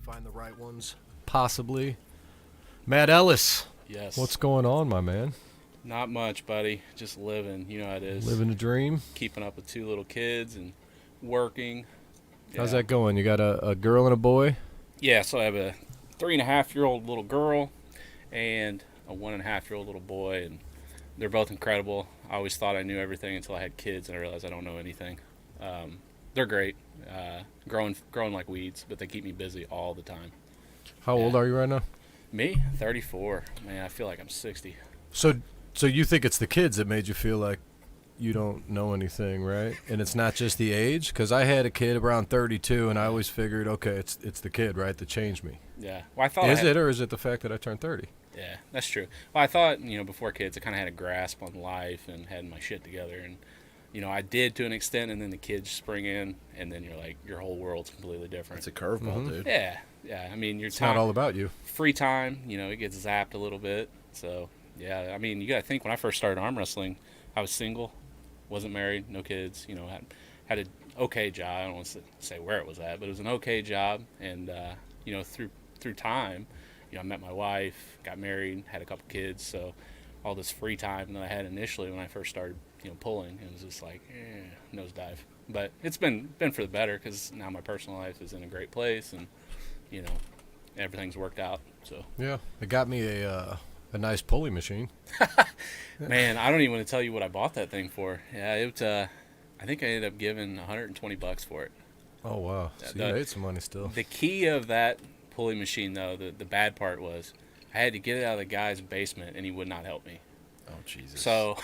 Find the right ones, possibly. Matt Ellis. Yes. What's going on, my man? Not much, buddy. Just living. You know how it is. Living a dream. Keeping up with 2 little kids and working. How's that going? You got a girl and a boy? Yeah, so I have a 3.5-year-old little girl and a 1.5-year-old little boy, and they're both incredible. I always thought I knew everything until I had kids, and I realized I don't know anything. They're great. Growing like weeds, but they keep me busy all the time. How old are you right now? Me, 34. Man, I feel like I'm 60. So you think it's the kids that made you feel like you don't know anything, right? And it's not just the age? Because I had a kid around 32, and I always figured, okay, it's the kid, right, that changed me. Yeah. Well, I thought Is it, or is it the fact that I turned 30? Yeah, that's true. Well, I thought, before kids, I kind of had a grasp on life and had my shit together, and I did to an extent, and then the kids spring in, and then you're like, your whole world's completely different. It's a curveball, dude. Yeah. I mean, it's not all about you. Free time, it gets zapped a little bit. So, yeah, I mean, you got to think, when I first started arm wrestling, I was single, wasn't married, no kids, had an okay job. I don't want to say where it was at, but it was an okay job. And, through time, I met my wife, got married, had a couple kids. So all this free time that I had initially when I first started, pulling, it was just like, nosedive. But it's been for the better, because now my personal life is in a great place, and, everything's worked out. So yeah, it got me a nice pulley machine. Man, I don't even want to tell you what I bought that thing for. Yeah, I think I ended up giving $120 for it. Oh wow, so you made some money still. The key of that pulley machine, though, the bad part was I had to get it out of the guy's basement, and he would not help me. Oh Jesus! So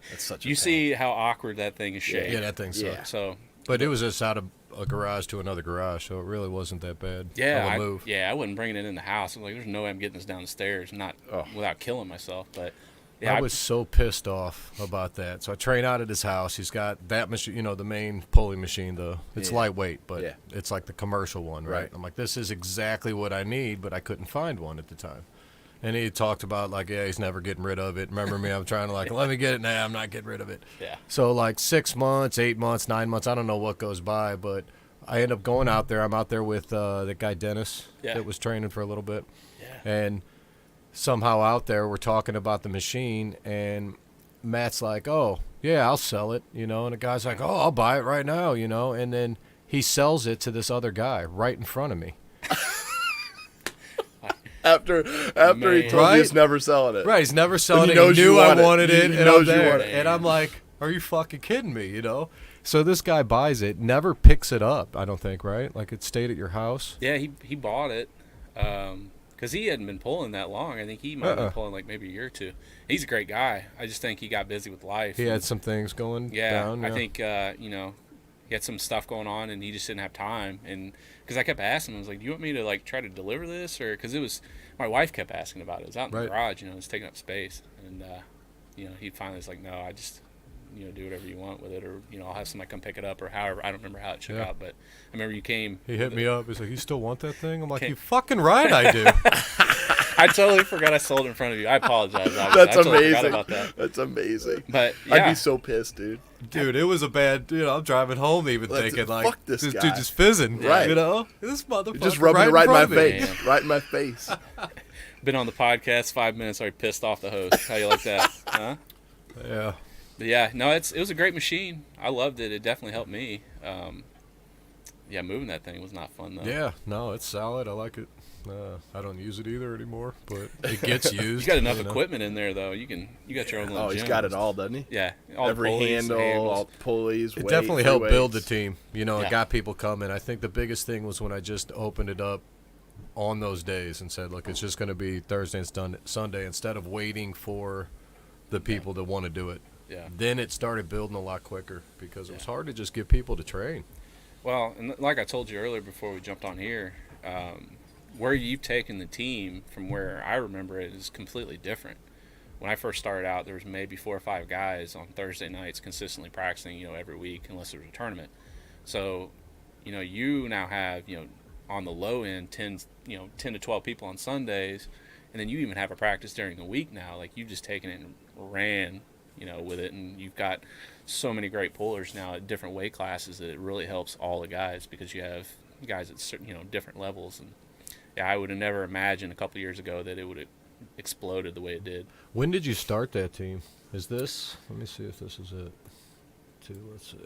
that's such a you pain. See how awkward that thing is shaped. Yeah, that thing sucks. Yeah. So, but it was just out of a garage to another garage, so it really wasn't that bad. Yeah, of a move. I wasn't bringing it in the house. I'm like, there's no way I'm getting this down the stairs, not without killing myself. But yeah, I was so pissed off about that. So I train out at his house. He's got that machine, the main pulley machine, though. It's lightweight, but it's like the commercial one, right? I'm like, this is exactly what I need, but I couldn't find one at the time. And he talked about, like, he's never getting rid of it. Remember me? I'm trying to, let me get it now. I'm not getting rid of it. Yeah. So, 6 months, 8 months, 9 months, I don't know what goes by, but I end up going out there. I'm out there with the guy, Dennis, that was training for a little bit. Yeah. And somehow out there, we're talking about the machine, and Matt's like, oh, yeah, I'll sell it, and the guy's like, oh, I'll buy it right now, and then he sells it to this other guy right in front of me. After he told you he's never selling it. Right, he's never selling it. He knew I wanted it, and I'm there. And I'm like, are you fucking kidding me, So this guy buys it, never picks it up, I don't think, right? Like, it stayed at your house? Yeah, he bought it because he hadn't been pulling that long. I think he might have been pulling maybe a year or two. He's a great guy. I just think he got busy with life. He had some things going down. I think, he had some stuff going on, and he just didn't have time. And because I kept asking him, I was like, do you want me to, try to deliver this? Or because my wife kept asking about it. It was out in the garage, it was taking up space. And, he finally was like, no, I just, do whatever you want with it. Or, I'll have somebody come pick it up or however. I don't remember how it shook out, but I remember you came. He hit me up. He's like, you still want that thing? I'm like, you fucking right I do. I totally forgot I sold it in front of you. I apologize. That's amazing. Forgot about that. That's amazing. But I'd be so pissed, dude. Dude, it was a bad. I'm driving home even thinking fuck this dude guy. Just fizzing, right? This motherfucker just rubbing it right in my face, Man. right in my face. Been on the podcast 5 minutes, already pissed off the host. How you like that? Huh? Yeah. But yeah, no, it was a great machine. I loved it. It definitely helped me. Moving that thing was not fun though. Yeah, no, it's solid. I like it. I don't use it either anymore, but it gets used. You got enough equipment in there though. You got your own little gym. He's got it all, doesn't he? Yeah, every handle, all pulleys. It definitely helped build the team. It got people coming. I think the biggest thing was when I just opened it up on those days and said, look, it's just going to be Thursday and Sunday instead of waiting for the people that want to do it. Yeah. Then it started building a lot quicker because it was hard to just get people to train. Well, and like I told you earlier before we jumped on here, where you've taken the team from where I remember it is completely different. When I first started out, there was maybe 4 or 5 guys on Thursday nights consistently practicing, every week unless there was a tournament. So, you now have, on the low end, 10 to 12 people on Sundays, and then you even have a practice during the week now. Like, you've just taken it and ran, with it, and you've got so many great pullers now at different weight classes that it really helps all the guys because you have guys at certain, different levels. And yeah, I would have never imagined a couple years ago that it would have exploded the way it did. When did you start that team? Is this? Let me see if this is it. Let's see.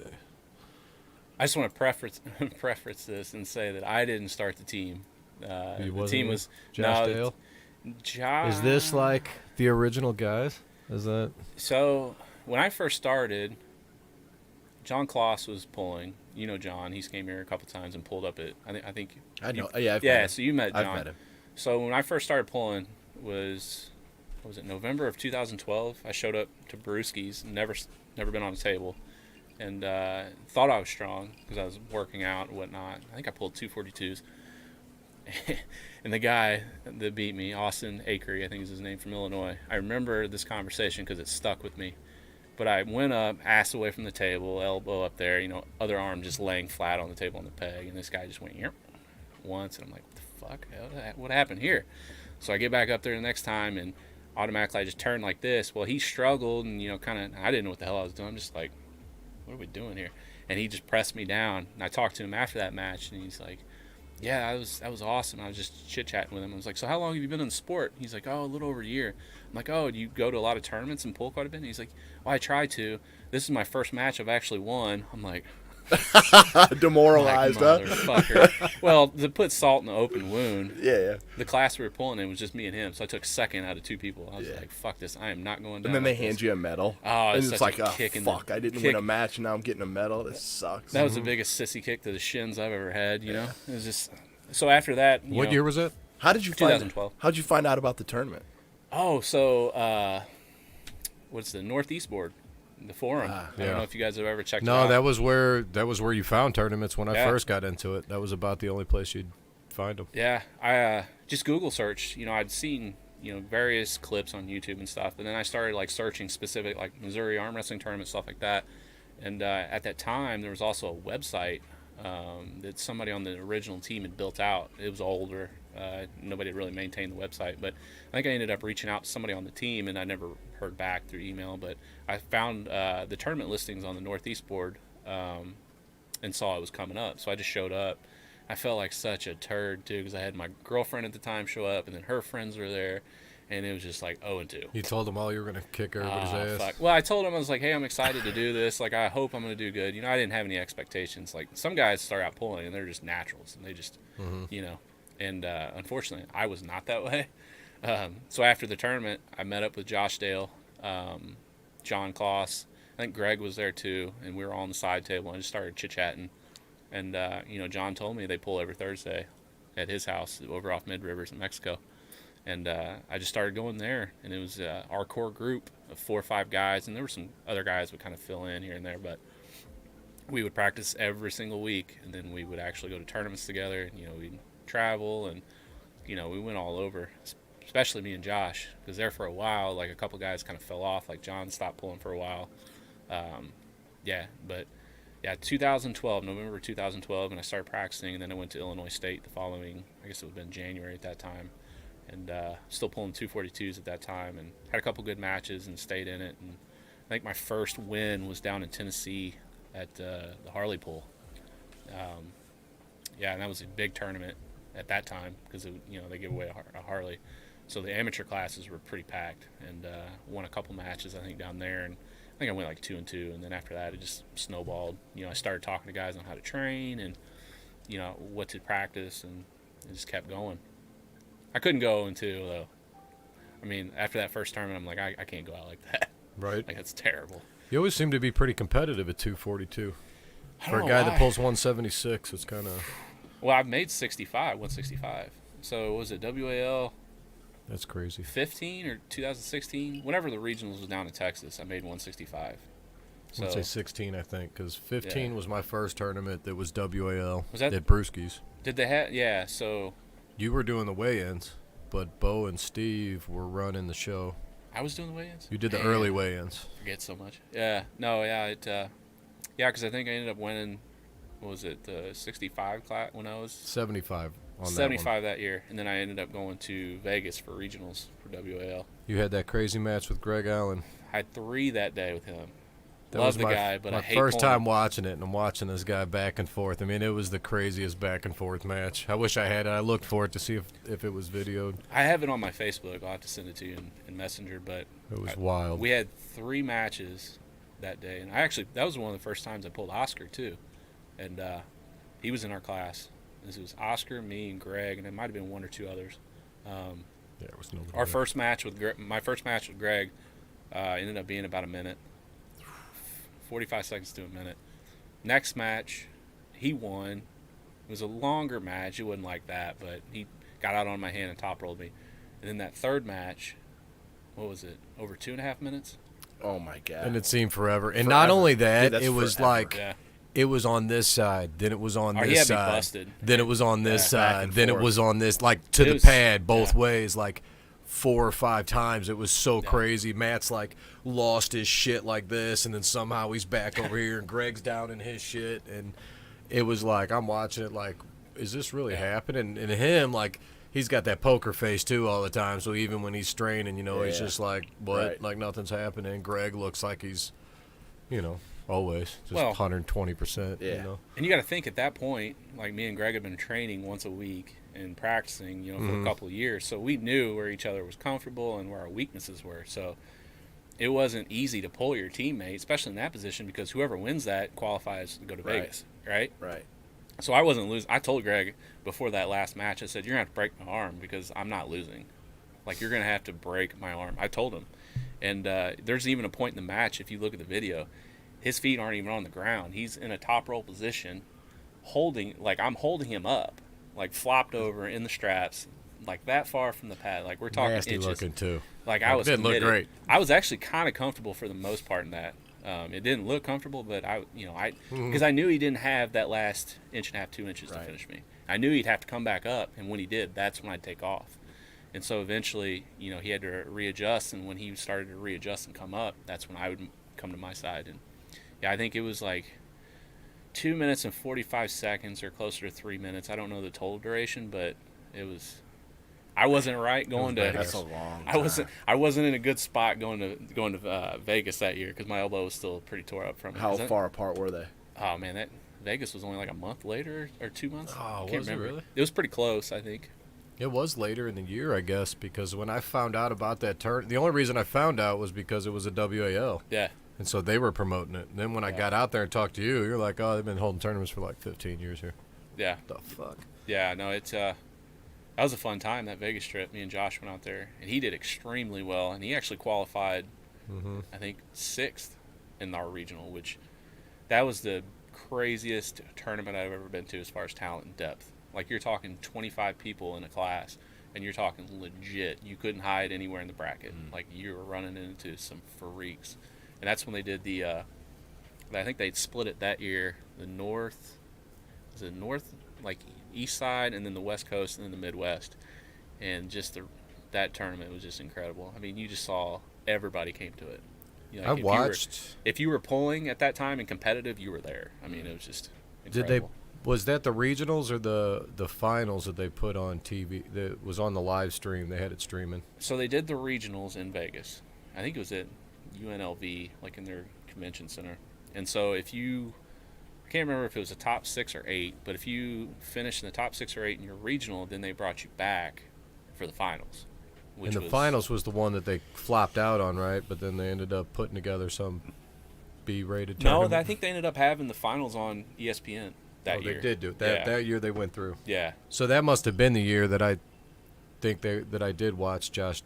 I just want to preference this and say that I didn't start the team. The team was Josh Dale. Is this like the original guys? Is that so? When I first started, John Kloss was pulling. John. He's came here a couple times and pulled up at. I think. I know. So you met John. I've met him. So when I first started pulling was it November of 2012? I showed up to Brewski's, never been on a table, and thought I was strong because I was working out and whatnot. I think I pulled 242s. And the guy that beat me, Austin Akery, I think is his name, from Illinois. I remember this conversation because it stuck with me. But I went up, ass away from the table, elbow up there, other arm just laying flat on the table on the peg, and this guy just went once, and I'm like, what the fuck? What happened here? So I get back up there the next time, and automatically I just turned like this. Well, he struggled, and I didn't know what the hell I was doing. I'm just like, what are we doing here? And he just pressed me down. And I talked to him after that match, and he's like, yeah, that was awesome. I was just chit-chatting with him. I was like, so how long have you been in the sport? He's like, a little over a year. I'm like, do you go to a lot of tournaments and pull quite a bit? And he's like, well, I try to. This is my first match I've actually won. I'm like, demoralized, huh? Motherfucker. Well, to put salt in the open wound, yeah. The class we were pulling in was just me and him, so I took second out of 2 people. I was like, fuck this, I am not going down. And then they hand you a medal. Oh, and it's like, fuck, I didn't win a match, and now I'm getting a medal. This sucks. That was the biggest sissy kick to the shins I've ever had, It was just... So after that... What year was it? How did you 2012. How'd you find out about the tournament? Oh, so... what's the Northeast board? The forum. I don't know if you guys have ever checked it out. No, that was where you found tournaments when I first got into it. That was about the only place you'd find them. Yeah, I just Google searched. I'd seen various clips on YouTube and stuff, but then I started searching specific Missouri arm wrestling tournaments, stuff like that. And at that time, there was also a website that somebody on the original team had built out. It was older. Nobody had really maintained the website, but I think I ended up reaching out to somebody on the team, and I never heard back through email. But I found the tournament listings on the Northeast board and saw it was coming up, so I just showed up. I felt like such a turd too because I had my girlfriend at the time show up, and then her friends were there, and it was just like 0-2. You told them all you were gonna kick everybody's ass. Fuck. Well, I told them, I was like, hey, I'm excited to do this. I hope I'm gonna do good. I didn't have any expectations. Some guys start out pulling and they're just naturals, and they just And unfortunately, I was not that way. So after the tournament, I met up with Josh Dale, John Kloss. I think Greg was there too, and we were all on the side table and just started chit-chatting. And, John told me they pull every Thursday at his house over off Mid Rivers in Mexico. And I just started going there, and it was our core group of 4 or 5 guys, and there were some other guys would kind of fill in here and there, but we would practice every single week, and then we would actually go to tournaments together. We'd travel, and we went all over, especially me and Josh, because there for a while, a couple guys kind of fell off. John stopped pulling for a while. 2012, November 2012, and I started practicing, and then I went to Illinois State the following, I guess it would have been January at that time, and still pulling 242s at that time, and had a couple good matches and stayed in it. And I think my first win was down in Tennessee at the Harley Pull. And that was a big tournament at that time because they give away a Harley, so the amateur classes were pretty packed, and won a couple matches I think down there, and I think I went 2-2, and then after that it just snowballed. I started talking to guys on how to train and what to practice, and it just kept going. I couldn't go 0-2 though. I mean, after that first tournament, I'm like, I can't go out like that. Right. That's terrible. You always seem to be pretty competitive at 242. For a guy that pulls 176, it's kind of... Well, I've made 165. So was it WAL? That's crazy. 15 or 2016? Whenever the regionals was down in Texas, I made 165. I would say 16, I think, because 15 was my first tournament that was WAL Was that at Brewski's. Did they have? Yeah. So you were doing the weigh-ins, but Bo and Steve were running the show. I was doing the weigh-ins. You did the early weigh-ins. Forget so much. Yeah. No. Yeah. Because I think I ended up winning. What was it? The 65 class when I was 75 on 75 that year, and then I ended up going to Vegas for regionals for WAL. You had that crazy match with Greg Allen. I had 3 that day with him. That Love was the guy, but I hate my first pulling time watching it, and I'm watching this guy back and forth. I mean, it was the craziest back and forth match. I wish I had it. I looked for it to see if it was videoed. I have it on my Facebook. I'll have to send it to you in Messenger, but It was wild. we had 3 matches that day, and that was one of the first times I pulled Oscar too, and he was in our class. This was Oscar, me, and Greg, and it might have been 1 or 2 others. It was no. My first match with Greg ended up being about a minute, 45 seconds to a minute. Next match, he won. It was a longer match. It wasn't like that, but he got out on my hand and top rolled me. And then that third match, what was it? Over 2.5 minutes. Oh my god! And it seemed forever. And not only that, Dude, it was forever. like it was on this side, then it was on he this had me side, busted. then it was on this back side, and then it forth. was on this, like to It the was- pad both yeah. ways, like 4 or 5 times. It was so crazy. Matt's like lost his shit like this, and then somehow he's back over here, and Greg's down in his shit, and it was like I'm watching it like, is this really happening? And him, like, he's got that poker face too all the time. So even when he's straining, he's just like, what? Right. Like nothing's happening. Greg looks like he's, always just Well, 120%. Yeah. And you got to think at that point, like me and Greg had been training once a week and practicing, for a couple of years. So we knew where each other was comfortable and where our weaknesses were. So it wasn't easy to pull your teammate, especially in that position, because whoever wins that qualifies to go to Right. Vegas, right? Right. So I wasn't losing. I told Greg before that last match, I said, you're going to have to break my arm because I'm not losing. Like, you're going to have to break my arm. I told him. And there's even a point in the match, if you look at the video, his feet aren't even on the ground. He's in a top roll position, I'm holding him up, like flopped over in the straps, like that far from the pad. Like, we're talking Nasty inches. looking too. Like, I was didn't committed. look great. I was actually kind of comfortable for the most part in that. It didn't look comfortable, but because I knew he didn't have that last 1.5 to 2 inches to Right. finish me. I knew he'd have to come back up, and when he did, that's when I'd take off. And so eventually, he had to readjust, and when he started to readjust and come up, that's when I would come to my side. And I think it was like 2 minutes and 45 seconds, or closer to 3 minutes. I don't know the total duration, but it was. I wasn't right going to. That's a long I wasn't in a good spot going to Vegas that year because my elbow was still pretty tore up from it. How far apart were they? Oh man, that Vegas was only like a month later or 2 months. Oh, Can't was it remember. really? It was pretty close, I think. It was later in the year, I guess, because when I found out about that the only reason I found out was because it was a WAL. Yeah. And so they were promoting it. And then when I got out there and talked to you, you're like, oh, they've been holding tournaments for like 15 years here. Yeah. The fuck? Yeah. No, it's that was a fun time, that Vegas trip. Me and Josh went out there, and he did extremely well, and he actually qualified, I think, 6th in our regional, which that was the craziest tournament I've ever been to as far as talent and depth. Like, you're talking 25 people in a class, and you're talking legit. You couldn't hide anywhere in the bracket. Like, you were running into some freaks. And that's when they did I think they'd split it that year. The north, like east side, and then the west coast, and then the Midwest. And just that tournament was just incredible. I mean, you just saw everybody came to it. I watched. If you were pulling at that time and competitive, you were there. I mean, it was just incredible. Was that the regionals or the finals that they put on TV? That was on the live stream. They had it streaming. So they did the regionals in Vegas. I think it was at UNLV, like in their convention center. And so I can't remember if it was a top 6 or 8, but if you finished in the top 6 or 8 in your regional, then they brought you back for the finals. And the finals was the one that they flopped out on, right? But then they ended up putting together some B-rated tournament. No, I think they ended up having the finals on ESPN that year. They did do it. That year they went through. Yeah. So that must have been the year that I think that I did watch Josh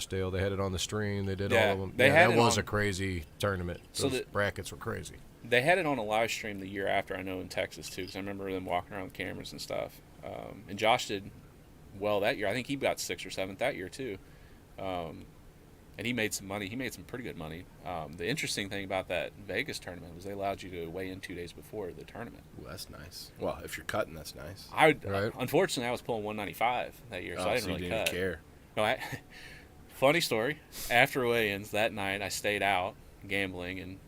Dale. They had it on the stream. They did all of them. That was a crazy tournament. Those brackets were crazy. They had it on a live stream the year after, I know, in Texas, too, because I remember them walking around with cameras and stuff. And Josh did well that year. I think he got 6th or 7th that year, too. And and he made some money. He made some pretty good money. The interesting thing about that Vegas tournament was they allowed you to weigh in 2 days before the tournament. Ooh, that's nice. Well, if you're cutting, that's nice. Unfortunately, I was pulling 195 that year, so I didn't really didn't cut. care. No, funny story. After weigh-ins that night, I stayed out gambling and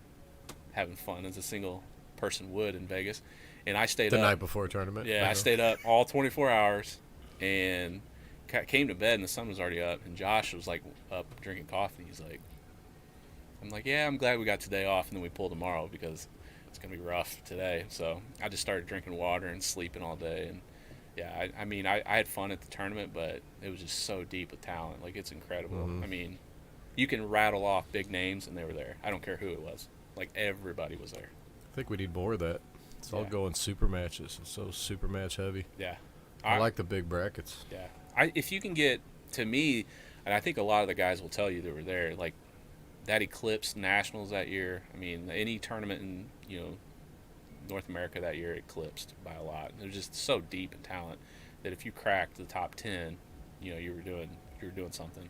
having fun as a single person would in Vegas, and I stayed the up night before tournament. Yeah, I stayed up all 24 hours and came to bed, and the sun was already up. And Josh was like up drinking coffee. He's like, I'm like, yeah, I'm glad we got today off, and then we pull tomorrow because it's gonna be rough today. So I just started drinking water and sleeping all day. And yeah, I mean, I had fun at the tournament, but it was just so deep with talent. Like, it's incredible. Mm-hmm. I mean, you can rattle off big names, and they were there. I don't care who it was. Like, everybody was there. I think we need more of that. It's all going super matches. It's so super match heavy. Yeah. I like the big brackets. Yeah. If you can get, to me, and I think a lot of the guys will tell you that were there, like that Eclipse Nationals that year. I mean, any tournament in, North America that year eclipsed by a lot. It was just so deep in talent that if you cracked the top 10, you were doing something.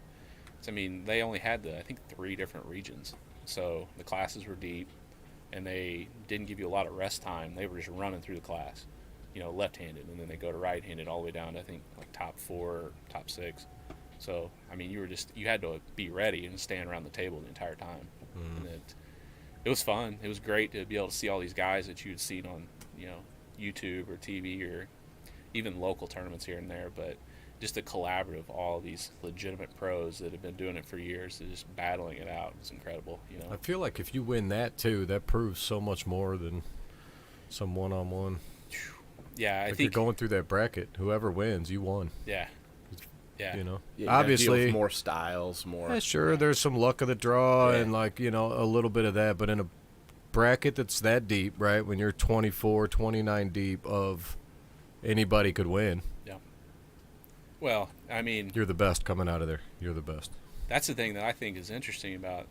So, I mean, they only had I think 3 different regions. So the classes were deep, and they didn't give you a lot of rest time. They were just running through the class, left-handed, and then they go to right-handed all the way down to, I think, like top 4 or top 6. So, I mean, you had to be ready and stand around the table the entire time. Mm-hmm. And it was fun. It was great to be able to see all these guys that you had seen on, YouTube or TV or even local tournaments here and there. But just the collaborative, all these legitimate pros that have been doing it for years, just battling it out. It's incredible, I feel like if you win that too, that proves so much more than some one-on-one. Yeah, I think you're going through that bracket, whoever wins, you won. Yeah. Yeah. Yeah, you obviously gotta deal with more styles, more. Yeah, sure. There's some luck of the draw and a little bit of that, but in a bracket that's that deep, right? When you're 24, 29 deep, of anybody could win. Yeah. Well, I mean, you're the best coming out of there. You're the best. That's the thing that I think is interesting about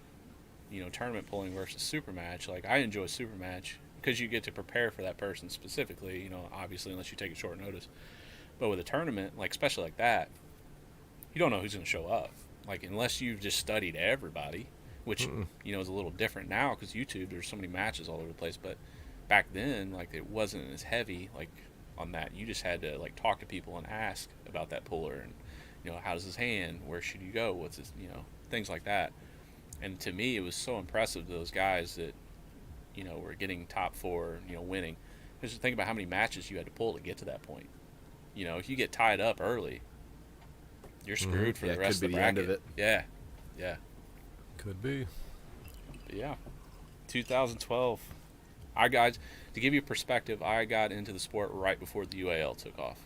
tournament pulling versus super match. Like, I enjoy super match because you get to prepare for that person specifically. Obviously, unless you take a short notice. But with a tournament, like especially like that, you don't know who's going to show up. Like, unless you've just studied everybody, which, is a little different now because YouTube, there's so many matches all over the place. But back then, like, it wasn't as heavy, like, on that. You just had to, like, talk to people and ask about that puller and, how does his hand? Where should you go? What's his, things like that. And to me, it was so impressive to those guys that, were getting top 4, winning. Just think about how many matches you had to pull to get to that point. If you get tied up early, you're screwed for the rest of the bracket. End of it. Yeah, yeah. Could be. But yeah, 2012. To give you perspective, I got into the sport right before the UAL took off.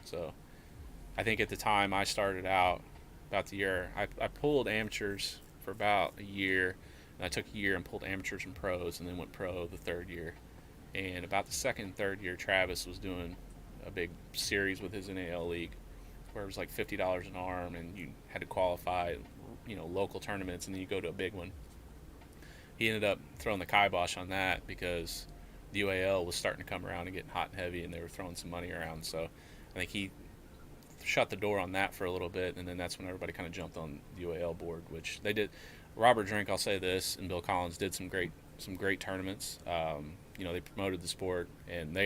So, I think at the time I started out about the year, I pulled amateurs for about a year, and I took a year and pulled amateurs and pros, and then went pro the 3rd year. And about the 2nd and 3rd year, Travis was doing a big series with his NAL league, where it was like $50 an arm, and you had to qualify, local tournaments, and then you go to a big one. He ended up throwing the kibosh on that because the UAL was starting to come around and getting hot and heavy, and they were throwing some money around. So I think he shut the door on that for a little bit, and then that's when everybody kind of jumped on the UAL board, which they did. Robert Drink, I'll say this, and Bill Collins did some great tournaments. They promoted the sport, and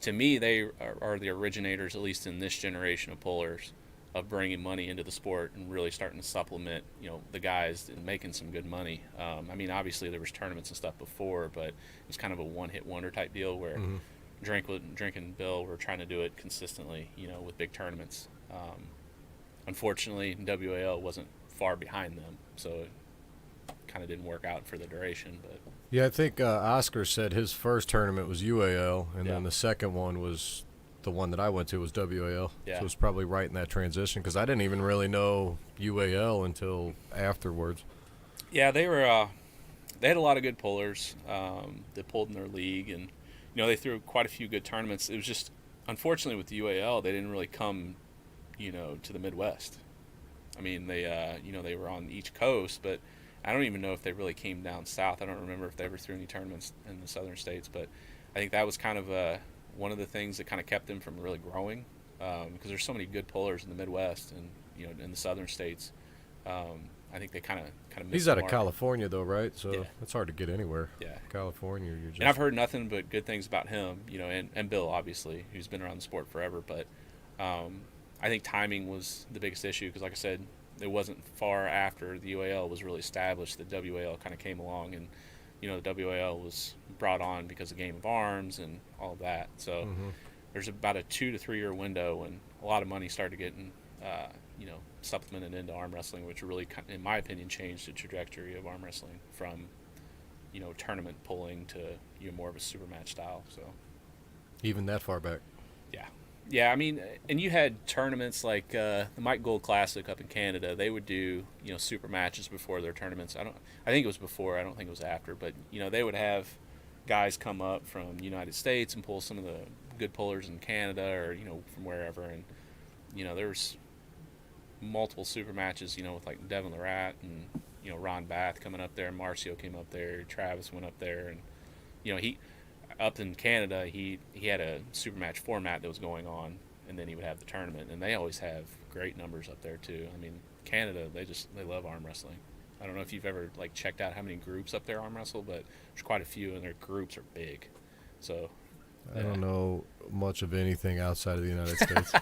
to me, they are the originators, at least in this generation of pullers, of bringing money into the sport and really starting to supplement, the guys and making some good money. I mean, obviously there was tournaments and stuff before, but it was kind of a one-hit wonder type deal where Drink and Bill were trying to do it consistently, with big tournaments. Unfortunately, WAL wasn't far behind them, so it kind of didn't work out for the duration. But yeah, I think Oscar said his first tournament was UAL, and then the second one was the one that I went to was WAL. Yeah. So it was probably right in that transition because I didn't even really know UAL until afterwards. Yeah, they had a lot of good pullers that pulled in their league, and they threw quite a few good tournaments. It was just, unfortunately, with the UAL, they didn't really come, to the Midwest. I mean, they were on each coast, but I don't even know if they really came down south. I don't remember if they ever threw any tournaments in the southern states, but I think that was kind of one of the things that kind of kept them from really growing, because there's so many good pullers in the Midwest and in the southern states. I think they kind of missed. He's the out of mark. California though, right? So Yeah. it's hard to get anywhere. Yeah. California, you're just. And I've heard nothing but good things about him, and Bill, obviously, who's been around the sport forever. But I think timing was the biggest issue because, like I said, it wasn't far after the UAL was really established that WAL kind of came along, and the WAL was brought on because of Game of Arms and all of that. So there's about a 2 to 3 year window when a lot of money started getting, supplemented into arm wrestling, which really, in my opinion, changed the trajectory of arm wrestling from tournament pulling to more of a super match style. So even that far back. Yeah, I mean, and you had tournaments like the Mike Gold Classic up in Canada. They would do super matches before their tournaments. I think it was before. I don't think it was after. But they would have guys come up from the United States and pull some of the good pullers in Canada or from wherever. And there's multiple super matches. With like Devin Lorette and Ron Bath coming up there. Marcio came up there. Travis went up there, and he. Up in Canada, he had a super match format that was going on, and then he would have the tournament, and they always have great numbers up there too. I mean, Canada, they love arm wrestling. I don't know if you've ever checked out how many groups up there arm wrestle, but there's quite a few, and their groups are big. So I don't know much of anything outside of the United States.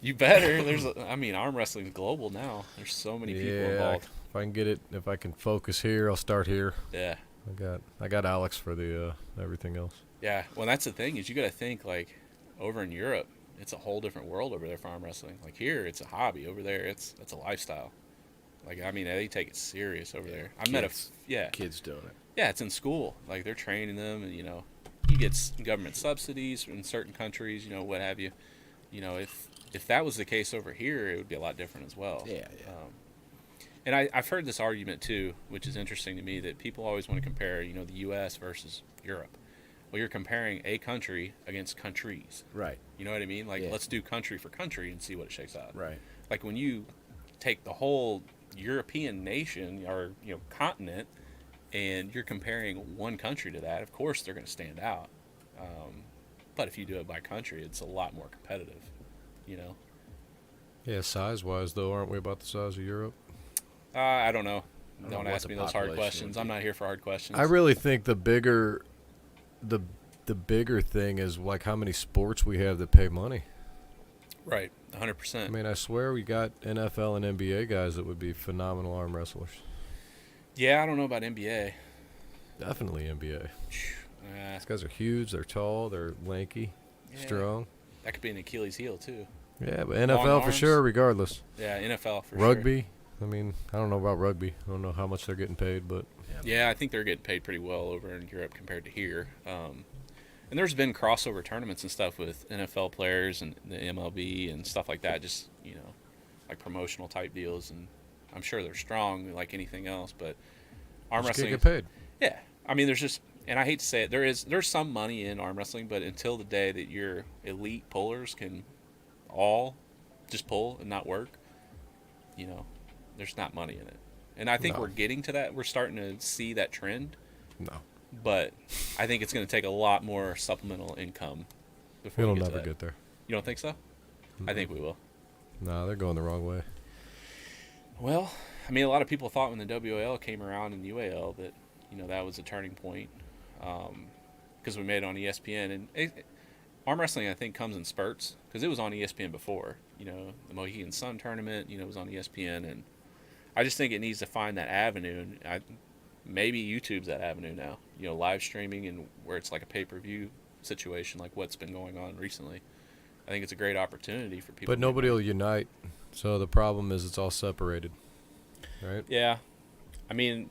You better. Arm wrestling is global now. There's so many people involved. If I can focus here, I'll start here. Yeah. I got Alex for the everything else. Yeah, well, that's the thing is you got to think over in Europe, it's a whole different world over there for arm wrestling. Here, it's a hobby. Over there, it's a lifestyle. They take it serious over there. I met kids doing it. Yeah, it's in school. They're training them, and you get government subsidies in certain countries, what have you. If that was the case over here, it would be a lot different as well. Yeah. And I've heard this argument too, which is interesting to me, that people always want to compare, the U.S. versus Europe. Well, you're comparing a country against countries. Right. You know what I mean? Let's do country for country and see what it shakes out. Right. When you take the whole European nation or continent, and you're comparing one country to that, of course they're going to stand out. But if you do it by country, it's a lot more competitive. Yeah, size-wise though, aren't we about the size of Europe? I don't know. Don't ask me those hard questions. I'm not here for hard questions. I really think the bigger thing is how many sports we have that pay money. Right, 100%. I mean, I swear we got NFL and NBA guys that would be phenomenal arm wrestlers. Yeah, I don't know about NBA. Definitely NBA. These guys are huge. They're tall. They're lanky, strong. That could be an Achilles heel too. Yeah, but NFL for sure, regardless. Yeah, NFL for Rugby. sure. I mean, I don't know about rugby. I don't know how much they're getting paid, but yeah, I think they're getting paid pretty well over in Europe compared to here. And there's been crossover tournaments and stuff with NFL players and the MLB and stuff like that. Just promotional type deals, and I'm sure they're strong like anything else. But arm wrestling get paid. Yeah, I mean, and I hate to say it, there's some money in arm wrestling, but until the day that your elite pullers can all just pull and not work, there's not money in it. And I think we're getting to that. We're starting to see that trend. No. But I think it's going to take a lot more supplemental income before We'll never get there. You don't think so? Mm-hmm. I think we will. No, they're going the wrong way. Well, I mean, a lot of people thought when the WAL came around in UAL that, that was a turning point because we made it on ESPN. And arm wrestling, I think, comes in spurts because it was on ESPN before. The Mohegan Sun tournament, was on ESPN. And I just think it needs to find that avenue. And maybe YouTube's that avenue now. Live streaming and where it's like a pay-per-view situation, like what's been going on recently. I think it's a great opportunity for people. But nobody will unite. So the problem is it's all separated, right? Yeah. I mean,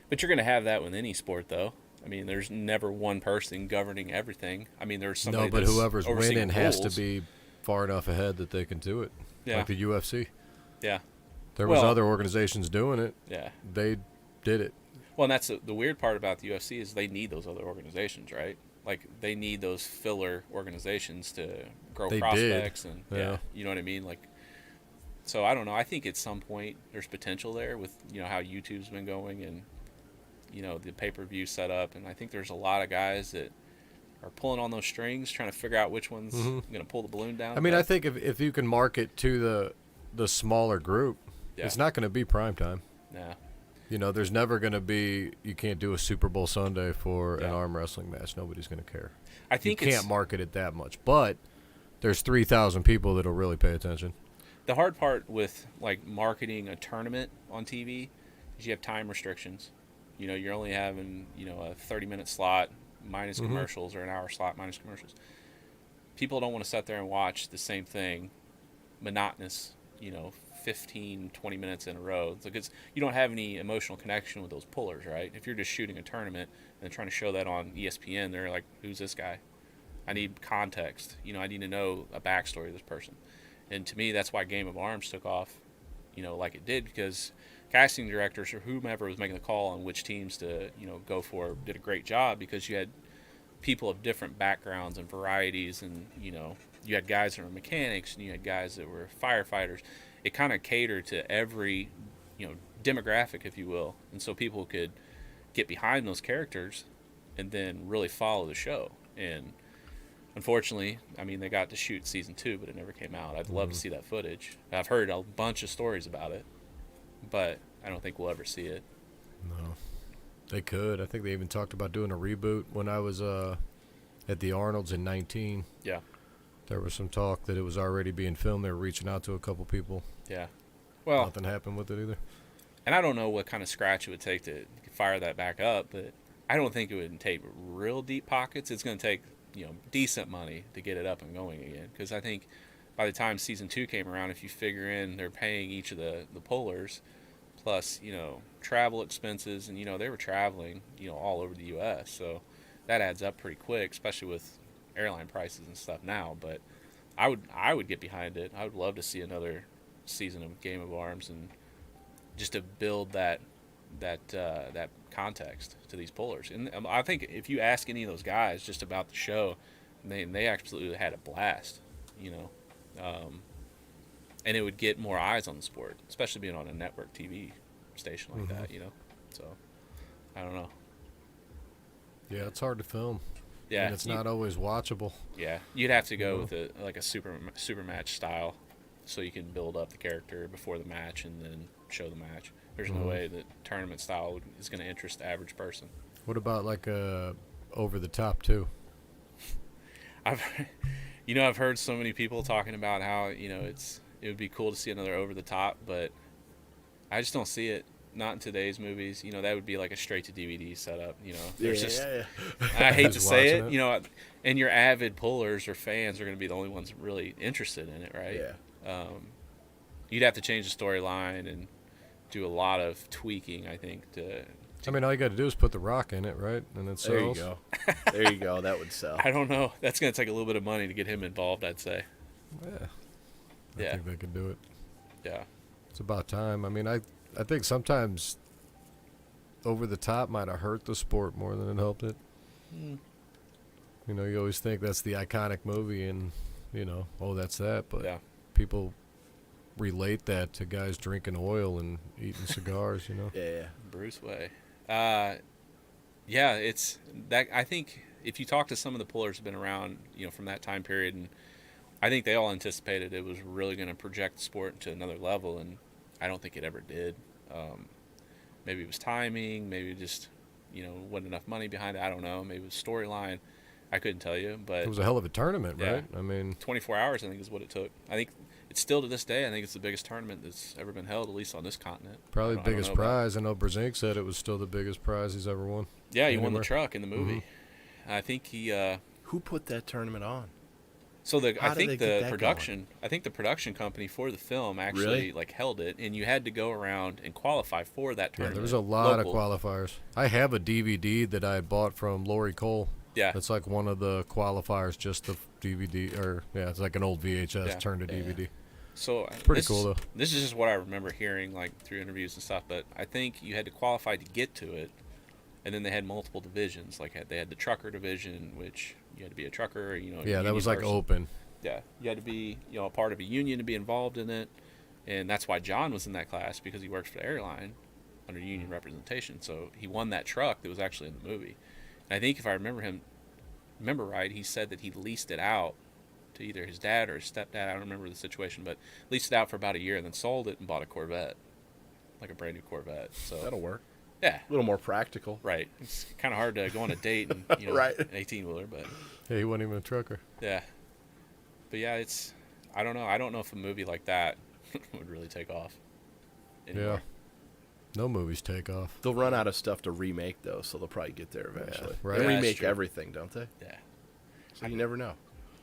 but you're going to have that with any sport, though. I mean, there's never one person governing everything. I mean, there's somebody. No, but whoever's winning has to rules. be far enough ahead that they can do it. Yeah. Like the UFC. Yeah. There was other organizations doing it. Yeah. They did it. Well, and that's the weird part about the UFC is they need those other organizations, right? They need those filler organizations to grow prospects and you know what I mean? So I don't know. I think at some point there's potential there with how YouTube's been going and the pay-per-view setup, and I think there's a lot of guys that are pulling on those strings, trying to figure out which one's going to pull the balloon down. I mean, I think if you can market to the smaller group, it's not going to be prime time. Yeah. You know, there's never going to be, you can't do a Super Bowl Sunday for an Yeah. arm wrestling match. Nobody's going to care. I think you can't market it that much. But there's 3,000 people that'll really pay attention. the hard part with like marketing a tournament on TV is you have time restrictions. You know, you're only having, you know, a 30-minute slot minus commercials or an hour slot minus commercials. People don't want to sit there and watch the same thing, monotonous, you know, 15, 20 minutes in a row. It's like you don't have any emotional connection with those pullers, right? If you're just shooting a tournament and trying to show that on ESPN, they're like, who's this guy? I need context. You know, I need to know a backstory of this person. And to me, that's why Game of Arms took off, you know, like it did, because casting directors or whomever was making the call on which teams to, you know, go for did a great job, because you had people of different backgrounds and varieties, and, you know, you had guys that were mechanics and you had guys that were firefighters. It kind of catered to every, you know, demographic, if you will, and so people could get behind those characters and then really follow the show. And unfortunately, I mean, they got to shoot season 2, but it never came out. I'd love to see that footage. I've heard a bunch of stories about it, but I don't think we'll ever see it. No. They could. I think they even talked about doing a reboot when I was at the Arnold's in 19. Yeah. There was some talk that it was already being filmed. They were reaching out to a couple people. Yeah. Well, nothing happened with it either. And I don't know what kind of scratch it would take to fire that back up, but I don't think it would take real deep pockets. It's going to take, you know, decent money to get it up and going again, because I think by the time season 2 came around, if you figure in they're paying each of the pullers plus, you know, travel expenses, and, you know, they were traveling, you know, all over the U.S., so that adds up pretty quick, especially with airline prices and stuff now. But I would get behind it. I would love to see another season of Game of Arms, and just to build that context to these pullers. And I think if you ask any of those guys just about the show, they absolutely had a blast, you know, and it would get more eyes on the sport, especially being on a network TV station like that, you know. So I don't know. Yeah, it's hard to film. Yeah, and it's not always watchable. Yeah, you'd have to go with a super match style, so you can build up the character before the match and then show the match. There's no way that tournament style is going to interest the average person. What about like over the top too? I've heard so many people talking about how, you know, it would be cool to see another over the top, but I just don't see it. Not in today's movies. You know, that would be like a straight to DVD setup. You know, there's I hate to say it, you know, and your avid pullers or fans are going to be the only ones really interested in it, right? Yeah. You'd have to change the storyline and do a lot of tweaking, I think. I mean, all you got to do is put The Rock in it, right? And it sells. There you go. There you go. That would sell. I don't know. That's going to take a little bit of money to get him involved, I'd say. Yeah. I think they can do it. Yeah. It's about time. I mean, I think sometimes over the top might have hurt the sport more than it helped it. You know, you always think that's the iconic movie and, you know, oh, that's that. But people relate that to guys drinking oil and eating cigars, you know. Yeah. Bruce Way. Yeah, it's that. I think if you talk to some of the pullers who've been around, you know, from that time period, and I think they all anticipated it was really going to project the sport to another level, and I don't think it ever did. Maybe it was timing. Maybe just, you know, wasn't enough money behind it. I don't know. Maybe it was storyline. I couldn't tell you. But it was a hell of a tournament, right? I mean, 24 hours, I think, is what it took. I think it's still to this day, I think it's the biggest tournament that's ever been held, at least on this continent. Probably the biggest prize. I know Brzezinski said it was still the biggest prize he's ever won. Yeah, he won the truck in the movie. I think he. Who put that tournament on? So I think the production company for the film actually like held it, and you had to go around and qualify for that tournament. Yeah, there was a lot of qualifiers. I have a DVD that I bought from Lori Cole. Yeah, it's like one of the qualifiers, just the DVD, or it's like an old VHS turned to DVD. So pretty cool though. This is just what I remember hearing, like through interviews and stuff. But I think you had to qualify to get to it, and then they had multiple divisions. Like they had the trucker division, which you had to be a trucker, you know. Yeah, that was like open. Yeah, you had to be, you know, a part of a union to be involved in it, and that's why John was in that class, because he works for the airline under union representation. So he won that truck that was actually in the movie. And I think if I remember right, he said that he leased it out to either his dad or his stepdad. I don't remember the situation, but leased it out for about a year and then sold it and bought a Corvette. like a brand new Corvette. So That'll work. Yeah. A little more practical. Right. It's kind of hard to go on a date and right. an 18-wheeler, but yeah, he wasn't even a trucker. Yeah. But yeah, it's I don't know. I don't know if a movie like that would really take off anymore. Yeah. No movies take off. They'll run out of stuff to remake though, so they'll probably get there eventually. Yeah, right. They Yeah, remake true. everything, don't they? Yeah. So you never know.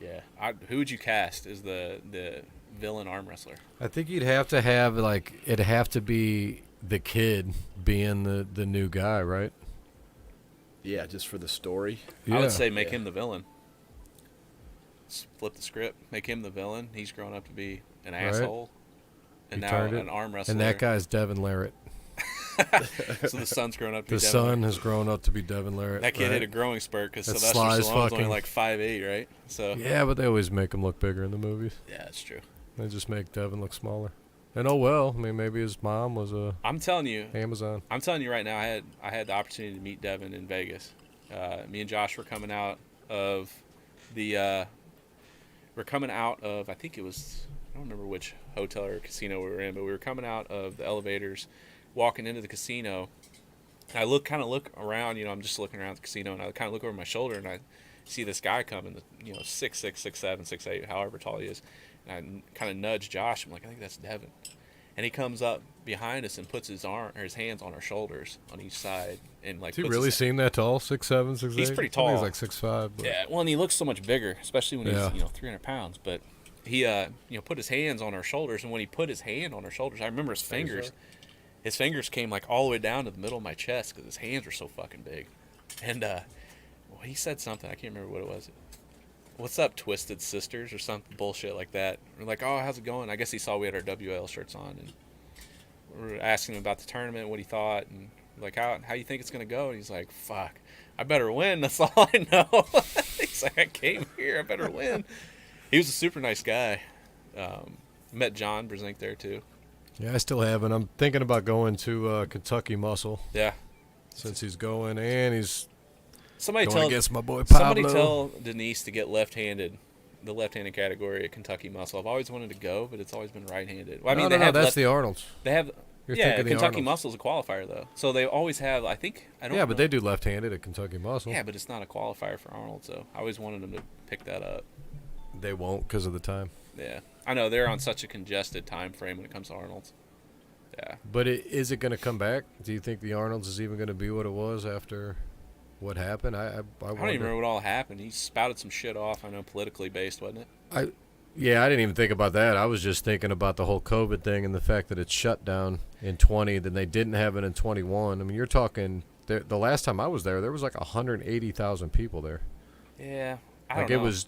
Yeah. Who would you cast as the villain arm wrestler? I think you'd have to have it'd have to be the kid being the new guy, right? Yeah, just for the story. I would say make him the villain. Flip the script, make him the villain. He's grown up to be an asshole, and now an arm wrestler. And that guy's Devin Larratt. So the son's grown up to be The Devin son Larratt. has grown up to be Devin Larratt. That kid right? hit a growing spurt because That Sylvester Sly's Stallone's only fucking- like 5'8", right? So Yeah, but they always make him look bigger in the movies. yeah, that's true. They just make Devin look smaller. And oh well, I mean, maybe his mom was a I'm telling you Amazon. right now. I had the opportunity to meet Devin in Vegas. Me and Josh were coming out of the. We're coming out of, I think it was, I don't remember which hotel or casino we were in, but we were coming out of the elevators, walking into the casino. And I kind of look around, I'm just looking around the casino, and I kind of look over my shoulder, and I see this guy coming, 6'6", 6'7", 6'8", however tall he is. And I kind of nudge Josh. I'm like, I think that's Devin. And he comes up behind us and puts his hands on our shoulders on each side, and like. Has he really seem that tall? 6'7", 6'8"? He's pretty tall. I think he's like 6'5". But. Yeah, well, and he looks so much bigger, especially when he's 300 pounds. But he put his hands on our shoulders, and when he put his hand on our shoulders, I remember his fingers. His fingers came like all the way down to the middle of my chest because his hands were so fucking big. And he said something, I can't remember what it was. What's up, Twisted Sisters, or something bullshit like that. We're like, oh, how's it going? I guess he saw we had our WL shirts on, and we were asking him about the tournament, what he thought, and like, how you think it's gonna go? And he's like, fuck, I better win. That's all I know. He's like, I came here, I better win. He was a super nice guy. Met John Brzenk there too. Yeah, I still haven't. I'm thinking about going to Kentucky Muscle. Yeah. Since he's going, and he's going against my boy Pablo. Somebody tell Denise to get the left-handed category at Kentucky Muscle. I've always wanted to go, but it's always been right-handed. Well, I mean, that's the Arnolds. They have. You're Kentucky Arnolds. Muscle's a qualifier though, so they always have. I don't. Yeah, know. but they do left-handed at Kentucky Muscle. Yeah, but it's not a qualifier for Arnold, so I always wanted them to pick that up. They won't because of the time. Yeah, I know they're on such a congested time frame when it comes to Arnold's. Yeah. But is it going to come back? Do you think the Arnold's is even going to be what it was after what happened? I don't even remember what all happened. He spouted some shit off. I know politically based, wasn't it? I didn't even think about that. I was just thinking about the whole COVID thing and the fact that it's shut down in 20, then they didn't have it in 21. I mean, you're talking the last time I was there was like 180,000 people there. Yeah, I don't know. It was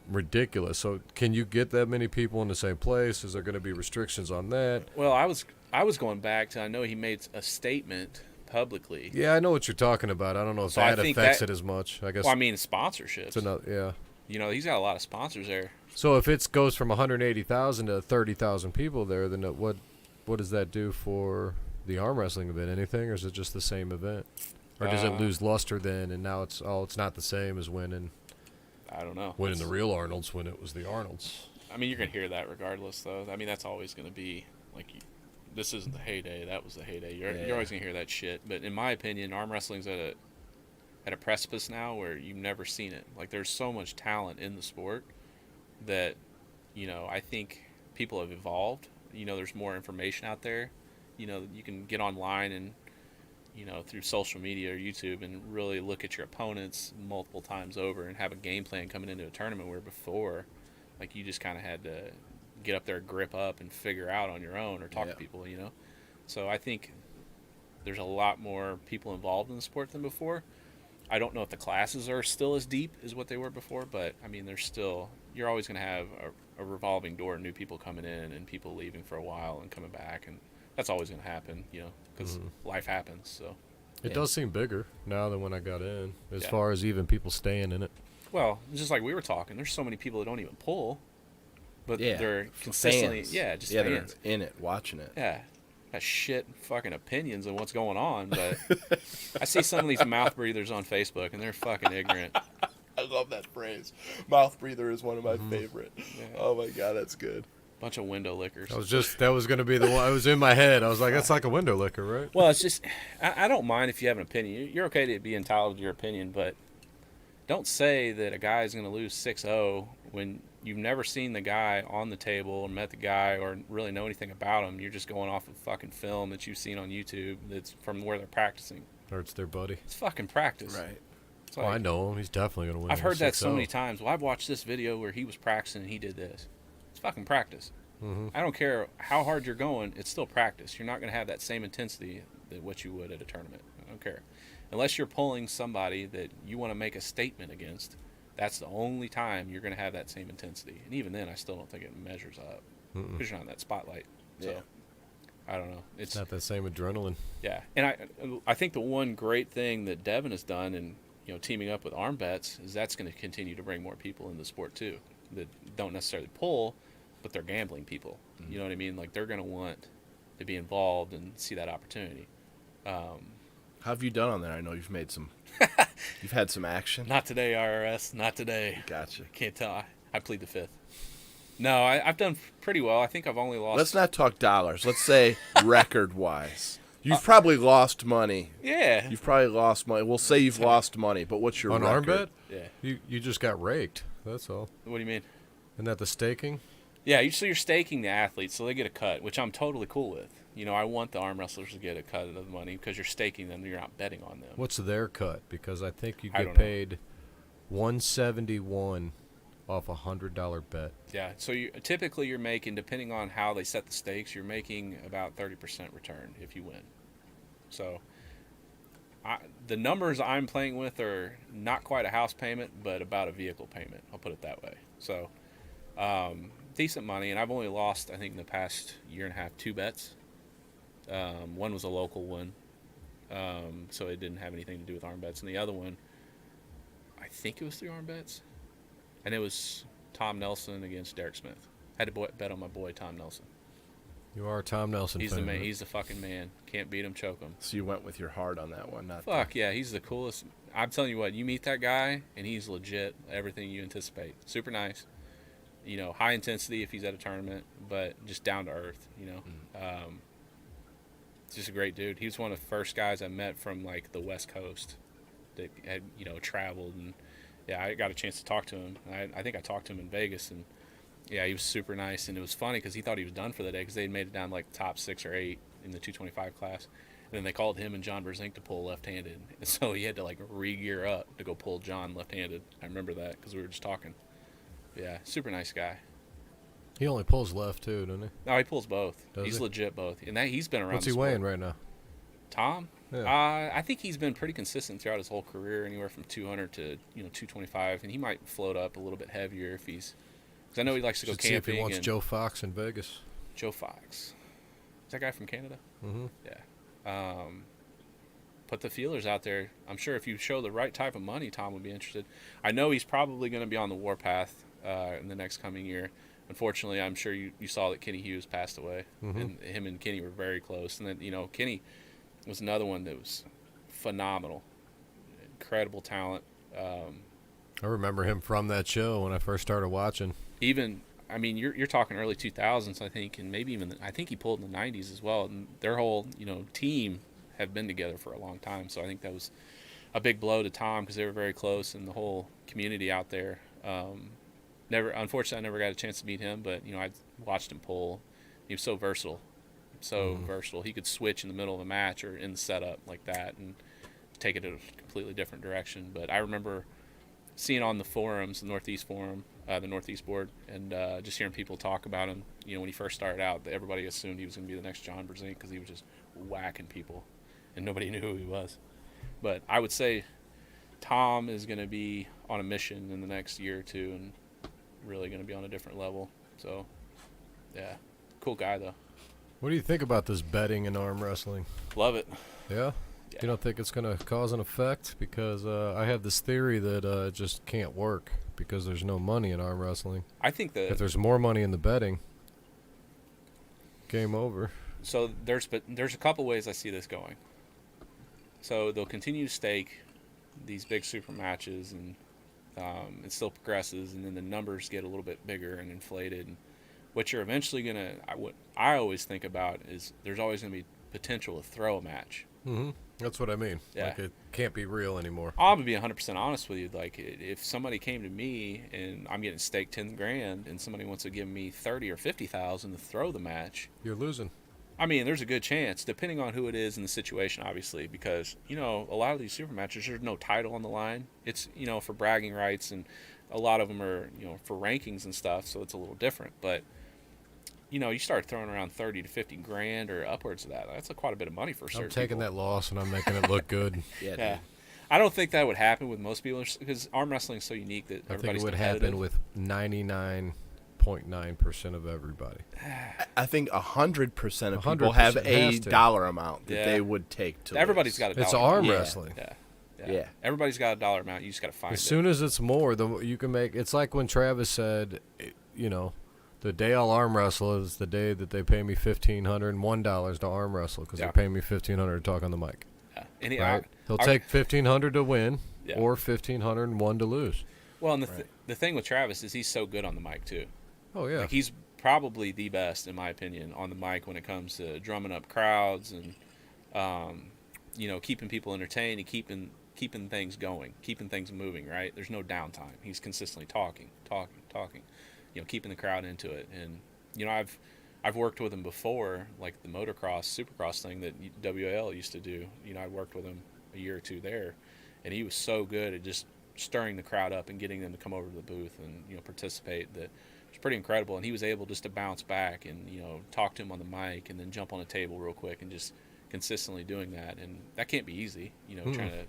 ridiculous. So can you get that many people in the same place? Is there going to be restrictions on that? Well, I was going back to, I know he made a statement publicly. Yeah, I know what you're talking about. I don't know if that affects it as much. I guess. Well, I mean, sponsorships. Yeah. He's got a lot of sponsors there. So if it goes from 180,000 to 30,000 people there, then what does that do for the arm wrestling event? Anything, or is it just the same event? Or does it lose luster then, and now it's not the same as winning? I don't know. Winning the real Arnold's when it was the Arnold's. I mean, you're going to hear that regardless, though. I mean, that's always going to be, like, this isn't the heyday, that was the heyday. You're always going to hear that shit. But in my opinion, arm wrestling's at a precipice now where you've never seen it. Like, there's so much talent in the sport that, I think people have evolved. There's more information out there. You can get online and, through social media or YouTube and really look at your opponents multiple times over and have a game plan coming into a tournament, where before, like, you just kind of had to get up there, grip up, and figure out on your own or talk to people, So I think there's a lot more people involved in the sport than before. I don't know if the classes are still as deep as what they were before, but, I mean, you're always going to have a revolving door, new people coming in and people leaving for a while and coming back, and that's always going to happen, because life happens. So it does seem bigger now than when I got in, as far as even people staying in it. Well, just like we were talking, there's so many people that don't even pull, but they're consistently fans. They're in it, watching it. Yeah, got shit fucking opinions on what's going on, but I see some of these mouth breathers on Facebook, and they're fucking ignorant. I love that phrase. Mouth breather is one of my favorite. Yeah. Oh my god, that's good. Bunch of window lickers. That was going to be the one. I was in my head. I was like, that's like a window licker, right? Well, it's just, I don't mind if you have an opinion. You're okay to be entitled to your opinion, but don't say that a guy is going to lose 6-0 when you've never seen the guy on the table or met the guy or really know anything about him. You're just going off of fucking film that you've seen on YouTube that's from where they're practicing. Or it's their buddy. It's fucking practice. Right. Like, I know him. He's definitely going to win. I've heard that so many times. Well, I've watched this video where he was practicing and he did this. It's fucking practice. Mm-hmm. I don't care how hard you're going. It's still practice. You're not going to have that same intensity that what you would at a tournament. I don't care. Unless you're pulling somebody that you want to make a statement against, that's the only time you're going to have that same intensity. And even then, I still don't think it measures up because you're not in that spotlight. So, Yeah. I don't know. It's not that same adrenaline. Yeah. And I think the one great thing that Devin has done and teaming up with Arm Bets is that's going to continue to bring more people into the sport too that don't necessarily pull, but they're gambling people. Mm-hmm. You know what I mean? Like they're going to want to be involved and see that opportunity. How have you done on there? I know you've made some. You've had some action. Not today, IRS. Not today. Gotcha. Can't tell. I plead the fifth. No, I've done pretty well. I think I've only lost. Let's not talk dollars. Let's say record-wise. You've probably lost money. Yeah. You've probably lost money. We'll say you've lost money, but what's your on record? arm bet? Yeah. You just got raked. That's all. What do you mean? Isn't that the staking? Yeah. So you're staking the athletes, so they get a cut, which I'm totally cool with. I want the arm wrestlers to get a cut of the money because you're staking them. You're not betting on them. What's their cut? Because I think you I get don't know. paid $171 off a $100 bet. Yeah. So typically you're making, depending on how they set the stakes, you're making about 30% return if you win. So the numbers I'm playing with are not quite a house payment, but about a vehicle payment. I'll put it that way. So decent money, and I've only lost, I think, in the past year and a half, 2 bets. One was a local one, so it didn't have anything to do with arm bets. And the other one, I think it was 3 arm bets, and it was Tom Nelson against Derek Smith. I had to bet on my boy Tom Nelson. You are a Tom Nelson He's fan. the man. Right? He's the fucking man. Can't beat him, choke him. So you went with your heart on that one, not Fuck yeah, he's the coolest. I'm telling you what, you meet that guy, and he's legit everything you anticipate. Super nice. High intensity if he's at a tournament, but just down to earth, just a great dude. He was one of the first guys I met from, like, the West Coast that had, traveled. And, yeah, I got a chance to talk to him. I think I talked to him in Vegas, and, yeah, he was super nice. And it was funny because he thought he was done for the day because they had made it down, like, top 6 or 8 in the 225 class. And then they called him and John Berzink to pull left-handed. And so he had to, like, re-gear up to go pull John left-handed. I remember that because we were just talking. Yeah, super nice guy. He only pulls left, too, doesn't he? No, he pulls both. Does He's he? legit both. And he's been around What's the he sport. weighing right now? Tom? Yeah. I think he's been pretty consistent throughout his whole career, anywhere from 200 to 225, and he might float up a little bit heavier if he's. Because I know he likes to go Should see camping. if he wants and Joe Fox in Vegas. Joe Fox, is that guy from Canada? Mm-hmm. Yeah. Put the feelers out there. I'm sure if you show the right type of money, Tom would be interested. I know he's probably going to be on the warpath in the next coming year. Unfortunately, I'm sure you saw that Kenny Hughes passed away, and him and Kenny were very close. And then, Kenny was another one that was phenomenal, incredible talent. I remember him from that show when I first started watching. You're talking early 2000s, I think, and maybe even I think he pulled in the 90s as well. And their whole team have been together for a long time, so I think that was a big blow to Tom because they were very close, and the whole community out there. Unfortunately, I never got a chance to meet him, but I watched him pull. He was so versatile, versatile. He could switch in the middle of a match or in the setup like that and take it in a completely different direction. But I remember seeing on the forums, the Northeast Forum, the Northeast Board, and just hearing people talk about him. When he first started out, everybody assumed he was going to be the next John Berzink because he was just whacking people, and nobody knew who he was. But I would say Tom is going to be on a mission in the next year or two, and really going to be on a different level. So, yeah, cool guy though. What do you think about this betting in arm wrestling? Love it. Yeah? Yeah. You don't think it's going to cause an effect? Because I have this theory that it just can't work because there's no money in arm wrestling. I think that If there's more money in the betting, game over. so. There's a couple ways I see this going. So they'll continue to stake these big super matches, and it still progresses, and then the numbers get a little bit bigger and inflated. And what you're eventually gonna, what I always think about is there's always gonna be potential to throw a match. Mm-hmm. That's what I mean. Yeah. Like, it can't be real anymore. I'm gonna be 100% honest with you. Like, if somebody came to me and I'm getting staked $10,000, and somebody wants to give me 30 or 50,000 to throw the match, You're losing. I mean, there's a good chance, depending on who it is and the situation, obviously, because, you know, a lot of these super matches, there's no title on the line. It's, you know, for bragging rights, and a lot of them are, you know, for rankings and stuff, so it's a little different. But, you know, you start throwing around 30 to 50 grand or upwards of that. That's quite a bit of money for certain I'm taking people. that loss and I'm making it look good. Yeah. I don't think that would happen with most people because arm wrestling is so unique that I think everybody's it would competitive. happen with 99.9% of everybody. I think 100% of people 100% have a has to. dollar amount that Yeah. they would take to Everybody's lose. got a dollar. It's arm Yeah. wrestling. Yeah. Everybody's got a dollar amount. You just got to find As it. soon as it's more, you can make. It's like when Travis said, you know, the day I'll arm wrestle is the day that they pay me $1,501 to arm wrestle because they're paying me $1,500 to talk on the mic. Yeah. And Right? He'll take $1,500 to win Yeah. or $1,501 to lose. Well, and the thing with Travis is he's so good on the mic too. Oh yeah. Like, he's probably the best, in my opinion, on the mic when it comes to drumming up crowds and, you know, keeping people entertained and keeping things going, keeping things moving. Right? There's no downtime. He's consistently talking. You know, keeping the crowd into it. And, you know, I've worked with him before, like the motocross, supercross thing that WL used to do. You know, I worked with him a year or two there, and he was so good at just stirring the crowd up and getting them to come over to the booth and, you know, participate, that it's pretty incredible. And he was able just to bounce back and, you know, talk to him on the mic and then jump on a table real quick and just consistently doing that. And that can't be easy, you know, trying to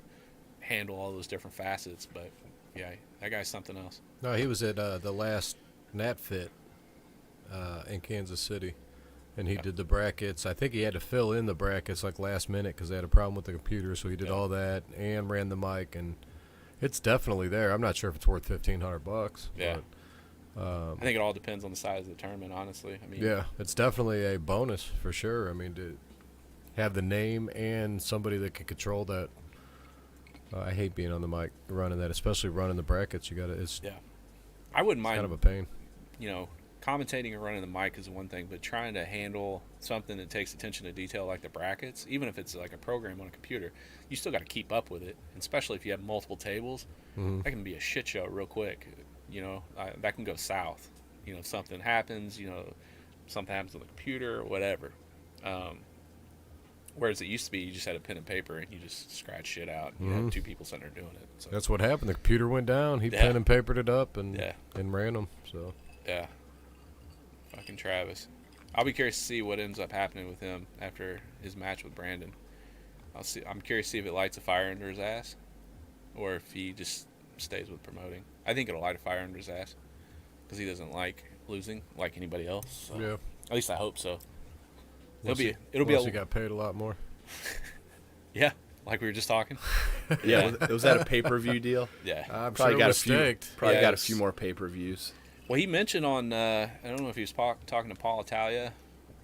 handle all those different facets. But yeah, that guy's something else. No, he was at the last NatFit in Kansas City, and he did the brackets. I think he had to fill in the brackets like last minute because they had a problem with the computer, so he did all that and ran the mic, and it's definitely there. I'm not sure if it's worth $1,500. Yeah. But, I think it all depends on the size of the tournament, honestly. I mean, yeah, it's definitely a bonus for sure. I mean, to have the name and somebody that can control that. I hate being on the mic running that, especially running the brackets. I wouldn't mind kind of a pain. You know, commentating and running the mic is one thing, but trying to handle something that takes attention to detail like the brackets, even if it's like a program on a computer, you still got to keep up with it. And especially if you have multiple tables, that can be a shit show real quick. You know, that can go south. You know, if something happens, you know, something happens on the computer or whatever. Whereas it used to be you just had a pen and paper and you just scratch shit out. And you had two people sitting there doing it. So. That's what happened. The computer went down. He pen and papered it up and ran them. So yeah, fucking Travis. I'll be curious to see what ends up happening with him after his match with Brandon. I'm curious to see if it lights a fire under his ass, or if he just stays with promoting. I think it'll light a fire under his ass because he doesn't like losing like anybody else. So. yeah, at least I hope so. It'll he got paid a lot more. Yeah, like we were just talking. Yeah, was that a pay-per-view deal? Yeah, I'm Probably sure got it was a few. staked. Probably got a few more pay-per-views. Well, he mentioned on I don't know if he was talking to Paul Italia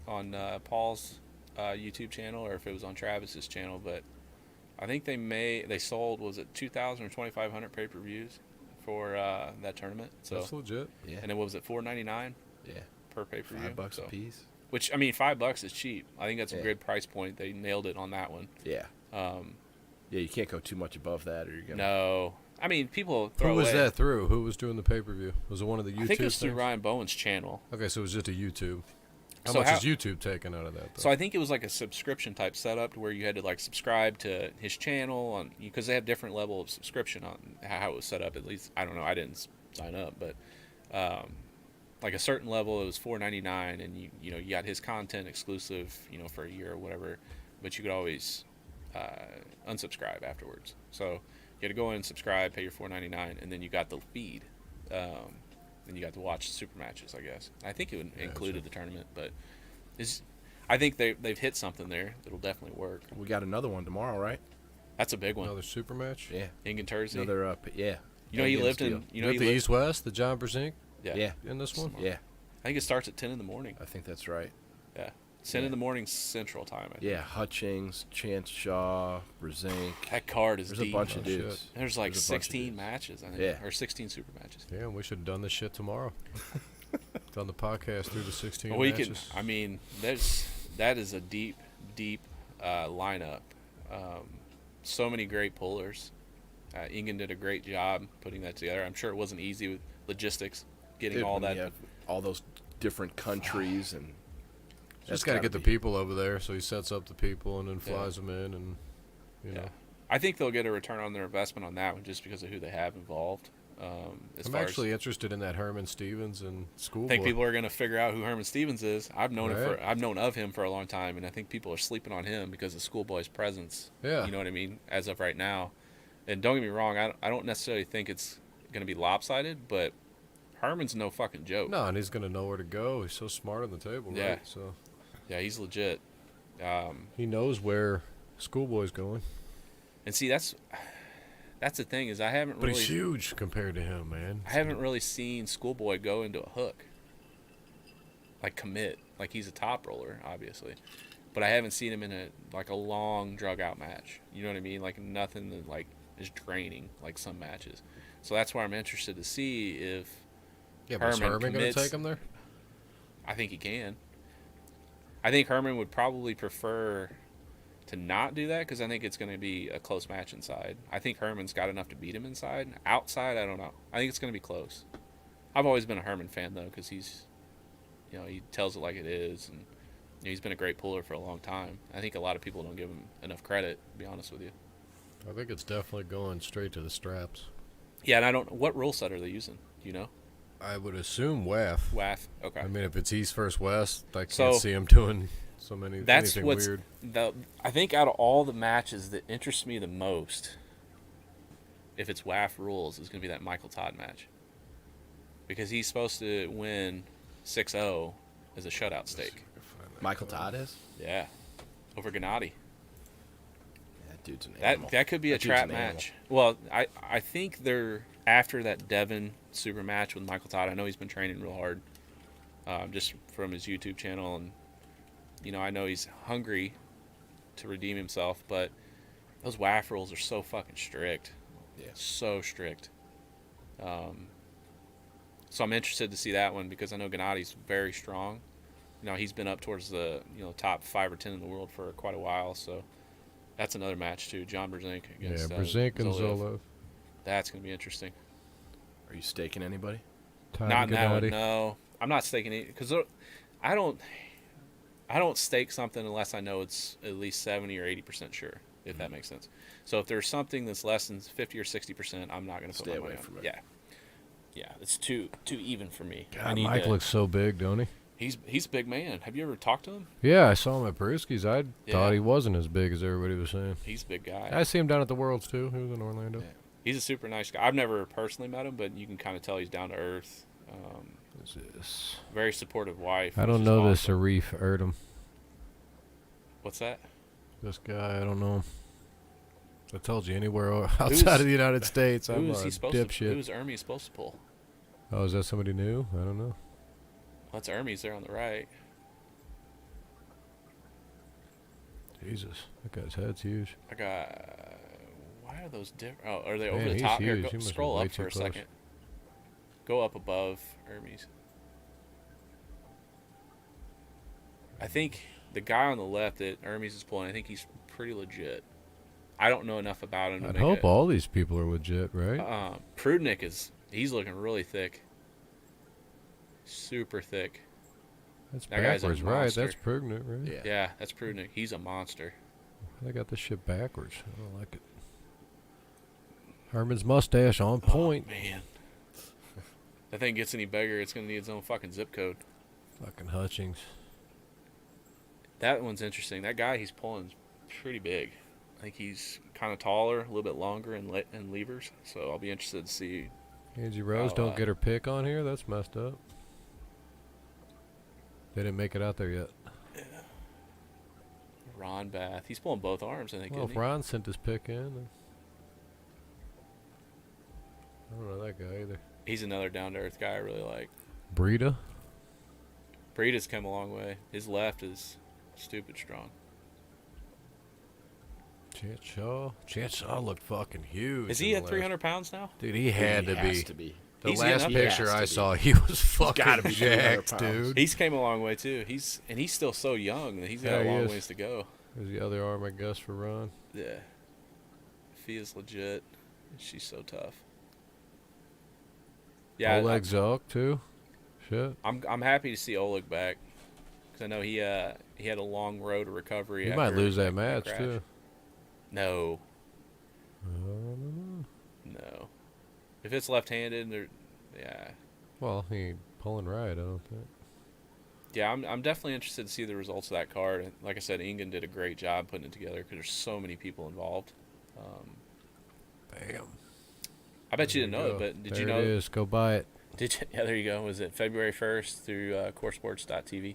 on Paul's YouTube channel or if it was on Travis's channel, but I think they sold, was it 2,000 or 2,500 pay-per-views for that tournament. So That's legit. Yeah. And it was at $4.99 Yeah. per pay-per-view. $5 a piece. Which, I mean, $5 is cheap. I think that's a good price point. They nailed it on that one. Yeah. Yeah, you can't go too much above that, or you're gonna. No, I mean, people throw Who was away. that through? Who was doing the pay-per-view? Was it one of the YouTube I think it was through things? Ryan Bowen's channel. Okay, so it was just a YouTube. How So much how- is YouTube taking out of that, though? So I think it was like a subscription type setup to where you had to like subscribe to his channel because they have different level of subscription on how it was set up. At least I don't know. I didn't sign up, but like a certain level it was $4.99, and you know you got his content exclusive, you know, for a year or whatever. But you could always unsubscribe afterwards. So you had to go in and subscribe, pay your $4.99, and then you got the feed. And you got to watch super matches, I guess. I think it included the tournament, but I think they've hit something there that'll definitely work. We got another one tomorrow, right? That's a big one. Another super match? Yeah. Ingan Terzi. Another You know he lived in. You know he the lived, East-West, the John Brzezinski Yeah. in this one? Yeah. I think it starts at 10 in the morning. I think that's right. Yeah, 10 in the morning Central Time. I think. Yeah, Hutchings, Chance Shaw, Brzezinski. That card is There's deep. a bunch of Oh, shit. dudes. There's like There's a bunch of 16 dudes. matches, I think. Yeah. Or 16 super matches. Damn, we should have done this shit tomorrow. Done the podcast through the 16 Well, we matches. can. I mean, that is a deep lineup. So many great pullers. Ingen did a great job putting that together. I'm sure it wasn't easy with logistics, getting all that. Yeah, all those different countries and. Just got to get the people over there, so he sets up the people and then flies them in, and you know. I think they'll get a return on their investment on that one just because of who they have involved. I'm actually interested in that Herman Stevens and Schoolboy. I think people are going to figure out who Herman Stevens is. I've known of him for a long time, and I think people are sleeping on him because of Schoolboy's presence. Yeah, you know what I mean. As of right now, and don't get me wrong, I don't necessarily think it's going to be lopsided, but Herman's no fucking joke. No, and he's going to know where to go. He's so smart on the table, right? So. Yeah, he's legit. He knows where Schoolboy's going. And see, that's the thing is I haven't But really. he's huge compared to him, man. I haven't really seen Schoolboy go into a hook. Like commit, like he's a top roller, obviously, but I haven't seen him in a long drug out match. You know what I mean? Like nothing that like is draining like some matches. So that's why I'm interested to see if. Yeah, but is Herman going to take him there? I think he can. I think Herman would probably prefer to not do that because I think it's going to be a close match inside. I think Herman's got enough to beat him inside. Outside, I don't know. I think it's going to be close. I've always been a Herman fan, though, because he's, he tells it like it is, and he's been a great puller for a long time. I think a lot of people don't give him enough credit, to be honest with you. I think it's definitely going straight to the straps. Yeah, and I don't. What rule set are they using? Do you know? I would assume WAF. WAF, okay. I mean, if it's East versus West, I can't see him doing anything weird. I think out of all the matches that interest me the most, if it's WAF rules, is going to be that Michael Todd match. Because he's supposed to win 6-0 as a shutout stake. Michael Todd is? Yeah. Over Gennady. That dude's an animal. That could be a trap match. Well, I think they're after that Devin super match with Michael Todd. I know he's been training real hard, just from his YouTube channel, and I know he's hungry to redeem himself. But those WAF rules are so fucking strict. Yeah, so strict. So I'm interested to see that one because I know Gennady's very strong. He's been up towards the top 5 or 10 in the world for quite a while. So that's another match too. John Brzezinski against Brzezinski and Zolov. That's going to be interesting. Are you staking anybody? Not now. No, I'm not staking it because I don't stake something unless I know it's at least 70 or 80% sure. If that makes sense. So if there's something that's less than 50 or 60%, I'm not going to put my money on it. Yeah, it's too even for me. God, Mike looks so big, don't he? He's a big man. Have you ever talked to him? Yeah, I saw him at Peruski's. I thought he wasn't as big as everybody was saying. He's a big guy. I see him down at the Worlds too. He was in Orlando. Yeah. He's a super nice guy. I've never personally met him, but you can kind of tell he's down to earth. Who's this? Very supportive wife. I don't know this Arif Erdem. What's that? This guy, I don't know. I told you, anywhere outside of the United States, I'm a dipshit. Who's Ermi supposed to pull? Oh, is that somebody new? I don't know. Well, that's Ermi's there on the right. Jesus, that guy's head's huge. Why are those different? Oh, are they over Man, the top here? Huge. Scroll up for a second. Go up above Ermi's. I think the guy on the left that Ermi's is pulling, I think he's pretty legit. I don't know enough about him. I hope all these people are legit, right? Prudnick he's looking really thick. Super thick. That's backwards, right? That's Prudnick, right? Yeah, that's Prudnick. He's a monster. They got this shit backwards. I don't like it. Herman's mustache on point. Oh, man. That thing gets any bigger, it's going to need its own fucking zip code. Fucking Hutchings. That one's interesting. That guy he's pulling is pretty big. I think he's kind of taller, a little bit longer in levers. So I'll be interested to see. Angie Rose don't get her pick on here. That's messed up. They didn't make it out there yet. Yeah. Ron Bath. He's pulling both arms, I think. Well, if Ron sent his pick in, then I don't know that guy either. He's another down-to-earth guy I really like. Breida? Breida's come a long way. His left is stupid strong. Chance Shaw looked fucking huge. Is he at 300 pounds now? Dude, he had to be. Has to be. The He's getting last up there. picture Has to I be. saw, he was fucking gotta be 200 jacked, pounds. dude. He's came a long way too. He's still so young that he's got Yeah, a he long is. ways to go. There's the other arm, I guess, for Ron. Yeah. Fee is legit. She's so tough. Yeah, Oleg Zelk, too. Shit. I'm happy to see Oleg back because I know he had a long road to recovery. He after might lose that that match, crash. too. No, I don't know. no. If it's left-handed, yeah, Well, he ain't pulling right, I don't think. yeah. I'm definitely interested to see the results of that card. And like I said, Ingen did a great job putting it together because there's so many people involved. Bam. I bet you didn't know go. it, but did There you know? it is. Go buy it. Did you, yeah, there you go. Was it February 1st through coresports.tv?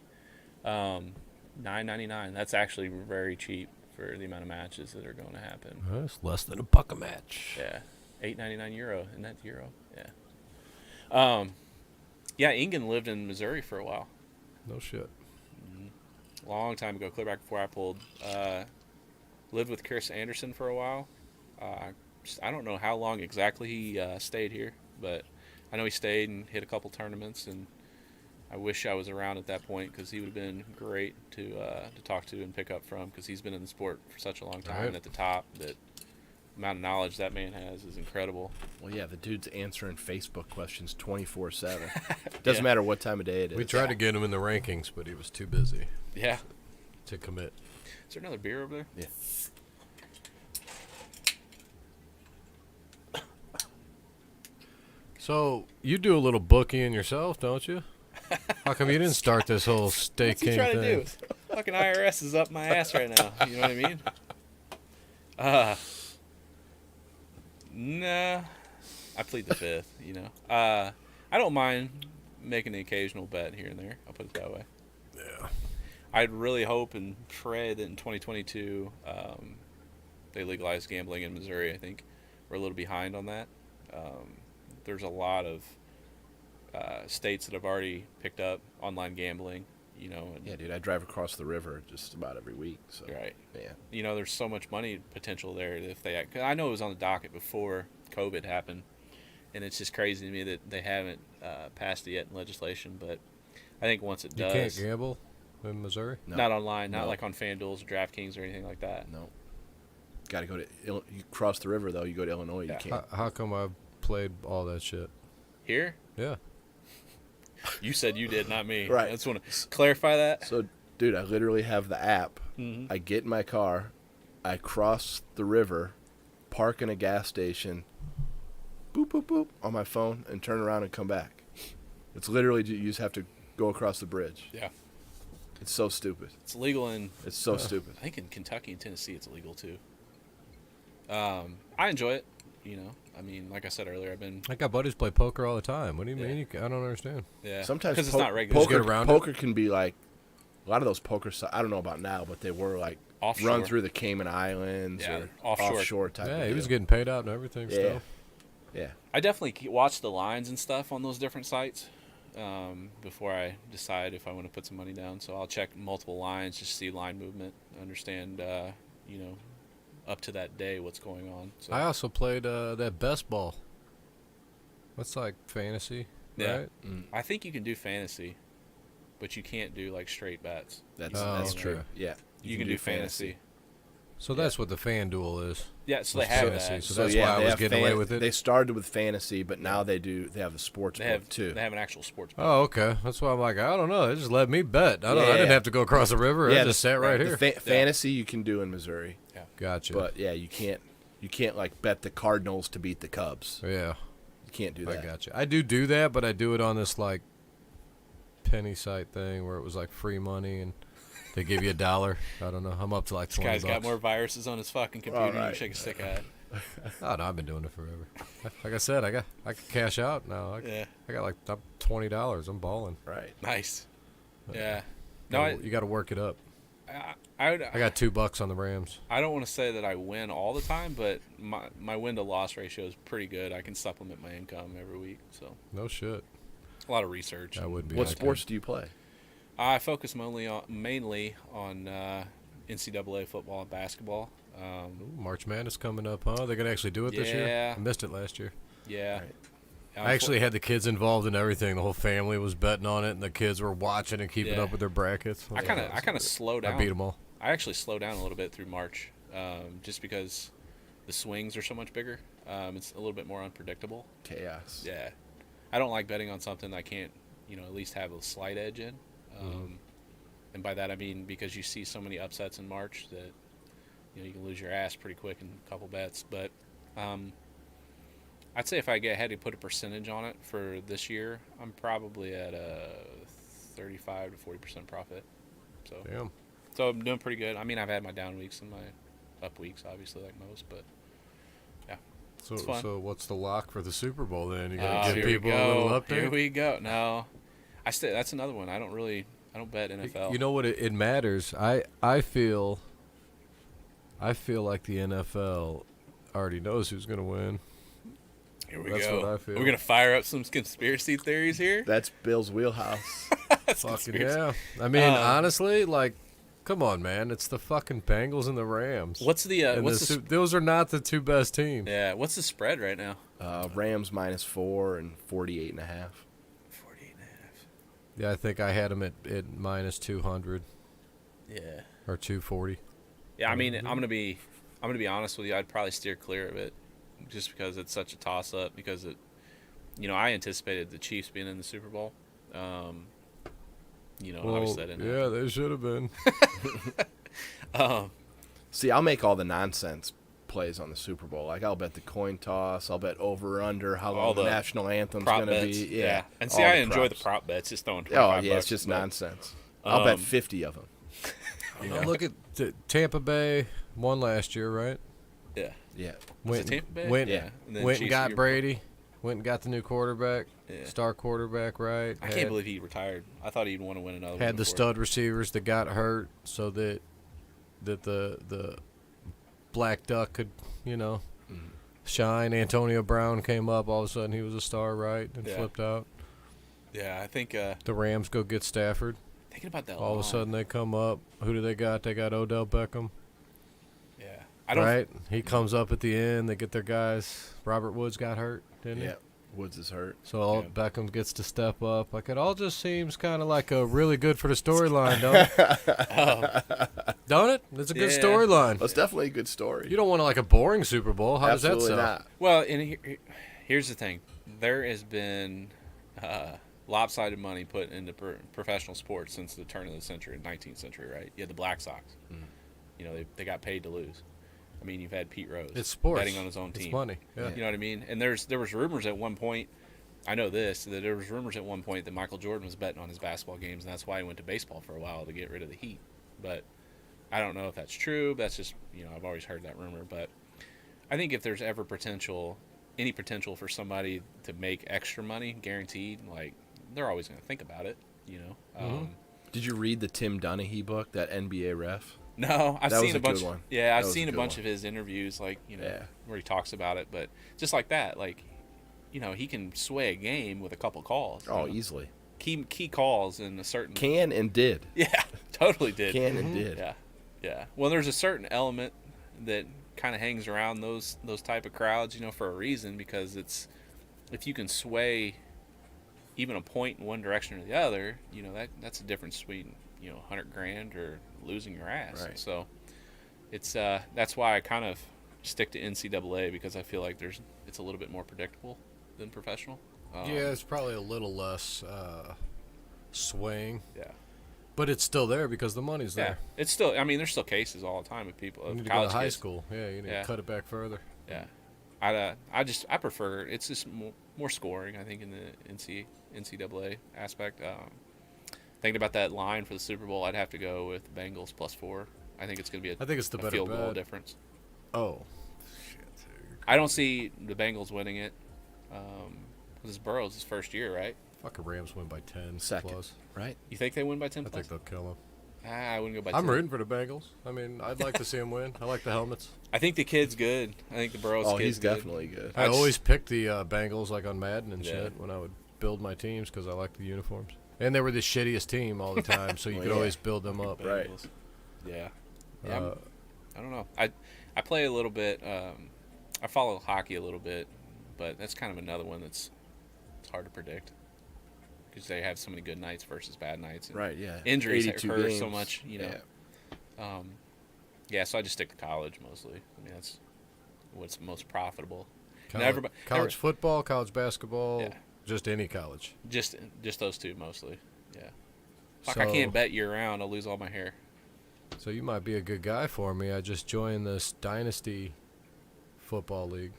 $9.99. That's actually very cheap for the amount of matches that are going to happen. It's less than $1 a match. Yeah, €8.99. Isn't that euro? Yeah. Yeah. Ingen lived in Missouri for a while. No shit. Long time ago, clear back before I pulled. Lived with Chris Anderson for a while. I don't know how long exactly he stayed here, but I know he stayed and hit a couple tournaments, and I wish I was around at that point because he would have been great to talk to and pick up from because he's been in the sport for such a long time and at the top. That amount of knowledge that man has is incredible. Well, yeah, the dude's answering Facebook questions 24/7. Doesn't matter what time of day it is. We tried to get him in the rankings, but he was too busy Yeah. to commit. Is there another beer over there? Yeah. So, you do a little bookieing yourself, don't you? How come you didn't start this whole Steak What's he King trying thing? to do? Fucking IRS is up my ass right now. You know what I mean? Nah. I plead the fifth, you know. I don't mind making an occasional bet here and there. I'll put it that way. Yeah. I'd really hope and pray that in 2022 they legalize gambling in Missouri. I think we're a little behind on that. There's a lot of states that have already picked up online gambling, you know. And, Yeah, dude, I drive across the river just about every week. So right. yeah, You know, there's so much money potential there if they. Cause I know it was on the docket before COVID happened, and it's just crazy to me that they haven't passed it yet in legislation. But I think once it You does, can't gamble in Missouri? no, not online, not No. like on FanDuel's or DraftKings or anything like that. no. Got to go to you cross the river though. You go to Illinois, Yeah. you can't. How come I've played all that shit? Here, Yeah. you said you did, not me. Right. I just want to clarify that. So, dude, I literally have the app. Mm-hmm. I get in my car, I cross the river, park in a gas station, boop, boop, boop, on my phone, and turn around and come back. It's literally, you just have to go across the bridge. Yeah, It's so stupid. it's legal in. It's so stupid. I think in Kentucky and Tennessee it's illegal too. I enjoy it. You know, I mean, like I said earlier, I've been I got buddies play poker all the time. What do you Yeah. mean? I don't understand. Sometimes because it's not regular. Just get around it? poker can be like, a lot of those poker sites, I don't know about now, but they were like Offshore. run through the Cayman Islands Yeah, or offshore. type Yeah, of he was deal. getting paid out and everything Yeah. still. Yeah. I definitely watch the lines and stuff on those different sites before I decide if I want to put some money down. So I'll check multiple lines, just see line movement, understand, you know, up to that day what's going on. So I also played that best ball. That's like fantasy, Yeah. right? I think you can do fantasy, but you can't do like straight bets. That's Oh, that's okay. true. Yeah. You can do fantasy. So that's what the FanDuel is. Yeah, so they It's have fantasy, that. so So that's yeah, why I they was have getting away with it. They started with fantasy, but now they have the sports They book have too. They have an actual sports book. Oh, okay. That's why I'm like, I don't know. They just let me bet. I Yeah. didn't have to go across the river. I the- just sat right the here. fantasy you can do in Missouri, Gotcha. but yeah, you can't like bet the Cardinals to beat the Cubs. yeah, You can't do I that. gotcha. I do that, but I do it on this like penny site thing where it was like free money and they give you $1. I don't know. I'm up to like This 20 guy's bucks. got more viruses on his fucking computer than you Alright. shake a stick at. Oh no, I've been doing it forever. Like I said, I can cash out now. Yeah, I got like $20. I'm balling. Right. nice. Yeah. No, You got to work it up. I got $2 on the Rams. I don't want to say that I win all the time, but my win to loss ratio is pretty good. I can supplement my income every week, so No shit. a lot of research. I would be. What like sports do you play? I focus mainly on NCAA football and basketball. Ooh, March Madness coming up, huh? They're gonna actually do it this year. Yeah. I missed it last year. Yeah, Right. I actually had the kids involved in everything. The whole family was betting on it, and the kids were watching and keeping up with their brackets. I kind of slowed down. I beat them all. I actually slowed down a little bit through March, just because the swings are so much bigger. It's a little bit more unpredictable. Chaos. Yeah, I don't like betting on something I can't, at least have a slight edge in. And by that I mean because you see so many upsets in March that you can lose your ass pretty quick in a couple bets. But I'd say if I get ahead and put a percentage on it for this year, I'm probably at a 35 to 40% profit. So, damn. So I'm doing pretty good. I mean, I've had my down weeks and my up weeks, obviously, like most, but yeah. So what's the lock for the Super Bowl then? You gotta give here people we go. a little update. Here we go. No, that's another one. I don't bet NFL. You know what? It matters. I feel like the NFL already knows who's gonna win. Here we That's go. what I feel. We're gonna fire up some conspiracy theories here. That's Bill's wheelhouse. Fucking yeah. I mean, honestly, like, come on, man. It's the fucking Bengals and the Rams. What's the those are not the two best teams. Yeah. What's the spread right now? Rams -4 and 48.5. 48.5. Yeah, I think I had them at -200. Yeah. Or 240. Yeah, I mean, I'm gonna be honest with you. I'd probably steer clear of it, just because it's such a toss up. Because I anticipated the Chiefs being in the Super Bowl. Obviously that didn't happen. Yeah, they should have been. See, I'll make all the nonsense plays on the Super Bowl. Like, I'll bet the coin toss. I'll bet over under how long the national anthem's going to be. Yeah. And see, I enjoy the prop bets. Just throwing $25. Oh, yeah, it's just nonsense. I'll bet 50 of them. Look at Tampa Bay won last year, right? Yeah. Yeah. Was it Tampa Bay? Went Chiefs and got Brady. Went and got the new quarterback. Yeah. Star quarterback, right? I can't believe he retired. I thought he'd want to win another one. Had the stud receivers that got hurt so that the Black Duck could, shine. Antonio Brown came up. All of a sudden, he was a star, right? And flipped out. Yeah, I think the Rams go get Stafford. thinking about that. All of a sudden, they come up. Who do they got? They got Odell Beckham. Yeah, right? He comes up at the end. They get their guys. Robert Woods got hurt, didn't he? Yeah, Woods is hurt. So Beckham gets to step up. Like, it all just seems kind of like a really good for the storyline, don't it? Don't it? It's a good storyline. Well, it's definitely a good story. You don't want a boring Super Bowl. How Absolutely does that sound? not. Well, and here's the thing. There has been lopsided money put into professional sports since the turn of the century, 19th century, right? You had the Black Sox. They got paid to lose. I mean, you've had Pete Rose. It's sports. Betting on his own team. It's money. Yeah. You know what I mean? And there was rumors at one point, I know this, that there was rumors at one point that Michael Jordan was betting on his basketball games, and that's why he went to baseball for a while, to get rid of the heat. But I don't know if that's true. That's just, I've always heard that rumor. But I think if there's ever any potential for somebody to make extra money, guaranteed, like, they're always going to think about it, Did you read the Tim Donaghy book, that NBA ref? No, I've seen a bunch. One. Yeah, I've seen a bunch of his interviews, like where he talks about it. But just like that, like he can sway a game with a couple calls. Oh, easily. Key calls in a certain. Can and did. Yeah, totally did. Can and did. Yeah. Well, there's a certain element that kind of hangs around those type of crowds, for a reason, because it's if you can sway even a point in one direction or the other, that's a difference between $100,000 or losing your ass. Right. So it's that's why I kind of stick to NCAA, because I feel like it's a little bit more predictable than professional. Yeah, it's probably a little less swing. Yeah. But it's still there because the money's there. Yeah, it's still. I mean, there's still cases all the time of people. You need to college go to high kids. school. Yeah, you need to cut it back further. Yeah, I prefer. It's just more scoring, I think, in the NCAA aspect. Thinking about that line for the Super Bowl, I'd have to go with Bengals +4. I think it's going to be I think it's the better field goal bet. difference. Oh, shit. I don't see the Bengals winning it. This is Burrow's first year, right? Fucking Rams win by 10 Second. plus. Right? You think they win by 10 I plus? think they'll kill them. I wouldn't go by 10. I'm rooting for the Bengals. I mean, I'd like to see them win. I like the helmets. I think the kid's good. I think the Burrow's kid's he's good. definitely good. I always picked the Bengals like on Madden and shit when I would build my teams because I liked the uniforms. And they were the shittiest team all the time, so you could always build them up. Right. Yeah. I don't know. I play a little bit. I follow hockey a little bit, but that's kind of another one that's It's hard to predict because they have so many good nights versus bad nights. And Right, yeah. injuries 82 occur games. so much, you know. So I just stick to college mostly. I mean, that's what's most profitable. College football, college basketball, Yeah. just any college. Just those two mostly. Yeah. Fuck, I can't bet year round. I'll lose all my hair. So you might be a good guy for me. I just joined this Dynasty football league.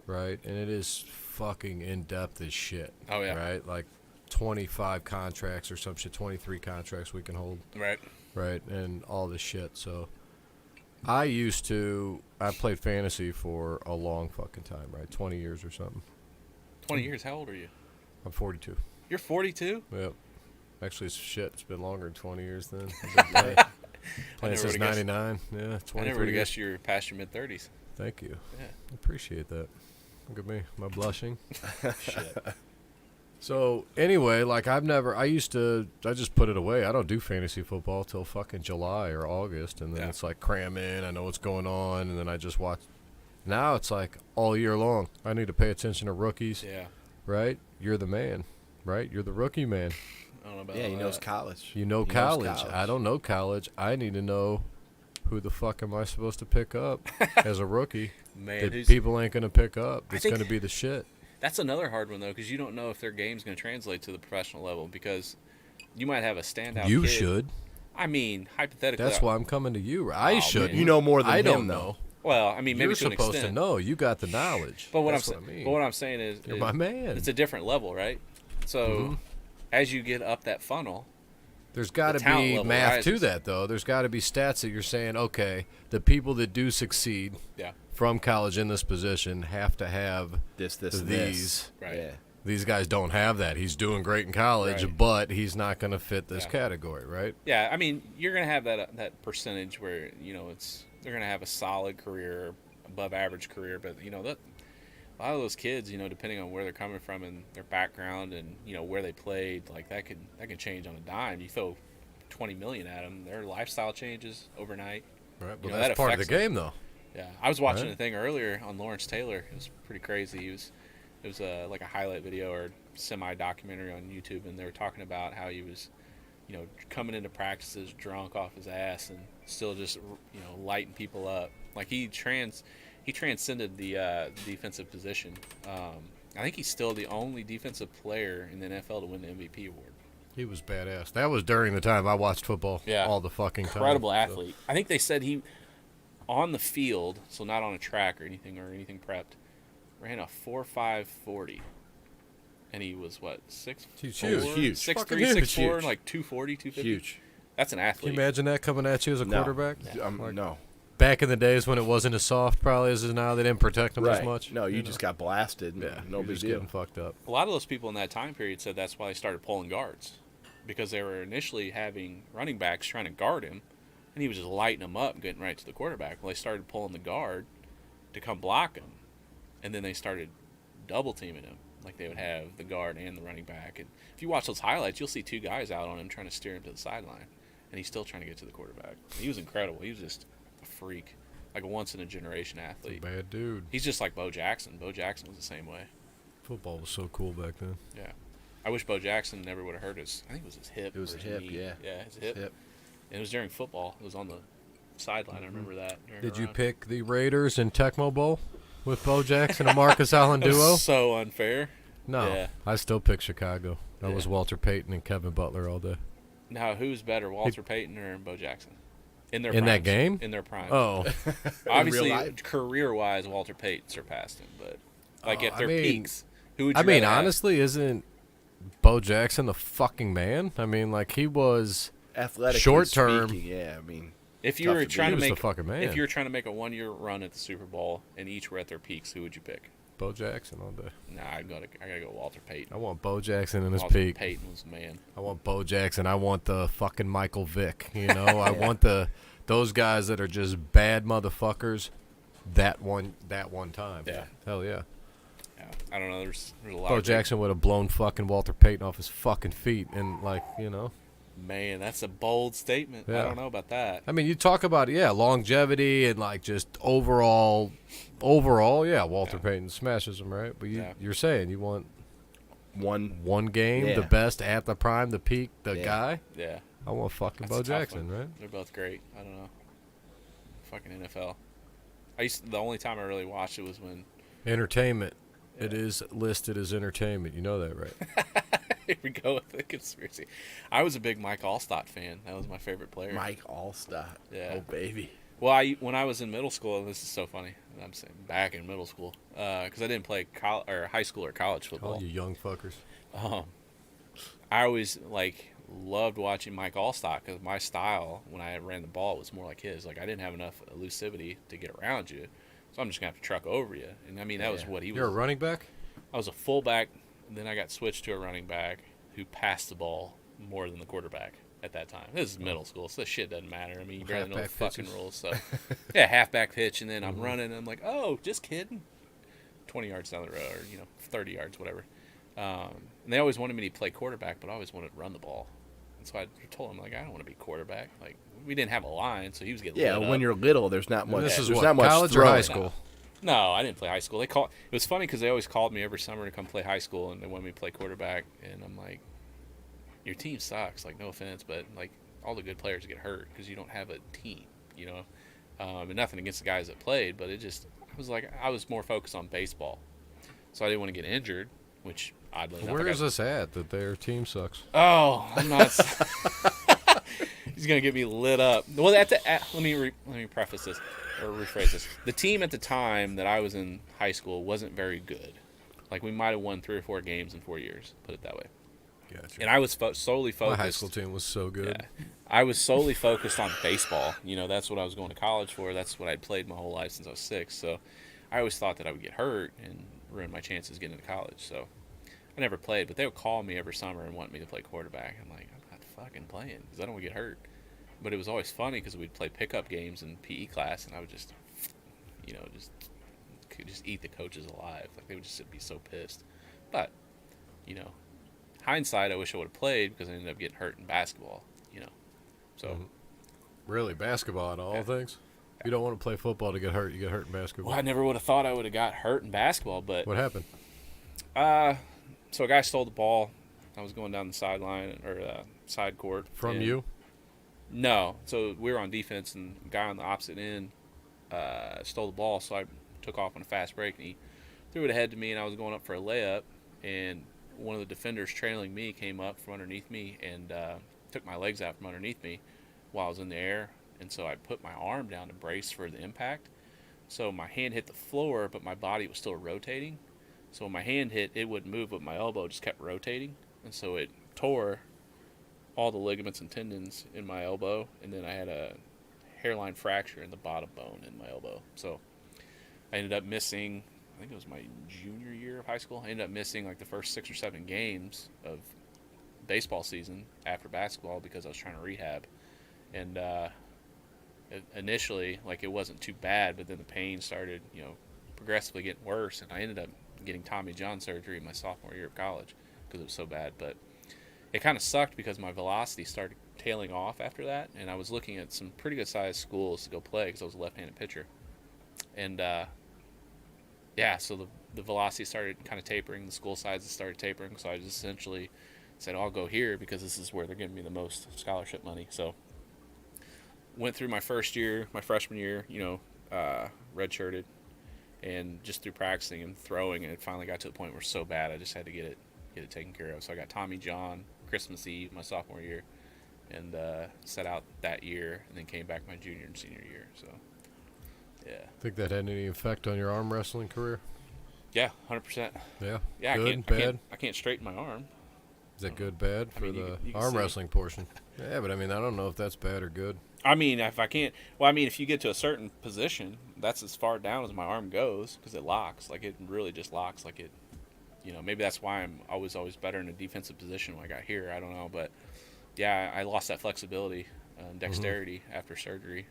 Right? And it is fucking in-depth as shit. Oh, yeah. Right? Like 25 contracts or some shit, 23 contracts we can hold. Right. Right? And all this shit. So I played fantasy for a long fucking time, right? 20 years or something. 20 years? How old are you? I'm 42. You're 42? Yep. Actually, it's been longer than 20 years then. I've been playing since 99. Yeah, 23 I never would have years. guessed you were past your mid-30s. Thank you. Yeah. I appreciate that. Look at me. Am I blushing? Shit. So, anyway, like I just put it away. I don't do fantasy football till fucking July or August. And then it's like cram in. I know what's going on. And then I just watch. Now it's like all year long. I need to pay attention to rookies. Yeah. Right? You're the man. Right? You're the rookie man. I don't know about Yeah, he all knows that. college. You know He knows college. I don't know college. I need to know who the fuck am I supposed to pick up as a rookie Man, that people ain't going to pick up. It's think- going to be the shit. That's another hard one, though, because you don't know if their game's going to translate to the professional level because you might have a standout You kid. should. I mean, hypothetically. That's why I'm coming to you. I should. man. You know more than I him, don't though. know. Well, I mean, maybe You're to an supposed extent. to know. You got the knowledge. But That's what I mean. But what I'm saying is, You're my man. It's a different level, right? So, as you get up that funnel, There's got to talent be level math to rises. that, though. There's got to be stats that you're saying, okay, the people that do succeed yeah, from college in this position have to have This, these. this. right. Yeah. These guys don't have that. He's doing great in college, Right. but he's not going to fit this Yeah. category, right? Yeah, I mean, you're gonna have that percentage where they're gonna have a solid career, above average career, but that a lot of those kids, depending on where they're coming from and their background and where they played, like that can change on a dime. You throw 20 million at them, their lifestyle changes overnight. Right. But That that's part of the affects them. game, though. Yeah, I was watching Right. a thing earlier on Lawrence Taylor. It was pretty crazy. It was like a highlight video or semi-documentary on YouTube, and they were talking about how he was, coming into practices drunk off his ass and still just, lighting people up. Like he transcended the defensive position. I think he's still the only defensive player in the NFL to win the MVP award. He was badass. That was during the time I watched football all the fucking time. Incredible so. athlete. I think they said he, on the field, so not on a track or anything prepped, ran a 4.540, and he was what, 6'4"? He's huge. 6'3", Fucking huge. 6'4", Huge. like 240, 250. Huge. That's an Can you athlete. imagine that coming at you as a No. quarterback? No. Back in the days when it wasn't as soft probably as it is now, they didn't protect him as Right. much. No, you just got blasted. yeah, No you're big just deal. getting fucked up. A lot of those people in that time period said that's why they started pulling guards, because they were initially having running backs trying to guard him, and he was just lighting them up, getting right to the quarterback. Well, they started pulling the guard to come block him, and then they started double teaming him. Like they would have the guard and the running back. And if you watch those highlights, you'll see two guys out on him trying to steer him to the sideline, and he's still trying to get to the quarterback. He was incredible. He was just a freak, like a once-in-a-generation athlete. Bad dude. He's just like Bo Jackson. Bo Jackson was the same way. Football was so cool back then. Yeah. I wish Bo Jackson never would have hurt his. I think it was his hip. It was or a his hip, knee. yeah. Yeah, his hip. And it was during football. It was on the sideline. I remember that. during Did a you run. pick the Raiders in Tecmo Bowl with Bo Jackson and Marcus Allen That was duo? so unfair. No. Yeah. I still pick Chicago. That was Yeah. Walter Payton and Kevin Butler all day. Now, who's better, Walter Payton or Bo Jackson? In their In that primes. game? In their prime. Oh. Obviously, real life? career-wise, Walter Payton surpassed him. But like Oh, at their I mean- peaks, who would you I mean, rather have? honestly, isn't Bo Jackson the fucking man? I mean, like, he was Athletic. Short term. Yeah, I mean, If you tough were to beat. trying He to was the make, fucking man. if you were trying to make a 1-year run at the Super Bowl and each were at their peaks, who would you pick? Bo Jackson all day. Nah, I gotta go Walter Payton. I want Bo Jackson in his Walter peak. Payton was the man. I want Bo Jackson. I want the fucking Michael Vick. You know, I want those guys that are just bad motherfuckers. That one time. Yeah. Hell yeah. Yeah, I don't know. There's a lot. Bo of Jackson would have blown fucking Walter Payton off his fucking feet, and like, you know, Man, that's a bold statement. Yeah. I don't know about that. I mean, you talk about longevity and like just overall, Walter Payton smashes him, right? But you're saying you want one game, the best at the prime, the peak, the guy. Yeah. I want fucking Bo Jackson, right? They're both great. I don't know. Fucking NFL. The only time I really watched it was when entertainment. Yeah. It is listed as entertainment. You know that, right? Here we go with the conspiracy. I was a big Mike Allstott fan. That was my favorite player. Mike Allstott. Yeah. Oh, baby. Well, when I was in middle school, and this is so funny. I'm saying back in middle school, because I didn't play high school or college football. All you young fuckers. I always loved watching Mike Allstott because my style when I ran the ball was more like his. Like I didn't have enough elusivity to get around you, so I'm just gonna have to truck over you. And I mean that was what he was. You're a running back? I was a fullback. And then I got switched to a running back who passed the ball more than the quarterback at that time. This is middle school, so this shit doesn't matter. I mean, you barely know the fucking rules. So, halfback pitch, and then I'm running, and I'm like, oh, just kidding. 20 yards down the road, or 30 yards, whatever. And they always wanted me to play quarterback, but I always wanted to run the ball. And so I told him, I don't want to be quarterback. Like, we didn't have a line, so he was getting lit up. When you're little, there's not much. This is there's what, not much college throwing. or high school? No, I didn't play high school. It was funny because they always called me every summer to come play high school, and they wanted me to play quarterback. And I'm like, your team sucks. Like, no offense, but like all the good players get hurt because you don't have a team, And nothing against the guys that played, but I was more focused on baseball, so I didn't want to get injured. Which oddly enough, where is this at that their team sucks? Oh, I'm not. He's gonna get me lit up. Well, let me preface this. Or rephrase this. The team at the time that I was in high school wasn't very good. Like, we might have won 3 or 4 games in 4 years, put it that way. Gotcha. And I was solely focused. My high school team was so good. Yeah, I was solely focused on baseball. That's what I was going to college for. That's what I'd played my whole life since I was 6. So I always thought that I would get hurt and ruin my chances getting into college. So I never played, but they would call me every summer and want me to play quarterback. I'm like, I'm not fucking playing because I don't want to get hurt. But it was always funny because we'd play pickup games in PE class, and I would just eat the coaches alive. Like, they would just be so pissed. But, hindsight, I wish I would have played because I ended up getting hurt in basketball, So. Really? Basketball out of all things? You don't want to play football to get hurt. You get hurt in basketball. Well, I never would have thought I would have got hurt in basketball, but. What happened? So a guy stole the ball. I was going down the sideline or side court. From you? No. So we were on defense, and a guy on the opposite end stole the ball, so I took off on a fast break, and he threw it ahead to me, and I was going up for a layup, and one of the defenders trailing me came up from underneath me and took my legs out from underneath me while I was in the air, and so I put my arm down to brace for the impact. So my hand hit the floor, but my body was still rotating. So when my hand hit, it wouldn't move, but my elbow just kept rotating, and so it tore all the ligaments and tendons in my elbow, and then I had a hairline fracture in the bottom bone in my elbow. So I ended up missing, I think it was my junior year of high school, I ended up missing like the first 6 or 7 games of baseball season after basketball because I was trying to rehab. And initially, like, it wasn't too bad, but then the pain started, progressively getting worse, and I ended up getting Tommy John surgery in my sophomore year of college because it was so bad. But it kind of sucked because my velocity started tailing off after that, and I was looking at some pretty good sized schools to go play because I was a left-handed pitcher. And so the velocity started kind of tapering, the school sizes started tapering, so I just essentially said, I'll go here because this is where they're giving me the most scholarship money. So went through my freshman year, redshirted, and just through practicing and throwing, and it finally got to the point where it was so bad I just had to get it taken care of. So I got Tommy John Christmas Eve my sophomore year, and set out that year, and then came back my junior and senior year. So yeah. Think that had any effect on your arm wrestling career? Yeah, 100%. Yeah. Yeah, good, bad. I can't straighten my arm. Is that good, bad for the arm wrestling portion? Yeah, but I mean, I don't know if that's bad or good. I mean, if you get to a certain position, that's as far down as my arm goes because it locks. Like, it really just locks. Like, it, maybe that's why I'm always better in a defensive position when I got here. I don't know. But, yeah, I lost that flexibility and dexterity after surgery.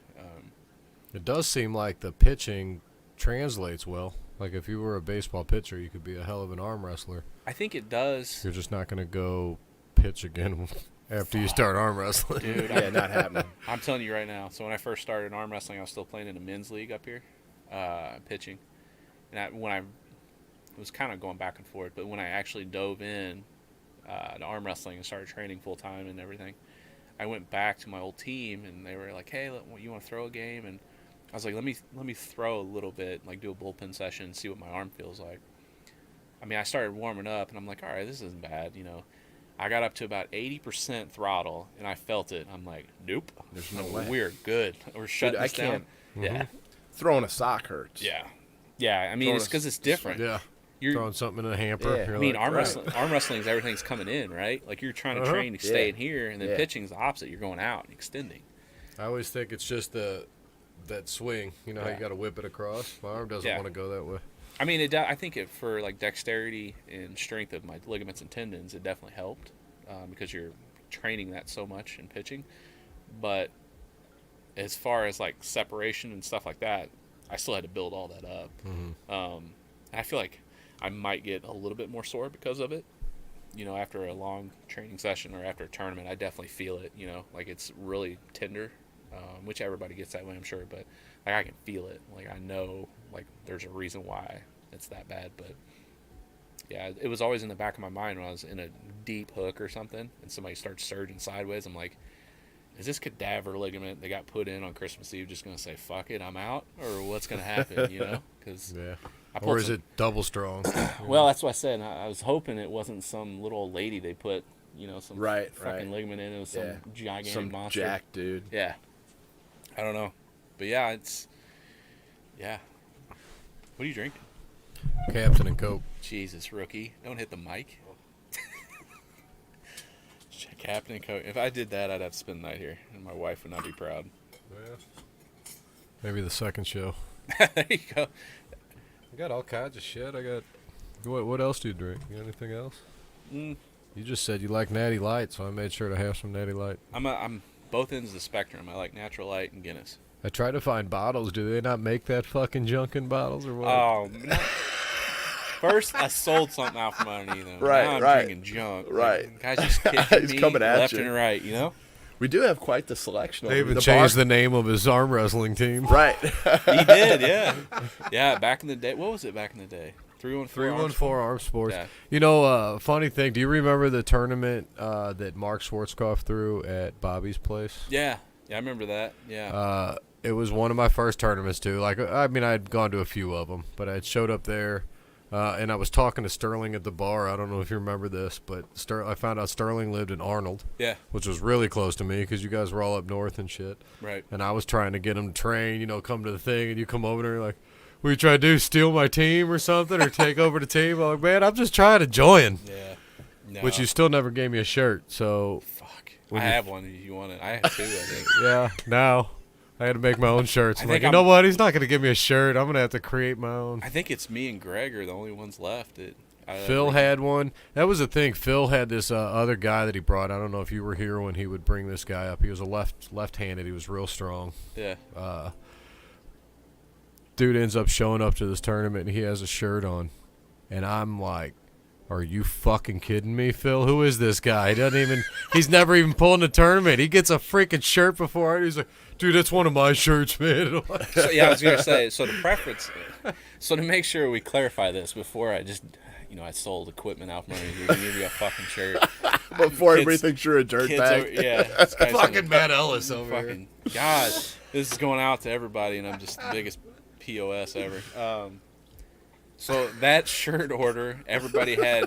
It does seem like the pitching translates well. Like, if you were a baseball pitcher, you could be a hell of an arm wrestler. I think it does. You're just not going to go pitch again after you start arm wrestling. Dude, Yeah, not happening. I'm telling you right now. So when I first started arm wrestling, I was still playing in a men's league up here, pitching. And when I was kind of going back and forth, but when I actually dove in to arm wrestling and started training full time and everything, I went back to my old team and they were like, "Hey, you want to throw a game?" And I was like, "Let me throw a little bit, like do a bullpen session, and see what my arm feels like." I mean, I started warming up and I'm like, "All right, this isn't bad, you know." I got up to about 80% throttle, and I felt it. I'm like, nope. There's no way. We're good. We're shutting this down. Mm-hmm. Yeah. Throwing a sock hurts. Yeah. Yeah. I mean, it's because it's different. Yeah. You're throwing something in a hamper. Yeah. I mean, arm wrestling is everything's coming in, right? Like you're trying to train to stay in here, and then pitching's the opposite. You're going out and extending. I always think it's just that swing. You know how you got to whip it across? My arm doesn't want to go that way. I mean, I think for like dexterity and strength of my ligaments and tendons, it definitely helped because you're training that so much in pitching. But as far as like separation and stuff like that, I still had to build all that up. Mm-hmm. And I feel like I might get a little bit more sore because of it. You know, after a long training session or after a tournament, I definitely feel it. You know, like it's really tender, which everybody gets that way, I'm sure. But like I can feel it. Like I know, like there's a reason why it's that bad. But yeah, it was always in the back of my mind when I was in a deep hook or something, and somebody starts surging sideways. I'm like, is this cadaver ligament that got put in on Christmas Eve just going to say, fuck it, I'm out? Or what's going to happen, you know? Cause or is it double strong? Well, that's what I said. I was hoping it wasn't some little old lady they put, you know, some fucking ligament in. It was some gigantic monster. Jack dude. Yeah. I don't know. But yeah, What are you drinking? Captain and Coke. Jesus, rookie. Don't hit the mic. Captain and Coke. If I did that, I'd have to spend the night here, and my wife would not be proud. Yeah. Maybe the second show. There you go. I got all kinds of shit. I got. What else do you drink? You got anything else? You just said you like Natty Light, so I made sure to have some Natty Light. I'm both ends of the spectrum. I like Natural Light and Guinness. I tried to find bottles. Do they not make that fucking junk in bottles or what? Oh, no. First, I sold something out from underneath them. Right, now I'm right. drinking junk. Right. Like, guys just kicking me coming at left you. and right, you know? We do have quite the selection. They even changed the name of his arm wrestling team. Right. He did, yeah. Yeah, back in the day. What was it back in the day? 314 Arm Sports. Yeah. You know, funny thing, do you remember the tournament that Mark Schwarzkopf threw at Bobby's place? Yeah. Yeah, I remember that. Yeah. It was one of my first tournaments, too. Like, I mean, I'd gone to a few of them, but I showed up there, and I was talking to Sterling at the bar. I don't know if you remember this, but I found out Sterling lived in Arnold, which was really close to me because you guys were all up north and shit. Right. And I was trying to get him to train, you know, come to the thing, and you come over there and you're like, what you trying to do, steal my team or something, or take over the team? I'm like, man, I'm just trying to join. Yeah. No. Which you still never gave me a shirt, so. Fuck. I have one if you want it. I have two, I think. Yeah, now. I had to make my own shirts. I'm like, you know what? He's not going to give me a shirt. I'm going to have to create my own. I think it's me and Greg are the only ones left. Phil had one. That was the thing. Phil had this other guy that he brought. I don't know if you were here when he would bring this guy up. He was a left-handed. He was real strong. Yeah. Dude ends up showing up to this tournament, and he has a shirt on. And I'm like, are you fucking kidding me, Phil? Who is this guy? He's never even pulled in a tournament. He gets a freaking shirt before. He's like, dude, that's one of my shirts, man. So, yeah, I was going to say, so the preference, so to make sure we clarify this before I just, you know, I sold equipment out from underneath you, give you a fucking shirt. Before everybody thinks you're a dirtbag. Yeah. Fucking Matt Ellis over here. God, this is going out to everybody, and I'm just the biggest POS ever. So that shirt order, everybody had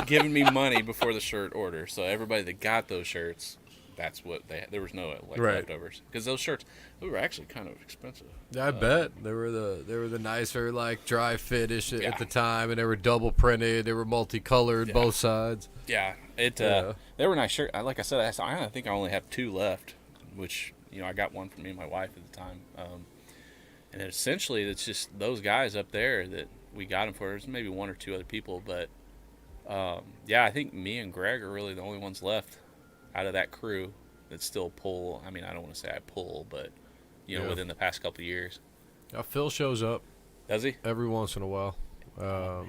given me money before the shirt order. So everybody that got those shirts, that's what they had. There was no leftovers because those shirts were actually kind of expensive. Yeah, I bet they were the nicer like dry finish at the time, and they were double printed. They were multicolored both sides. Yeah, they were nice shirts. Like I said, I think I only have two left, which I got one for me and my wife at the time. And essentially, it's just those guys up there that we got them for. There's maybe one or two other people, but I think me and Greg are really the only ones left out of that crew that still pull. I mean, I don't want to say I pull, but within the past couple of years. Phil shows up. Does he? Every once in a while. But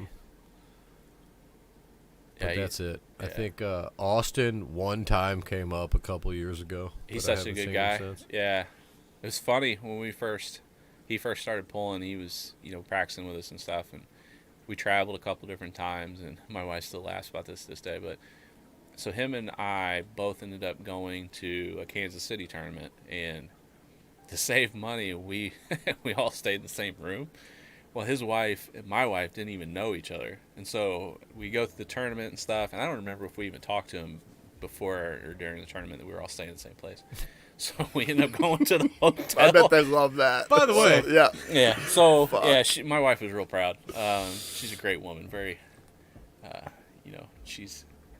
that's it. I think Austin one time came up a couple years ago. He's such a good guy. Yeah, it was funny when he first started pulling. He was practicing with us and stuff, and we traveled a couple different times. And my wife still laughs about this day, but so him and I both ended up going to a Kansas City tournament, and to save money, we we all stayed in the same room. Well, his wife and my wife didn't even know each other. And so we go through the tournament and stuff, and I don't remember if we even talked to him before or during the tournament that we were all staying in the same place. So we ended up going to the hotel. I bet they love that. By the way. Yeah. Yeah. So, yeah, my wife was real proud. She's a great woman. Very,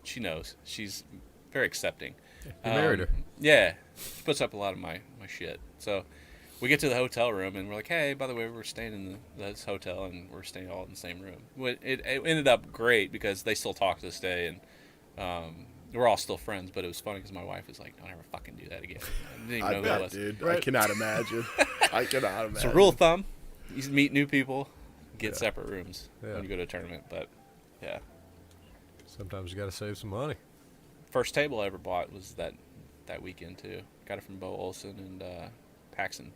she knows. She's very accepting. You married her. Yeah. She puts up a lot of my shit. So we get to the hotel room, and we're like, hey, by the way, we're staying in this hotel, and we're staying all in the same room. It ended up great because they still talk to this day, and we're all still friends, but it was funny because my wife was like, don't ever fucking do that again. I didn't even know who it was. Dude. Right? I cannot imagine. So rule of thumb, you meet new people, get separate rooms when you go to a tournament, but yeah. Sometimes you got to save some money. First table I ever bought was that weekend, too. Got it from Bo Olson and Paxton.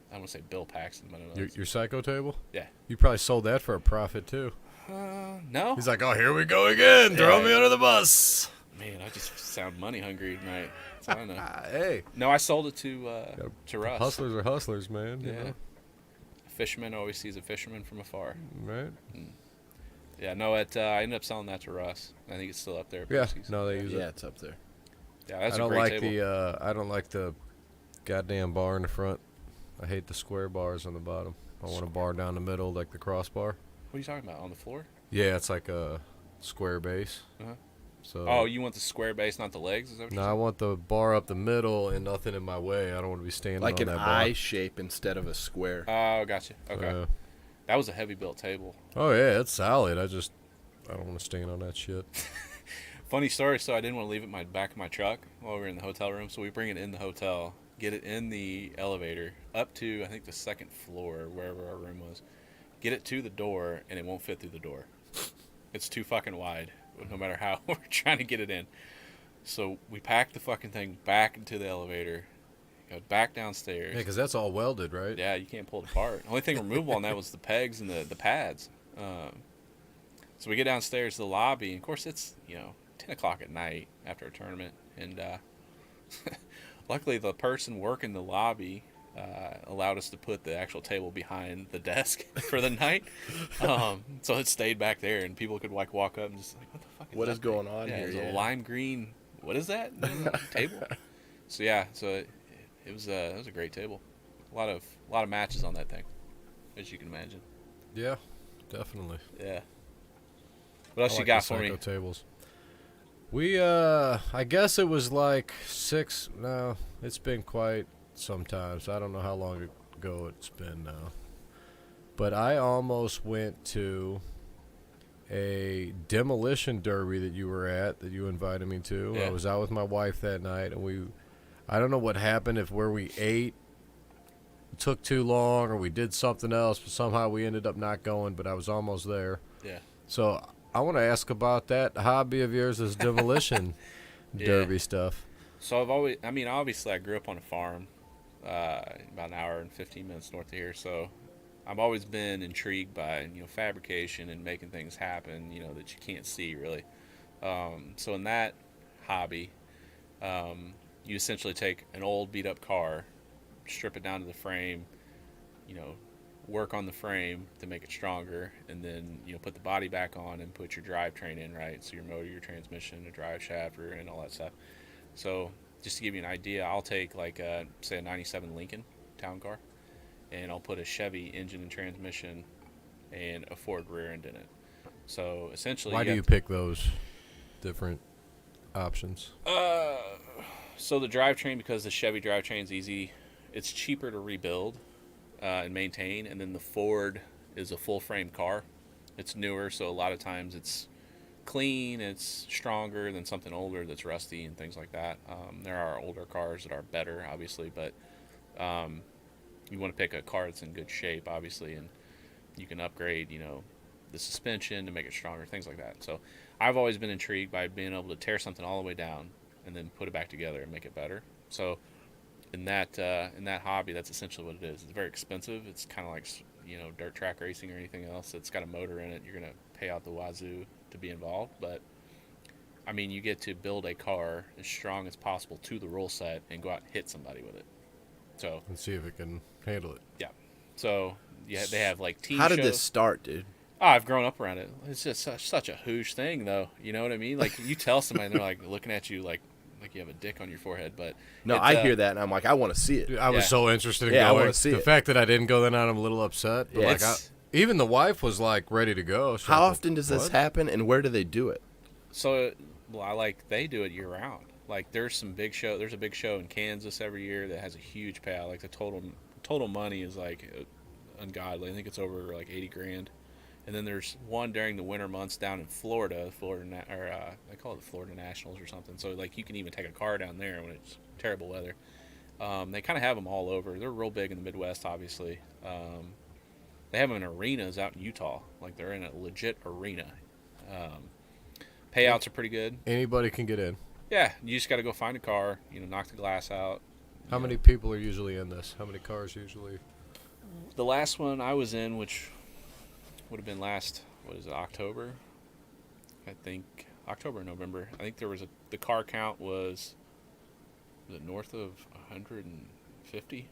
I don't want to say Bill Paxton, but I don't know. Your psycho table? Yeah. You probably sold that for a profit, too. No. He's like, oh, here we go again. Throw me under the bus. Man, I just sound money hungry tonight. That's all I know. Hey. No, I sold it to Russ. Hustlers are hustlers, man. Yeah. You know? A fisherman always sees a fisherman from afar. Right. Yeah, no, I ended up selling that to Russ. I think it's still up there. Yeah, no, they use it. Yeah, it's up there. Yeah, that's I don't a great like table. I don't like the goddamn bar in the front. I hate the square bars on the bottom. I want a bar down the middle, like the crossbar. What are you talking about? On the floor? Yeah, it's like a square base. Uh-huh. So. Oh, you want the square base, not the legs? Is that what you're saying? I want the bar up the middle and nothing in my way. I don't want to be standing like on an that bar. I shape instead of a square. Oh, gotcha. Okay. That was a heavy built table. Oh yeah, it's solid. I don't want to stand on that shit. Funny story. So I didn't want to leave it in my back of my truck while we were in the hotel room. So we bring it in the hotel, get it in the elevator up to I think the second floor, wherever our room was. Get it to the door, and it won't fit through the door. It's too fucking wide, no matter how we're trying to get it in. So we packed the fucking thing back into the elevator, go back downstairs. Yeah, because that's all welded, right? Yeah, you can't pull it apart. The only thing removable on that was the pegs and the pads. So we get downstairs to the lobby, and of course it's 10 o'clock at night after a tournament, and luckily the person working the lobby allowed us to put the actual table behind the desk for the night. So it stayed back there, and people could walk up and just like, what the fuck is what that is going on here? It's a lime green. What is that table? So yeah, it was a great table. A lot of matches on that thing, as you can imagine. Yeah, definitely. Yeah. What else you got for me? Tables. We I guess it was like 6. No, it's been quite sometimes. I don't know how long ago it's been now. But I almost went to a demolition derby that you were at, that you invited me to. Yeah. I was out with my wife that night, and I don't know what happened, if where we ate took too long or we did something else, but somehow we ended up not going, but I was almost there. Yeah. So I want to ask about that hobby of yours, is demolition derby stuff. So obviously I grew up on a farm, about an hour and 15 minutes north of here. So I've always been intrigued by, fabrication and making things happen, that you can't see really. So in that hobby, you essentially take an old beat up car, strip it down to the frame, work on the frame to make it stronger, and then put the body back on and put your drivetrain in, right? So your motor, your transmission, a drive shaft, rear end, all that stuff. So just to give you an idea, I'll take say a 97 Lincoln town car, and I'll put a Chevy engine and transmission and a Ford rear end in it. So essentially, why do you pick those different options? So the drivetrain, because the Chevy drivetrain is easy, it's cheaper to rebuild and maintain, and then the Ford is a full frame car. It's newer, so a lot of times it's clean, it's stronger than something older that's rusty and things like that. There are older cars that are better, obviously, but you want to pick a car that's in good shape, obviously, and you can upgrade, the suspension to make it stronger, things like that. So I've always been intrigued by being able to tear something all the way down and then put it back together and make it better. So in that hobby, that's essentially what it is. It's very expensive. It's kind of like, you know, dirt track racing or anything else. It's got a motor in it. You're going to pay out the wazoo to be involved. But, I mean, you get to build a car as strong as possible to the rule set and go out and hit somebody with it. So and see if it can handle it. Yeah. So yeah, they have like team How did shows. this start, dude? Oh, I've grown up around it. It's just such a hoosh thing, though. You know what I mean? Like, you tell somebody, and they're like looking at you like you have a dick on your forehead. But no, I hear that, and I'm like, I want to see it. Dude, I was so interested in I going. want to see the it. fact that I didn't go that night, I'm a little upset. But like, even the wife was like ready to go. How often does this happen, and where do they do it? So, they do it year round. Like, there's a big show in Kansas every year that has a huge payout. Like, the total money is like ungodly. I think it's over like $80,000. And then there's one during the winter months down in Florida, they call it the Florida Nationals or something. So like, you can even take a car down there when it's terrible weather. They kind of have them all over. They're real big in the Midwest, obviously. They have them in arenas out in Utah. Like, they're in a legit arena. Payouts are pretty good. Anybody can get in. Yeah, you just got to go find a car, knock the glass out. How many people are usually in this? How many cars usually? The last one I was in, which would have been October? I think October or November. I think the car count was it north of 150?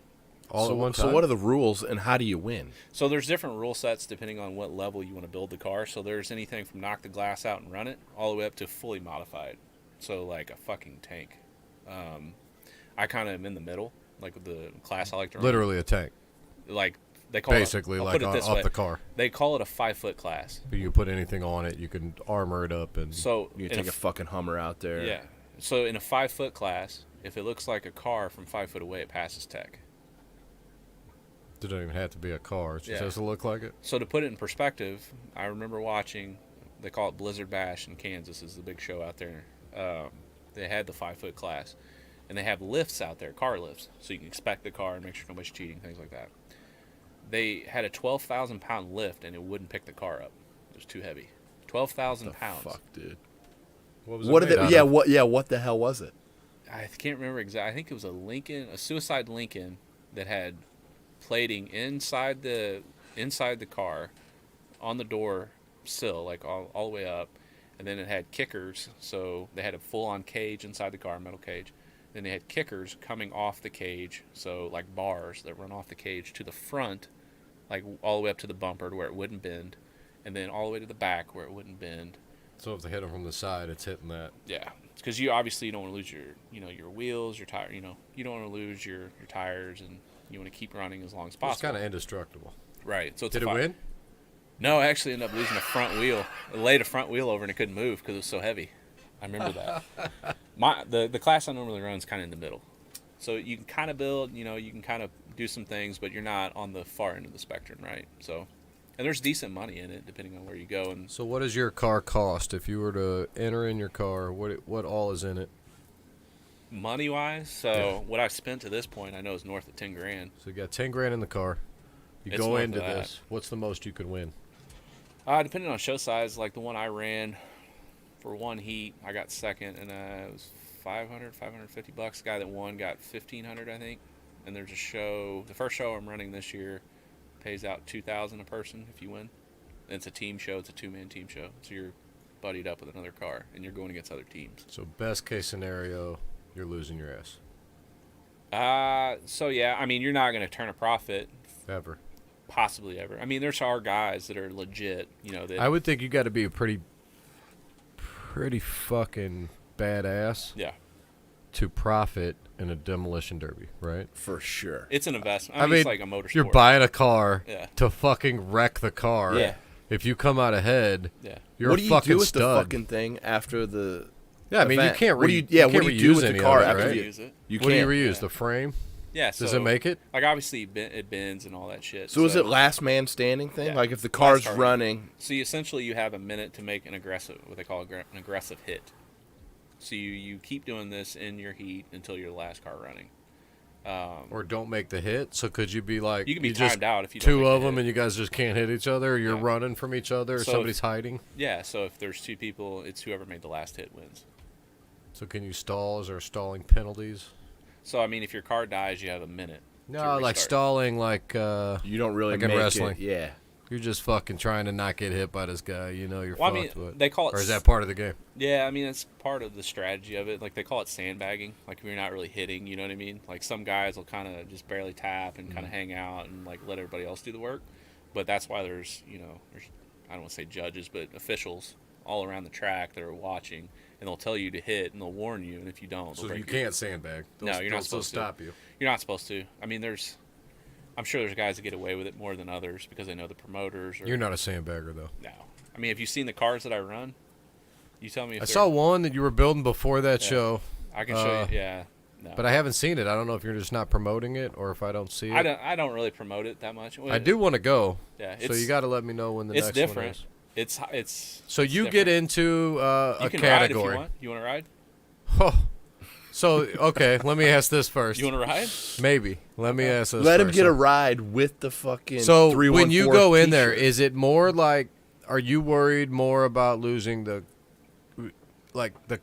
All at one time? So what are the rules, and how do you win? So there's different rule sets depending on what level you want to build the car. So there's anything from knock the glass out and run it, all the way up to fully modified. So like a fucking tank. I kind of am in the middle, like with the class I like to run. Literally a tank. Like, they call basically it, like off the car. They call it a 5-foot class. But you put anything on it, you can armor it up, and so you can take a fucking Hummer out there. Yeah. So in a 5-foot class, if it looks like a car from 5 foot away, it passes tech. It doesn't even have to be a car. It just has to look like it. So to put it in perspective, I remember watching. They call it Blizzard Bash in Kansas. Is the big show out there. They had the 5-foot class, and they have lifts out there, car lifts, so you can inspect the car and make sure nobody's cheating, things like that. They had a 12,000-pound lift, and it wouldn't pick the car up. It was too heavy. 12,000 pounds. Fuck, dude. What the hell was it? I can't remember exactly. I think it was a suicide Lincoln that had plating inside the car, on the door sill, like all the way up, and then it had kickers. So they had a full-on cage inside the car, metal cage. Then they had kickers coming off the cage, so like bars that run off the cage to the front, like all the way up to the bumper to where it wouldn't bend, and then all the way to the back where it wouldn't bend. So if they hit them from the side, it's hitting that. Yeah, because you obviously don't want to lose your wheels, your tire. You don't want to lose your tires, and you want to keep running as long as possible. It's kind of indestructible. Right. So it's did it win? No, I actually ended up losing a front wheel. I laid a front wheel over and it couldn't move because it was so heavy. I remember that. The class I normally run is kind of in the middle. So you can kind of build, you can kind of do some things, but you're not on the far end of the spectrum, right? So, and there's decent money in it depending on where you go. And so what does your car cost? If you were to enter in your car, what all is in it? Money-wise, what I've spent to this point, I know is north of $10,000. So you got $10,000 in the car. You go into this. What's the most you could win? Depending on show size, like the one I ran for one heat, I got second, and it was $550. The guy that won got $1,500, I think. And there's a show. The first show I'm running this year pays out $2,000 a person if you win. And it's a team show. It's a 2-man team show. So you're buddied up with another car, and you're going against other teams. So best case scenario, you're losing your ass. So yeah, I mean, you're not going to turn a profit ever. Possibly ever. I mean, there's our guys that are legit. That I would think you got to be a pretty fucking badass. Yeah. To profit in a demolition derby, right? For sure. It's an investment. I mean, it's like a motorsport. You're buying a car to fucking wreck the car. Yeah. If you come out ahead, you're a fucking stud. What do you do with the fucking thing after the I mean, you can't what do you do with the car after you use it? What do you reuse? The frame? Yeah. Does it make it? Like, obviously, it bends and all that shit. So is it last man standing thing? Yeah. Like, if the car's running. So essentially, you have a minute to make what they call an aggressive hit. So you keep doing this in your heat until you're the last car running. Or don't make the hit. So could you be like, you can be just timed out if you don't two make of the them hit. and you guys just can't hit each other? Or you're Yeah. running from each other, or So somebody's hiding. Yeah, so if there's two people, it's whoever made the last hit wins. So can you stall? Is there stalling penalties? So I mean, if your car dies, you have a minute. to No, like restart. stalling, like You don't really Like in make wrestling. it. Yeah. you're just fucking trying to not get hit by this guy. You know you're Well, I fucked mean, with. they call it. Or is that part of the game? Yeah, I mean it's part of the strategy of it. Like they call it sandbagging. Like if you're not really hitting, you know what I mean. Like some guys will kind of just barely tap and kind of hang out and like let everybody else do the work. But that's why there's I don't want to say judges, but officials all around the track that are watching, and they'll tell you to hit and they'll warn you. And if you don't, So they'll you break your- can't sandbag. No, you're not they'll supposed to. stop you. You're not supposed to. I mean, I'm sure there's guys that get away with it more than others because they know the promoters. Or, You're not a sandbagger though. No. I mean, have you seen the cars that I run? You tell me if I they're- saw one that you were building before that Yeah. show, I can show you. Yeah. No. but I haven't seen it. I don't know if you're just not promoting it or if I don't see it. I don't really promote it that much. I do want to go. Yeah. So you got to let me know when the it's next different. one is. It's So you different. get into You a can category. ride if you want. You want to ride? Oh. So okay, let me ask this first. You want to ride? Maybe. Let me ask this Let him first. get a ride with the fucking. So 314 when you go in there, t-shirt. is it more like? Are you worried more about losing the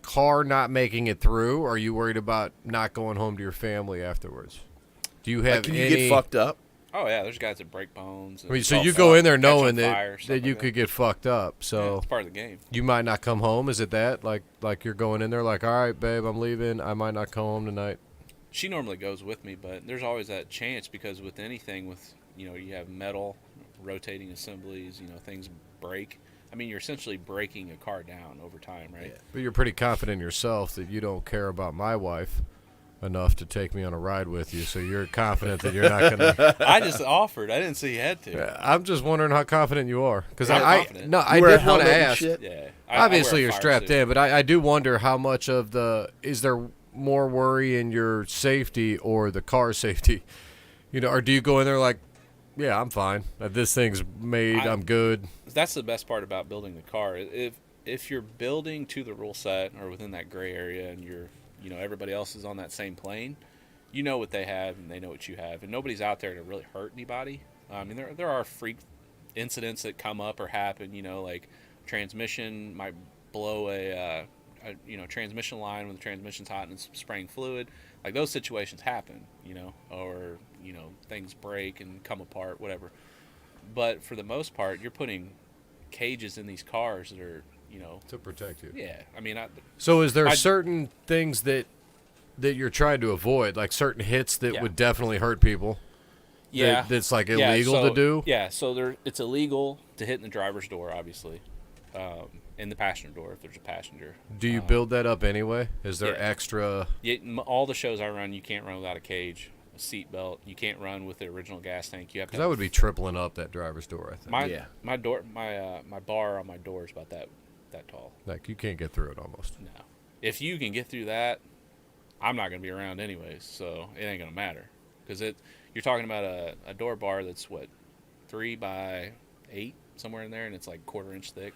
car not making it through? Or are you worried about not going home to your family afterwards? Do you have Like, can you any? get fucked up? Oh yeah, there's guys that break bones. I mean, so you go in there knowing fire, that stuff you like could get fucked up. Yeah, So it's part of the game. you might not come home. Is it that like you're going in there like, all right, babe, I'm leaving. I might not come home tonight. She normally goes with me, but there's always that chance because with anything, you have metal, rotating assemblies, things break. I mean, you're essentially breaking a car down over time, right? But you're pretty confident in yourself that you don't care about my wife enough to take me on a ride with you. So you're confident that you're not gonna. I just offered. I didn't say you had to. I'm just wondering how confident you are, because I'm I confident. I You wear a did want to helmet and ask. shit? Yeah. Obviously, I wear you're a fire strapped suit. in, but I do wonder how much of is there more worry in your safety or the car safety? Or do you go in there like, yeah, I'm fine. This thing's made. I'm good. That's the best part about building the car. If you're building to the rule set or within that gray area, and everybody else is on that same plane, you know what they have and they know what you have, and nobody's out there to really hurt anybody. I mean, there are freak incidents that come up or happen. Like transmission might blow a transmission line when the transmission's hot and it's spraying fluid. Like those situations happen, or things break and come apart, whatever. But for the most part, you're putting cages in these cars that are, To protect you. yeah. I mean, So is there certain things that you're trying to avoid, like certain hits that Yeah. would definitely hurt people? yeah, That's like yeah, illegal so- to do? Yeah, so it's illegal to hit in the driver's door, obviously, in the passenger door if there's a passenger. Do you build that up anyway? Is there yeah. extra? All the shows I run, you can't run without a cage, a seat belt. You can't run with the original gas tank. You have to. Because that would be tripling up that driver's door, I think. Yeah. My door, my bar on my door is about that tall. Like you can't get through it almost. No, if you can get through that, I'm not going to be around anyways, so it ain't going to matter. Because you're talking about a door bar that's, 3 by 8, somewhere in there, and it's like 1/4 inch thick.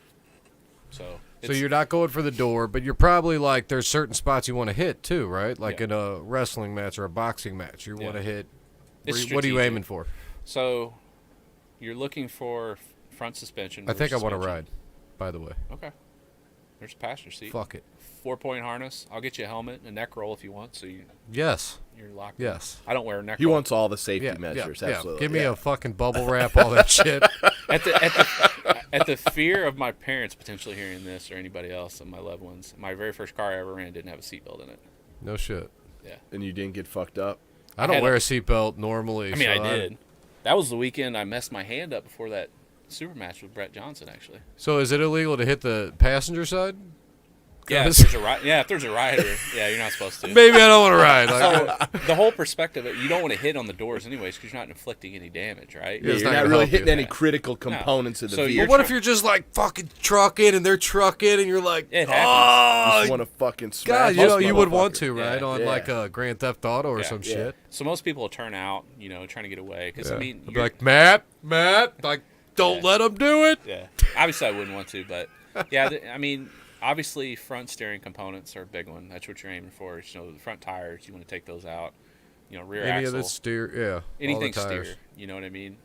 So you're not going for the door, but you're probably like, there's certain spots you want to hit too, right? Like Yeah. in a wrestling match or a boxing match, you want to hit. It's What are you strategic. aiming for? So you're looking for front suspension. I think I rear want to suspension. ride, by the way. Okay. There's a passenger seat. Fuck it. 4-point harness. I'll get you a helmet and a neck roll if you want, so Yes. you're locked in. Yes. I don't wear a neck He roll. wants all the safety Yeah, measures. yeah, Absolutely. Give me yeah. a fucking bubble wrap, all that shit. At the fear of my parents potentially hearing this or anybody else of my loved ones, my very first car I ever ran didn't have a seatbelt in it. No shit. Yeah. And you didn't get fucked up. I don't had wear a seatbelt normally. I mean, so I did. That was the weekend I messed my hand up before that super match with Brett Johnson, actually. So is it illegal to hit the passenger side? Yeah, if Cause- there's a rider, yeah, you're not supposed to. Maybe I don't want to ride. Like, So the whole perspective, you don't want to hit on the doors anyways because you're not inflicting any damage, right? Yeah, it's You're not not gonna really help you. hitting any Yeah. critical components of the So vehicle. you're but what if you're just like fucking trucking and they're trucking and you're like, It You oh, just want to fucking smash God, this you would want motherfucker. to, right? Yeah. On Yeah. like a Grand Theft Auto or Yeah. some Yeah. shit. So most people will turn out, trying to get away because Yeah. I mean, I'd be you're- like, Matt, like, don't Yeah. let them do it. yeah, obviously I wouldn't want to, but yeah, I mean, obviously front steering components are a big one. That's what you're aiming for. The front tires, you want to take those out. rear Any axle. of this steer, yeah. Anything all the tires. steer, you know what I mean?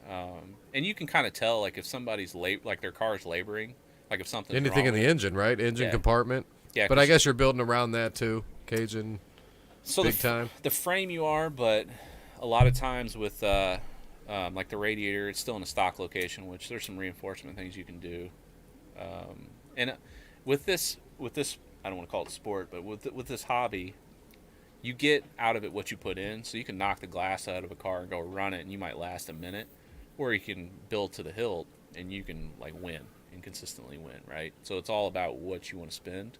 And you can kind of tell, like, if somebody's like their car's laboring, like if something's Anything wrong in the with engine, right? Engine compartment. Yeah, but I guess you're building around that too, Cajun. So big time. The frame you are, but a lot of times with like the radiator, it's still in a stock location, which there's some reinforcement things you can do. And with this, I don't want to call it sport, but with this hobby, you get out of it what you put in. So you can knock the glass out of a car and go run it, and you might last a minute, or you can build to the hilt and you can like win and consistently win, right? So it's all about what you want to spend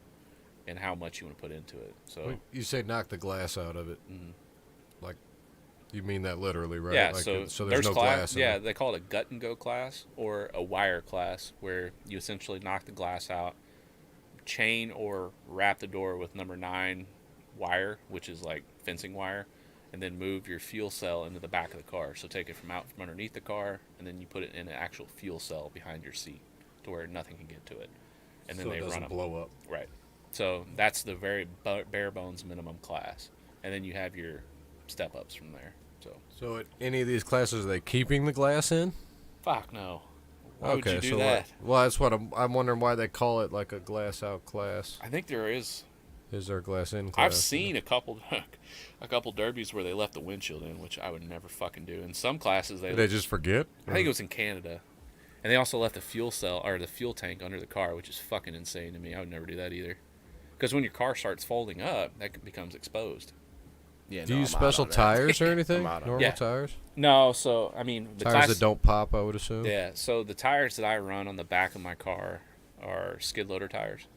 and how much you want to put into it. So you say knock the glass out of it, like you mean that literally, right? yeah. Like So there's no glass. Yeah, they call it a gut and go class or a wire class, where you essentially knock the glass out, chain or wrap the door with number 9 wire, which is like fencing wire, and then move your fuel cell into the back of the car. So take it from underneath the car, and then you put it in an actual fuel cell behind your seat to where nothing can get to it. And then so they it doesn't run them. blow up. Right. So that's the very bare bones minimum class. And then you have your step ups from there. So at any of these classes, are they keeping the glass in? Fuck no. Why would you do so that? Well, that's what I'm wondering why they call it like a glass out class. I think there is. Is there a glass in class? I've seen a couple derbies where they left the windshield in, which I would never fucking do. In some classes, Did they just forget? I think it was in Canada. And they also left the fuel cell or the fuel tank under the car, which is fucking insane to me. I would never do that either. Because when your car starts folding up, that becomes exposed. Yeah, do you use special tires or anything? Normal Yeah. tires? No, so I mean the tires that don't pop, I would assume. Yeah, so the tires that I run on the back of my car are skid loader tires.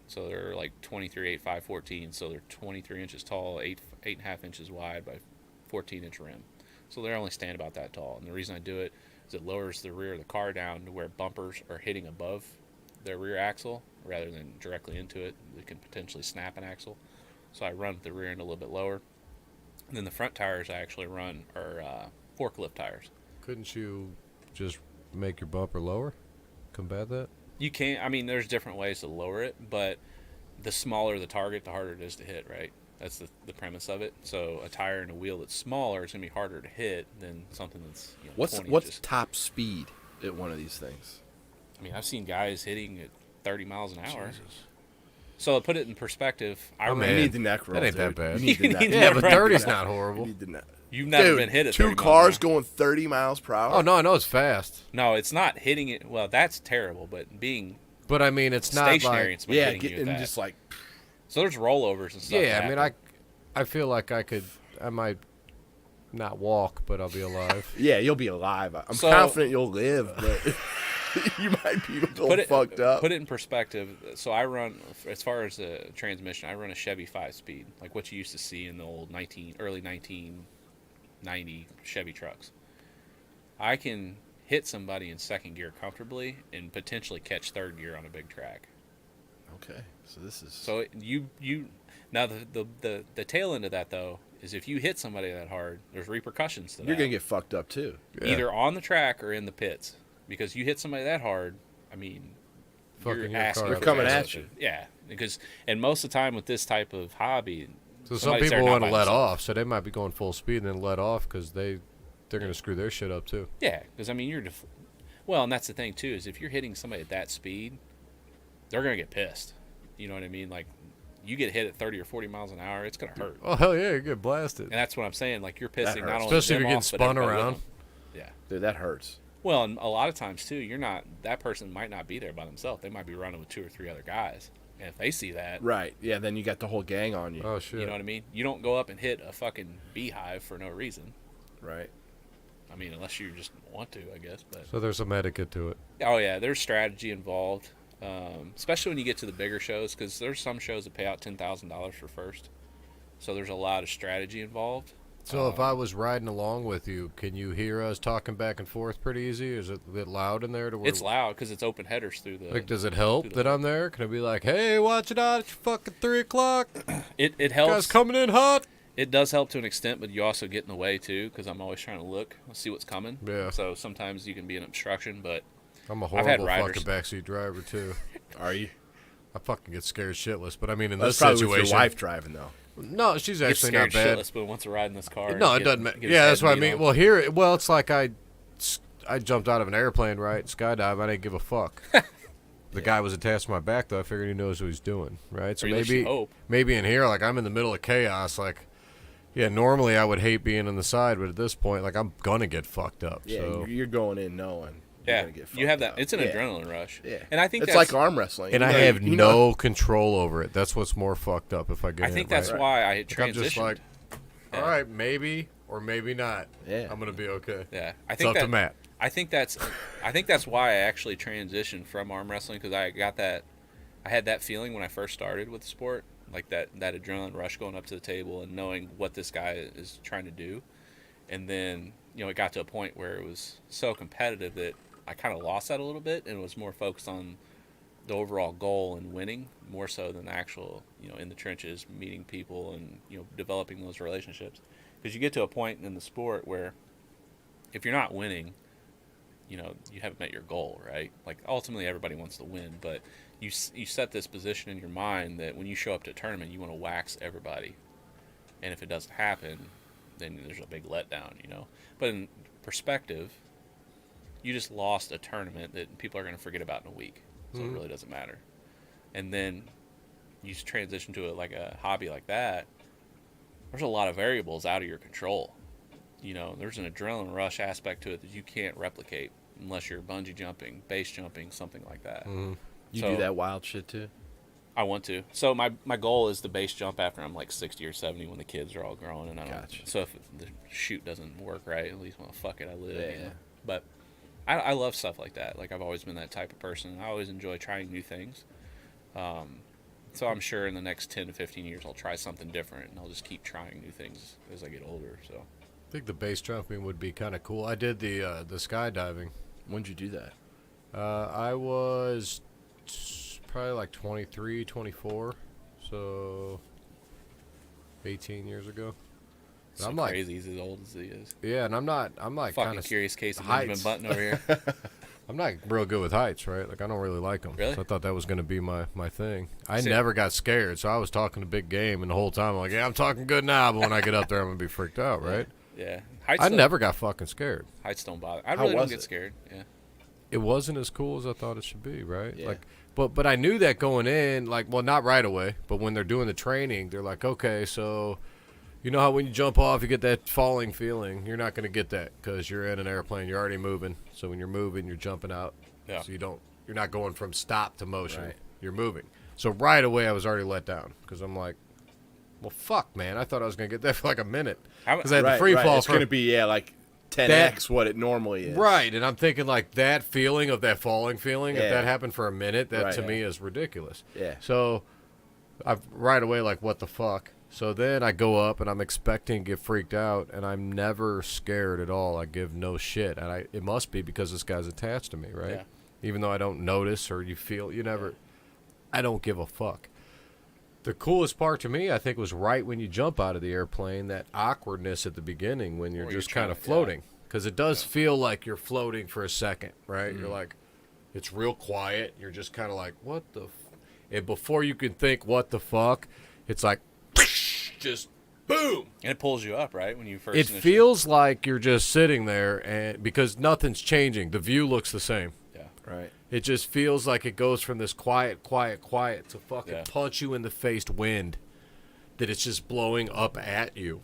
So they're like 23/8/5/14. So they're 23 inches tall, 8.5 inches wide by 14-inch rim. So they only stand about that tall. And the reason I do it is it lowers the rear of the car down to where bumpers are hitting above their rear axle rather than directly into it. They can potentially snap an axle. So I run the rear end a little bit lower. And then the front tires I actually run are forklift tires. Couldn't you just make your bumper lower? Combat that? You can't. I mean, there's different ways to lower it, but the smaller the target, the harder it is to hit, right? That's the premise of it. So a tire and a wheel that's smaller is going to be harder to hit than something that's 20 what's inches. top speed at one of these things? I mean, I've seen guys hitting at 30 miles an hour. Jesus. So to put it in perspective, You need the neck roll. That ain't dude. that bad. You need the neck Yeah, roll. but 30's not horrible. You need the neck. You've never Dude, been hit at 2 30 miles cars an hour. going 30 miles per hour. Oh, no, I know it's fast. No, it's not hitting it. Well, that's terrible, but being But, I mean, it's not stationary, like... it's been Yeah, hitting you at and that. just like So there's rollovers and stuff. Yeah, that I mean, happen. I feel like I might not walk, but I'll be alive. yeah, you'll be alive. I'm So- confident you'll live, but you might be fucked up. Put it in perspective. So I run, as far as the transmission, I run a Chevy 5-speed, like what you used to see in the old early 1990 Chevy trucks. I can hit somebody in second gear comfortably and potentially catch third gear on a big track. Okay, so this is So you now the tail end of that though is if you hit somebody that hard, there's repercussions to that. you're gonna get fucked up too. Yeah. Either on the track or in the pits, because you hit somebody that hard, I mean, Fucking your asking car They're for coming their at attention. you. Yeah, and most of the time with this type of hobby, So some somebody's there people not want to by let themselves. off, so they might be going full speed and then let off because they're going to screw their shit up too. Yeah, because I mean well, and that's the thing too is if you're hitting somebody at that speed, they're gonna get pissed. You know what I mean? Like you get hit at 30 or 40 miles an hour, it's gonna hurt. Oh, hell yeah, you get blasted. And that's what I'm saying. Like you're pissing hurts. not only Especially if them you're getting off, but spun everybody with around. them. Yeah. Dude, that hurts. Well, and a lot of times too, that person might not be there by themselves. They might be running with 2 or 3 other guys. And if they see that, Right. Yeah, then you got the whole gang on you. Oh, shit. you know what I mean? You don't go up and hit a fucking beehive for no reason. Right. I mean, unless you just want to, I guess. But So there's some etiquette to it. oh yeah, there's strategy involved, especially when you get to the bigger shows, because there's some shows that pay out $10,000 for first. So there's a lot of strategy involved. So if I was riding along with you, can you hear us talking back and forth pretty easy? Is it a bit loud in there? To where, It's loud because it's open headers through the. like, does it help that I'm there? Can I be like, hey, watch it out, it's fucking 3 o'clock. It helps. Guys coming in hot. It does help to an extent, but you also get in the way too, because I'm always trying to look, see what's coming. Yeah. So sometimes you can be an obstruction, but I'm a I've had horrible riders- fucking backseat driver, too. Are you? I fucking get scared shitless. But I mean, in That's this probably situation. with your wife driving though. No, she's Get actually scared not bad. shitless, but wants to ride in this car. No, it doesn't matter. Yeah, that's what I mean. Well, it's like I jumped out of an airplane, right? Skydive. I didn't give a fuck. The guy was attached to my back, though. I figured he knows what he's doing, right? So maybe in here, like I'm in the middle of chaos. Like, yeah, normally I would hate being on the side, but at this point, like I'm gonna get fucked up. Yeah, so. you're going in knowing. Yeah, you have that. It's an adrenaline rush. Yeah, and I think it's like arm wrestling, and I have no control over it. That's what's more fucked up if I get. I think that's why I transitioned. I'm just like, all right, maybe or maybe not. Yeah, I'm gonna be okay. Yeah, it's up to Matt. I think that's why I actually transitioned from arm wrestling, because I had that feeling when I first started with the sport, like that adrenaline rush going up to the table and knowing what this guy is trying to do, and then it got to a point where it was so competitive that I kind of lost that a little bit and was more focused on the overall goal and winning more so than the actual, in the trenches, meeting people and, developing those relationships. Because you get to a point in the sport where if you're not winning, you haven't met your goal, right? Like ultimately everybody wants to win, but you set this position in your mind that when you show up to a tournament, you want to wax everybody. And if it doesn't happen, then there's a big letdown, But in perspective, you just lost a tournament that people are going to forget about in a week. So it really doesn't matter. And then you transition to a hobby like that. There's a lot of variables out of your control. There's an adrenaline rush aspect to it that you can't replicate unless you're bungee jumping, base jumping, something like that. Mm-hmm. You do that wild shit too? I want to. So my goal is to base jump after I'm like 60 or 70 when the kids are all grown. And I don't. Gotcha. So if the shoot doesn't work right, at least, well, fuck it, I live. Yeah. But I love stuff like that. Like I've always been that type of person. I always enjoy trying new things. So I'm sure in the next 10 to 15 years I'll try something different, and I'll just keep trying new things as I get older. So I think the base jumping would be kind of cool. I did the skydiving. When did you do that? I was probably like 23, 24, so 18 years ago. So I'm crazy. He's as old as he is. Yeah, and I'm like fucking curious case of Benjamin Button over here. I'm not real good with heights, right? Like I don't really like them. Really? So I thought that was going to be my thing. I never got scared, so I was talking a big game, and the whole time I'm like, yeah, I'm talking good now, but when I get up there, I'm going to be freaked out, right? Yeah. I never got fucking scared. Heights don't bother. I really don't get scared. Yeah. It wasn't as cool as I thought it should be, right? Yeah. But I knew that going in, not right away, but when they're doing the training, they're like, okay, so you know how when you jump off, you get that falling feeling. You're not going to get that because you're in an airplane. You're already moving. So when you're moving, you're jumping out. Yeah. So you're not going from stop to motion. Right. You're moving. So right away, I was already let down because I'm like, well, fuck, man. I thought I was going to get that for like a minute because I had the free fall. It's going to be, like 10x what it normally is. Right. And I'm thinking like that feeling of that falling feeling, if that happened for a minute, that to me is ridiculous. Yeah. So I right away like, what the fuck? So then I go up, and I'm expecting to get freaked out, and I'm never scared at all. I give no shit. And it must be because this guy's attached to me, right? Yeah. Even though I don't notice or I don't give a fuck. The coolest part to me, I think, was right when you jump out of the airplane, that awkwardness at the beginning when you're just kind of floating. Because it does feel like you're floating for a second, right? Mm-hmm. You're like, it's real quiet. You're just kind of like, what the and before you can think, what the fuck, it's like, just boom, and it pulls you up, right? When you first. It feels like you're just sitting there, and because nothing's changing, the view looks the same. Yeah, right. It just feels like it goes from this quiet to fucking punch you in the face wind, that it's just blowing up at you.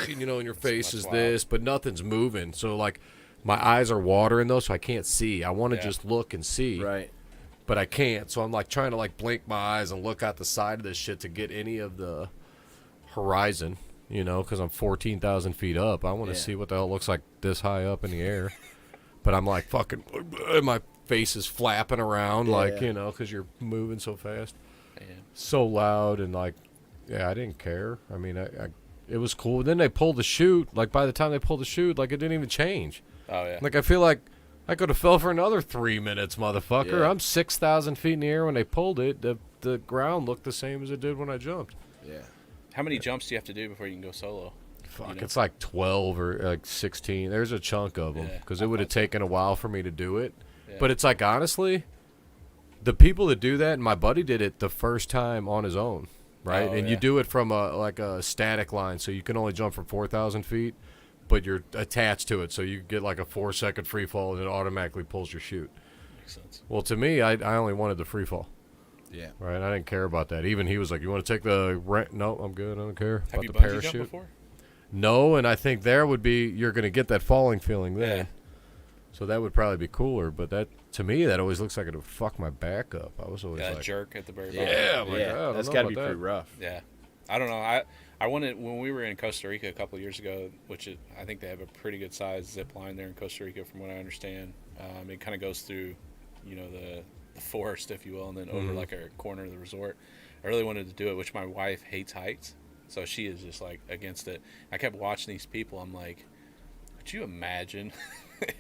And your face is this, but nothing's moving. So like, my eyes are watering though, so I can't see. I want to just look and see. Right. But I can't, so I'm like trying to like blink my eyes and look out the side of this shit to get any of the horizon, because I'm 14,000 feet up. I want to see what the hell it looks like this high up in the air. But I'm like fucking, my face is flapping around because you're moving so fast, so loud, and like, I didn't care. I mean, it was cool. Then they pulled the chute. Like by the time they pulled the chute, like it didn't even change. Oh yeah. Like I feel like I could have fell for another 3 minutes, motherfucker. Yeah. I'm 6,000 feet in the air when they pulled it. The ground looked the same as it did when I jumped. Yeah. How many jumps do you have to do before you can go solo? Fuck, it's like 12 or like 16. There's a chunk of them because it would have taken a while for me to do it. Yeah. But it's like, honestly, the people that do that, and my buddy did it the first time on his own. right? Oh, And you do it from a static line, so you can only jump from 4,000 feet, but you're attached to it, so you get like a 4-second free fall, and it automatically pulls your chute. Makes sense. Well, to me, I only wanted the free fall. Yeah. Right, I didn't care about that. Even he was like, "You want to take the rent?" No, I'm good. I don't care Have about you the bungee parachute. jumped before? No, and I think there would be you're going to get that falling feeling then. Yeah. So that would probably be cooler. But that to me, that always looks like it would fuck my back up. I was always That like, jerk at the very bottom. Yeah, I'm like, Yeah. I don't That's know got to be about pretty that. rough. Yeah. I don't know. I wanted, when we were in Costa Rica a couple of years ago, which is, I think they have a pretty good sized zip line there in Costa Rica, from what I understand. It kind of goes through, the forest, if you will, and then over like a corner of the resort. I really wanted to do it, which my wife hates heights, so she is just like against it. I kept watching these people. I'm like, could you imagine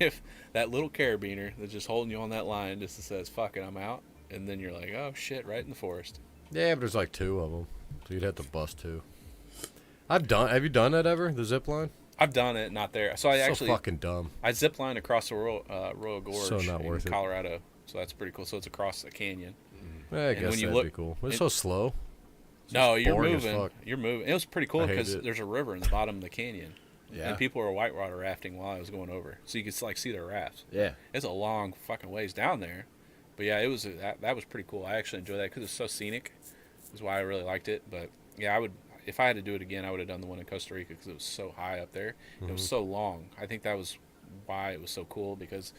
if that little carabiner that's just holding you on that line just says, "Fuck it, I'm out," and then you're like, "Oh shit," right in the forest. Yeah, but there's like 2 of them, so you'd have to bust 2. Have you done that ever? The zip line? I've done it, not there. So I So actually fucking dumb. I zip lined across the Royal Gorge So not in worth it. Colorado, so that's pretty cool. So it's across a canyon. Yeah, I And guess when you that'd look- be cool. It's it- so slow. No, you're boring as moving. fuck. You're moving. It was pretty cool I hate because it. there's a river in the bottom of the canyon, Yeah. and people were whitewater rafting while I was going over, so you could like see their rafts. Yeah. It's a long fucking ways down there, but yeah, it was that was pretty cool. I actually enjoyed that because it's so scenic. Is why I really liked it. But yeah, I would, if I had to do it again, I would have done the one in Costa Rica because it was so high up there. It was so long. I think that was why it was so cool, because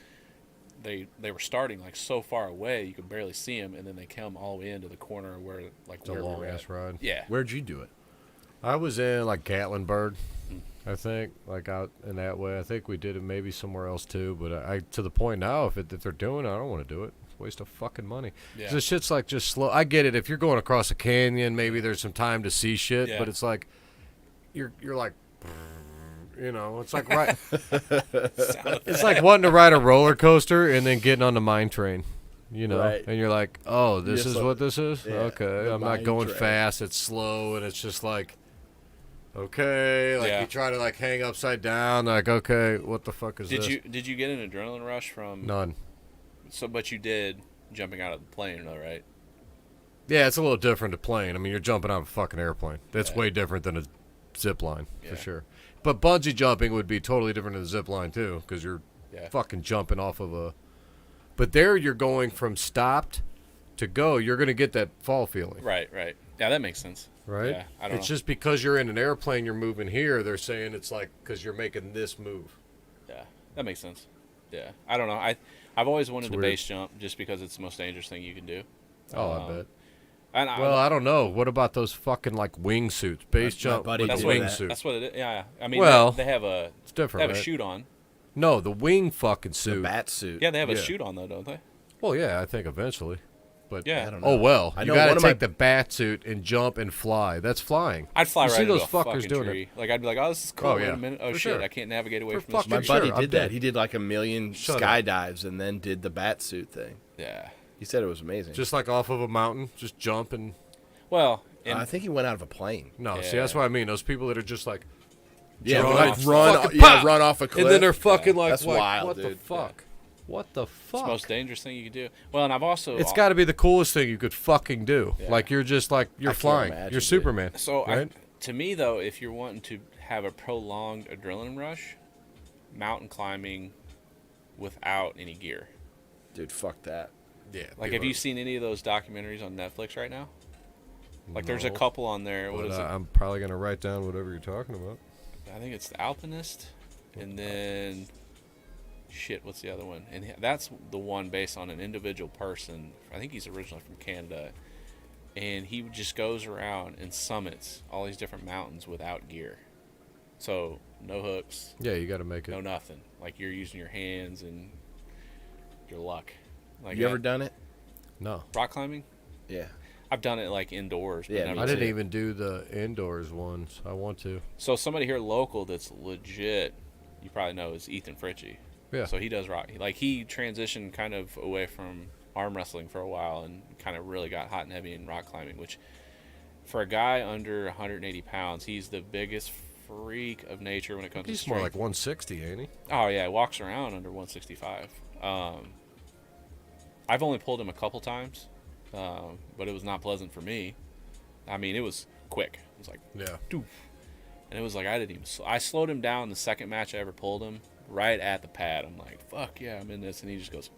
they were starting like so far away you could barely see them, and then they come all the way into the corner where like It's a where we long were ass at. ride. Yeah. Where'd you do it? I was in like Gatlinburg, I think, like out in that way. I think we did it maybe somewhere else too, but I to the point now, if they're doing it, I don't want to do it. It's a waste of fucking money. Yeah. 'Cause this shit's like just slow. I get it. If you're going across a canyon, maybe there's some time to see shit, Yeah. but it's like you're like, it's like right. It's like wanting to ride a roller coaster and then getting on the mine train. Right. And you're like, oh, this Yes, is what this is? yeah, Okay, the I'm not mine going train. fast, it's slow, and it's just like, okay, like Yeah. you try to like hang upside down, like, okay, what the fuck is this? Did you get an adrenaline rush from? None. So, but you did jumping out of the plane, though, right? Yeah, it's a little different to plane. I mean, you're jumping out of a fucking airplane. That's Yeah. way different than a zip line, Yeah. for sure. But bungee jumping would be totally different than a zip line, too, because you're Yeah. fucking jumping off of a... But there you're going from stopped to go. You're going to get that fall feeling. Right. Yeah, that makes sense. Right? Yeah, I don't It's know. just because you're in an airplane, you're moving here. They're saying it's like because you're making this move. Yeah, that makes sense. Yeah, I don't know. I've always wanted It's to weird. base jump just because it's the most dangerous thing you can do. Oh, I bet. And Well, I don't know. What about those fucking like wingsuits? Base My jump buddy with that's a what did wingsuit. that's what it is. Yeah, I mean, Well, they have a It's different, right? chute on. No, the wing fucking The suit. bat suit. Yeah, they have a Yeah. chute on though, don't they? Well, yeah, I think eventually. But Yeah. I don't know. oh well, I you know got one to of my- take the bat suit and jump and fly. That's flying. I'd fly You right see into those a fuckers fucking doing tree. it. Like I'd be like, oh, this is cool. Oh, Wait yeah. a minute. Oh For shit, sure. I can't navigate away For from this fucking My tree. sure, buddy I'm did dead. that. He did like 1,000,000 Shut up. skydives and then did the bat suit thing. Yeah. He said it was amazing. Just like off of a mountain, just jump and Well, and I think he went out of a plane. no. See, Yeah. that's what I mean. Those people that are just like, Yeah, Jump like off. run, Fucking yeah, pop! run off a cliff. and then they're fucking like, That's what, wild, what the dude. fuck? What the it's fuck? the most dangerous thing you can do. Well, and I've also It's got to be the coolest thing you could fucking do. Yeah. Like you're just like you're I can't flying. imagine, You're dude. Superman. So right? to me though, if you're wanting to have a prolonged adrenaline rush, mountain climbing without any gear. Dude, fuck that. yeah. Like, have you seen any of those documentaries on Netflix right now? Like, there's a No. couple on there. What But, is it? I'm probably gonna write down whatever you're talking about. I think it's The Alpinist, and then shit. What's the other one? And that's the one based on an individual person. I think he's originally from Canada, and he just goes around and summits all these different mountains without gear. So no hooks, Yeah, you got to make it. no nothing. Like you're using your hands and your luck. Like You ever done it? No, rock climbing? Yeah. I've done it like indoors. But Yeah, never me I didn't too. even do the indoors ones. I want to. So somebody here local that's legit, you probably know, is Ethan Fritchie. Yeah. So he does rock. Like he transitioned kind of away from arm wrestling for a while and kind of really got hot and heavy in rock climbing, which for a guy under 180 pounds, he's the biggest freak of nature when it comes to He's more strength. like 160, ain't he? Oh yeah, he walks around under 165. I've only pulled him a couple times, but it was not pleasant for me. I mean, it was quick. It was like, Yeah. doof. And it was like, I slowed him down the second match I ever pulled him right at the pad. I'm like, fuck yeah, I'm in this. And he just goes,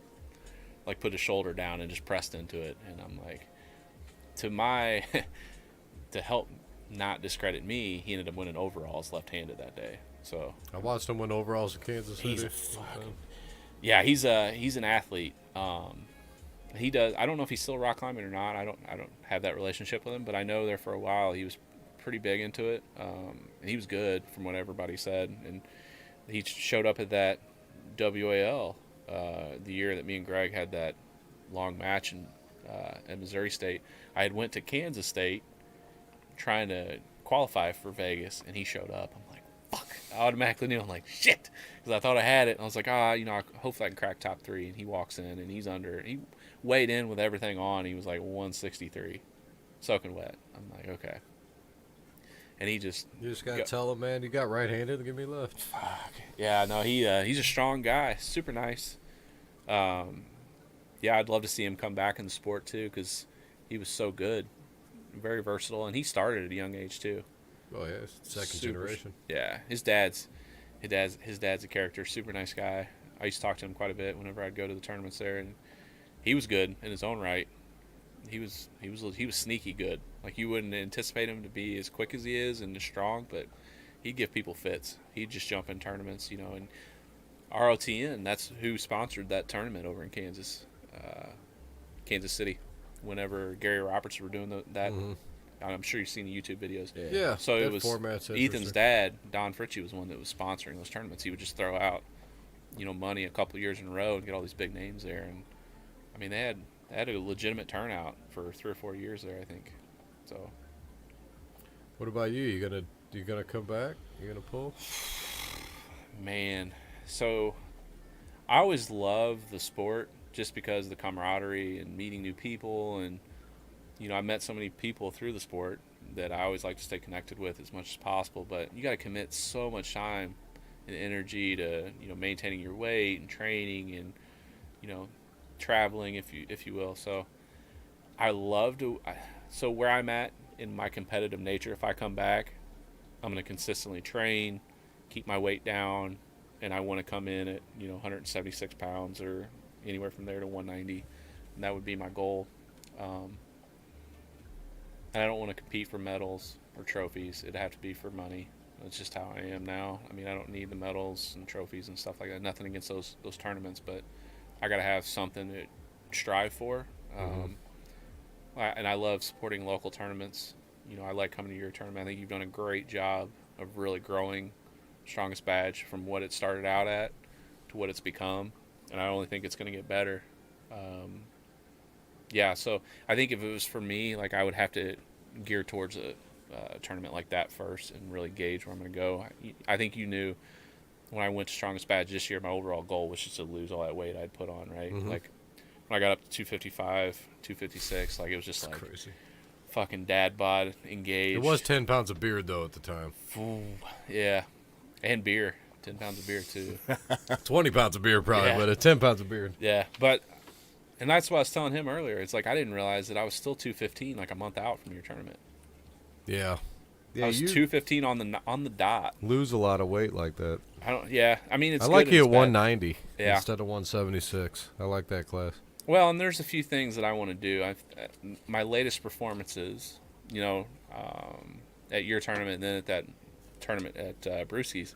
like, put his shoulder down and just pressed into it. And I'm like, to help not discredit me, he ended up winning overalls left-handed that day. So I watched him win overalls in Kansas City. he's a fucking, yeah, he's an athlete. He does. I don't know if he's still rock climbing or not. I don't have that relationship with him, but I know there for a while he was pretty big into it. And he was good from what everybody said. And he showed up at that WAL the year that me and Greg had that long match at Missouri State. I had went to Kansas State trying to qualify for Vegas, and he showed up. I'm like, fuck. I automatically knew. I'm like, shit, because I thought I had it. And I was like, hopefully I can crack top 3. And he walks in, and he's under. He weighed in with everything on. He was like 163, soaking wet. I'm like, okay. And he just... You just got to tell him, man, you got right-handed, give me left. Fuck. Yeah, no, he's a strong guy. Super nice. Yeah, I'd love to see him come back in the sport, too, because he was so good. Very versatile, and he started at a young age, too. Oh, yeah, second generation. Yeah, his dad's a character, super nice guy. I used to talk to him quite a bit whenever I'd go to the tournaments there, and he was good in his own right. He was sneaky good. Like, you wouldn't anticipate him to be as quick as he is and as strong, but he'd give people fits. He'd just jump in tournaments, and ROTN, that's who sponsored that tournament over in Kansas City, whenever Gary Roberts were doing that. Mm-hmm. I'm sure you've seen the YouTube videos. Yeah. So it was Ethan's dad, Don Fritchie, was one that was sponsoring those tournaments. He would just throw out, money a couple of years in a row and get all these big names there. And I mean, they had a legitimate turnout for 3 or 4 years there, I think. So. What about you? You gonna come back? You gonna pull? Man, so I always loved the sport just because of the camaraderie and meeting new people, and I met so many people through the sport that I always like to stay connected with as much as possible. But you got to commit so much time and energy to maintaining your weight and training and traveling, if you will. So I love to. So where I'm at in my competitive nature, if I come back, I'm going to consistently train, keep my weight down, and I want to come in at 176 pounds or anywhere from there to 190, and that would be my goal. And I don't want to compete for medals or trophies. It'd have to be for money. That's just how I am now. I mean, I don't need the medals and trophies and stuff like that. Nothing against those tournaments, but I got to have something to strive for. And I love supporting local tournaments. I like coming to your tournament. I think you've done a great job of really growing Strongest Badge from what it started out at to what it's become. And I only think it's going to get better. So I think if it was for me, like, I would have to gear towards a tournament like that first and really gauge where I'm going to go. I think you knew when I went to Strongest Badge this year, my overall goal was just to lose all that weight I'd put on, right? Mm-hmm. Like, when I got up to 255, 256, like, it was just that's like crazy. Fucking dad bod engaged. It was 10 pounds of beard, though, at the time. Ooh, yeah. And beer. 10 pounds of beer, too. 20 pounds of beer, probably, yeah. But 10 pounds of beard. Yeah, and that's what I was telling him earlier. It's like I didn't realize that I was still 215 like a month out from your tournament. Yeah. I was 215 on the dot. Lose a lot of weight like that. I mean, it's I like good you and at it's bad. 190 yeah. instead of 176. I like that class. Well, and there's a few things that I want to do. My latest performances, at your tournament and then at that tournament at Brewski's,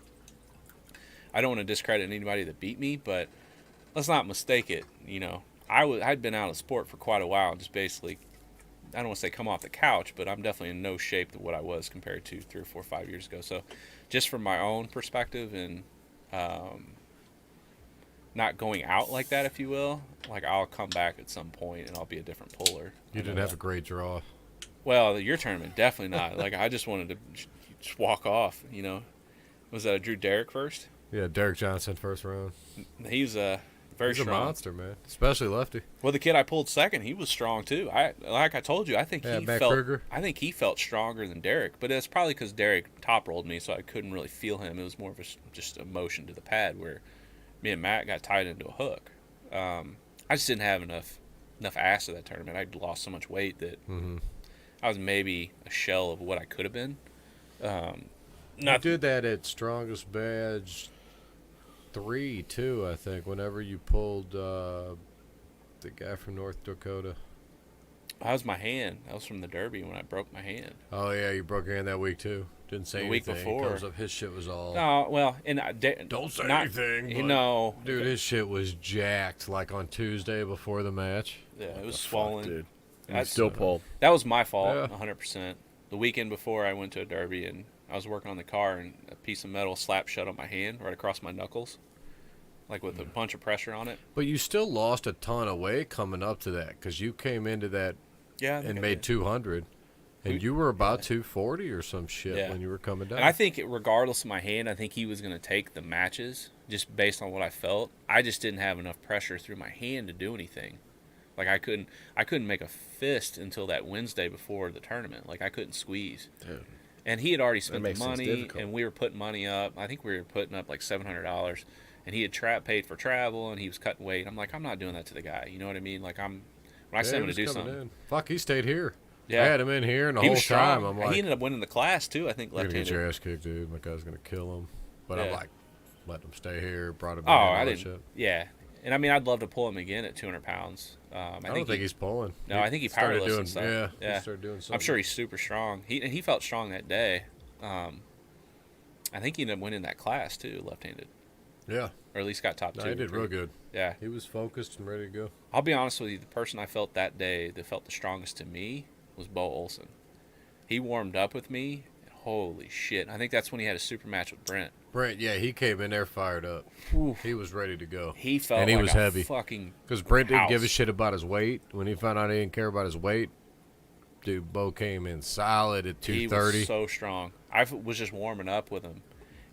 I don't want to discredit anybody that beat me, but let's not mistake it. I'd been out of sport for quite a while, just basically, I don't want to say come off the couch, but I'm definitely in no shape to what I was compared to 3 or 4 or 5 years ago. So just from my own perspective and not going out like that, if you will, like, I'll come back at some point and I'll be a different puller. You didn't have a great draw. Well, your tournament, definitely not. Like, I just wanted to just walk off, Was that a Drew Derrick first? Yeah, Derek Johnson first round. He's very He's strong. A monster, man. Especially lefty. Well, the kid I pulled second, he was strong too. Like I told you, I think he felt stronger than Derek, but it's probably because Derek top rolled me, so I couldn't really feel him. It was more of just a motion to the pad where me and Matt got tied into a hook. I just didn't have enough ass to that tournament. I'd lost so much weight that I was maybe a shell of what I could have been. You did that at Strongest Badge 3 too, I think. Whenever you pulled the guy from North Dakota. That was my hand. That was from the Derby when I broke my hand. Oh yeah, you broke your hand that week too. Didn't say anything. The week before, Comes up, his shit was all. No, well, and don't say anything. You know, dude, his shit was jacked. Like on Tuesday before the match. Yeah, it was swollen. Fuck, dude. And still pulled. That was my fault, Yeah. 100%. The weekend before, I went to a Derby and I was working on the car, and a piece of metal slapped shut on my hand right across my knuckles, like with a bunch of pressure on it. But you still lost a ton of weight coming up to that because you came into that and made 200, and you were about 240 or some shit when you were coming down. And I think, regardless of my hand, I think he was going to take the matches just based on what I felt. I just didn't have enough pressure through my hand to do anything. Like I couldn't make a fist until that Wednesday before the tournament. Like I couldn't squeeze. Dude. And he had already spent the money, and we were putting money up. I think we were putting up like $700, and he had paid for travel, and he was cutting weight. I'm like, I'm not doing that to the guy. You know what I mean? Like when I sent him to do something. Fuck, he stayed here. Yeah. I had him in here, and the whole time I'm like, he ended up winning the class too. I think left-handed. You're gonna get your ass kicked, dude. My guy's gonna kill him. But I'm like, let him stay here. Brought him. I didn't. Shit. Yeah. And I mean, I'd love to pull him again at 200 pounds. I don't think he's pulling. No, I think he powerlifts and stuff. Yeah. He started doing something. I'm sure he's super strong. He felt strong that day. I think he ended up winning that class too, left-handed. Yeah. Or at least got top 2. He did real good. Yeah. He was focused and ready to go. I'll be honest with you. The person I felt that day that felt the strongest to me was Bo Olsen. He warmed up with me. Holy shit. I think that's when he had a super match with Brent. Yeah, he came in there fired up. Oof. He was ready to go. He felt and he like was a heavy. Fucking because Brent didn't house. give a shit about his weight. When he found out he didn't care about his weight, dude, Bo came in solid at 230. He was so strong. I was just warming up with him.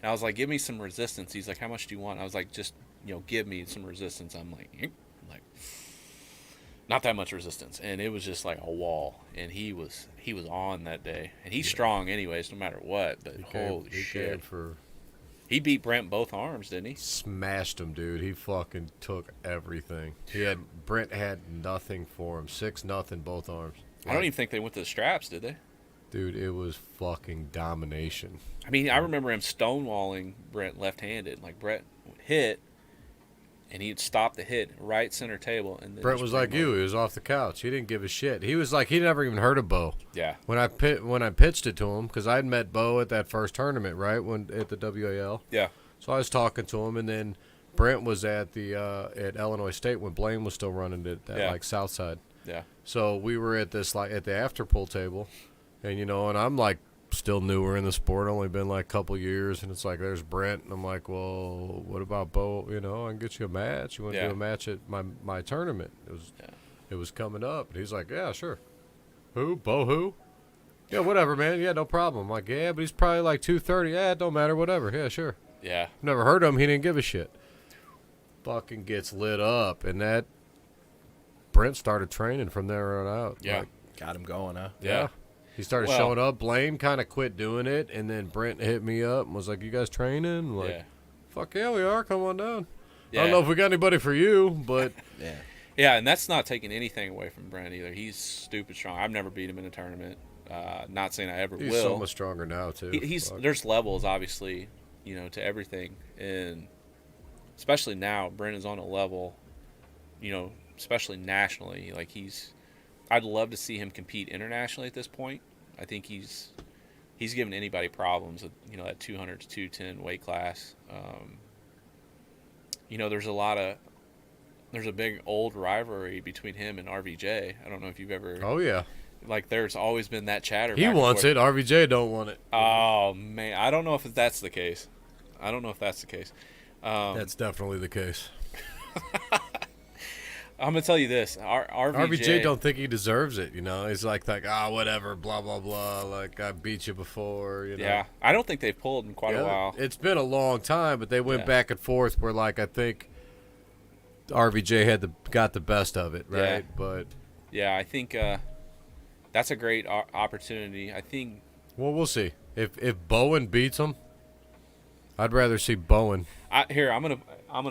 And I was like, give me some resistance. He's like, how much do you want? I was like, just, give me some resistance. I'm like, not that much resistance. And it was just like a wall. And he was on that day. And he's strong anyways, no matter what. But holy shit. He beat Brent both arms, didn't he? Smashed him, dude. He fucking took everything. Brent had nothing for him. 6-0 both arms. I don't even think they went to the straps, did they? Dude, it was fucking domination. I mean, I remember him stonewalling Brent left-handed. Like, Brent would hit, and he'd stop the hit right center table. And then Brent was like you. He was off the couch. He didn't give a shit. He was like, he never even heard of Bo. Yeah. When I pitched it to him, because I'd met Bo at that first tournament, right, at the WAL. Yeah. So I was talking to him, and then Brent was at the at Illinois State when Blaine was still running it at like Southside. Yeah. So we were at this at the after pool table, and and I'm like still newer in the sport, only been like a couple years, and it's like there's Brent, and I'm like, well, what about Bo? I can get you a match. You want to do a match at my tournament? It was coming up, and he's like, yeah, sure. Who? Bo who? Yeah, whatever, man. Yeah, no problem. I'm like, yeah, but he's probably like 230. Yeah, it don't matter. Whatever. Yeah, sure. Yeah. Never heard of him. He didn't give a shit. Fucking gets lit up, and that Brent started training from there on out. Yeah. Got him going, huh? Yeah. He started showing up. Blaine kind of quit doing it, and then Brent hit me up and was like, you guys training? I'm like, fuck yeah, we are. Come on down. Yeah. I don't know if we got anybody for you, but... Yeah, and that's not taking anything away from Brent either. He's stupid strong. I've never beat him in a tournament. Not saying I ever will. He's so much stronger now, too. There's levels, obviously, to everything. And especially now, Brent is on a level, especially nationally. Like, I'd love to see him compete internationally at this point. I think he's giving anybody problems at that 200 to 210 weight class. There's a big old rivalry between him and RVJ. I don't know if you've ever. Oh yeah. Like there's always been that chatter. He wants it. RVJ don't want it. Oh man, I don't know if that's the case. That's definitely the case. I'm gonna tell you this: RVJ don't think he deserves it. He's like whatever, blah blah blah. Like I beat you before. Yeah, I don't think they've pulled in quite a while. It's been a long time, but they went back and forth. Where I think RVJ got the best of it, right? Yeah. But I think that's a great opportunity. I think. Well, we'll see. If Bowen beats him, I'd rather see Bowen I'm gonna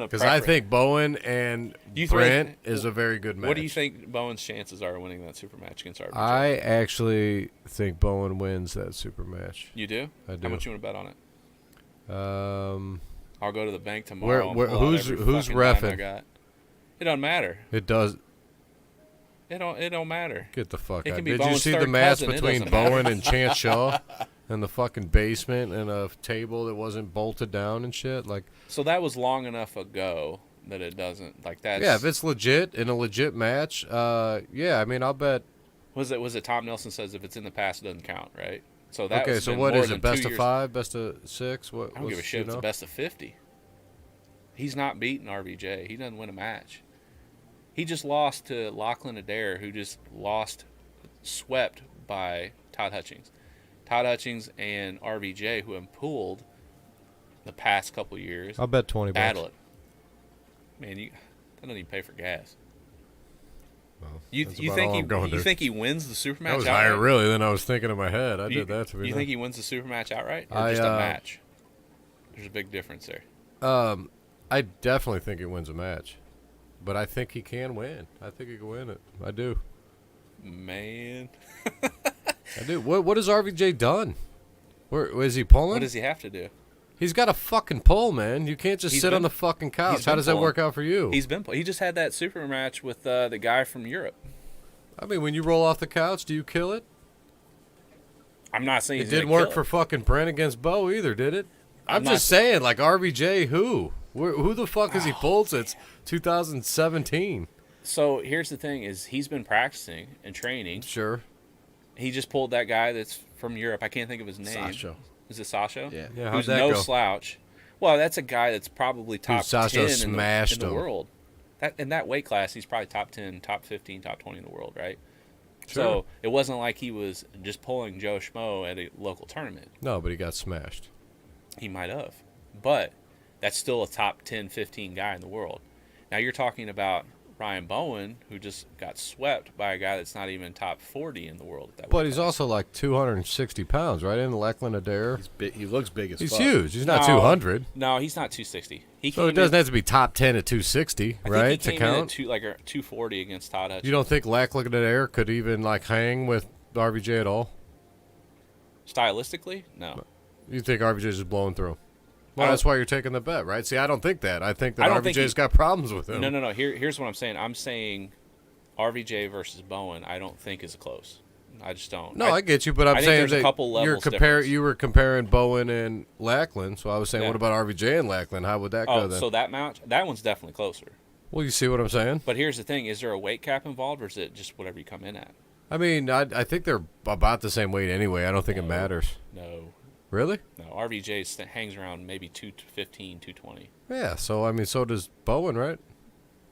Because I think Bowen and Brent is a very good match. What do you think Bowen's chances are of winning that super match against RVJ? I actually think Bowen wins that super match. You do? I do. How much you want to bet on it? I'll go to the bank tomorrow. Who's reffing? It don't matter. It does. It don't matter. Get the fuck it out. Can be Did Bowen's you see the match cousin, between Bowen and Chance Shaw in the fucking basement and a table that wasn't bolted down and shit? Like, so that was long enough ago that it doesn't like that. Yeah, if it's legit in a legit match, yeah, I mean, I'll bet. Was it Tom Nelson says if it's in the past it doesn't count, right? So that okay. So what is it? Best of 5, best of 6? What? I don't give a shit. It's a best of 50. He's not beating RVJ. He doesn't win a match. He just lost to Lachlan Adair, who just swept by Todd Hutchings. Todd Hutchings and RVJ, who have pulled the past couple years. I'll bet $20. Battle it. Man, that doesn't even pay for gas. Well, you think he wins the super match? That was outright? higher, really, than I was thinking in my head. I did that to be. You think he wins the super match outright, or just a match? There's a big difference there. I definitely think he wins a match, but I think he can win. I think he can win it. I do. Man, I do. What has RVJ done? Where is he pulling? What does he have to do? He's got a fucking pull, man. You can't just sit on the fucking couch. How does that work out for you? He just had that super match with the guy from Europe. I mean, when you roll off the couch, do you kill it? I'm not saying it didn't work for fucking Brent against Bo either, did it? I'm just saying, like RVJ, who the fuck has he pulled since 2017? So here's the thing: is he's been practicing and training. Sure. He just pulled that guy that's from Europe. I can't think of his name. Sasha. Is it Sasha? Yeah. Who's no slouch. Well, that's a guy that's probably top 10 in the world. In that weight class, he's probably top 10, top 15, top 20 in the world, right? Sure. So it wasn't like he was just pulling Joe Schmo at a local tournament. No, but he got smashed. He might have. But that's still a top 10, 15 guy in the world. Now you're talking about Ryan Bowen, who just got swept by a guy that's not even top 40 in the world. But he's also like 260 pounds, right? In Lachlan Adair. He looks big as fuck. He's huge. He's not 200. No, he's not 260. So it doesn't have to be top 10 at 260, right? He came in at 240 against Todd Hutchins. You don't think Lachlan Adair could even like hang with RVJ at all? Stylistically, no. You think RVJ is just blowing through? Well, that's why you're taking the bet, right? See, I don't think that. I think that RVJ's got problems with him. No. Here's what I'm saying. I'm saying RVJ versus Bowen, I don't think is close. I just don't. No, I get you, but I'm saying that a couple levels you were comparing Bowen and Lachlan, so I was saying, what about RVJ and Lachlan? How would that go then? So that one's definitely closer. Well, you see what I'm saying? But here's the thing. Is there a weight cap involved, or is it just whatever you come in at? I mean, I think they're about the same weight anyway. I don't think it matters. No. Really? No, RVJ hangs around maybe 215, 220. Yeah, so, I mean, so does Bowen, right?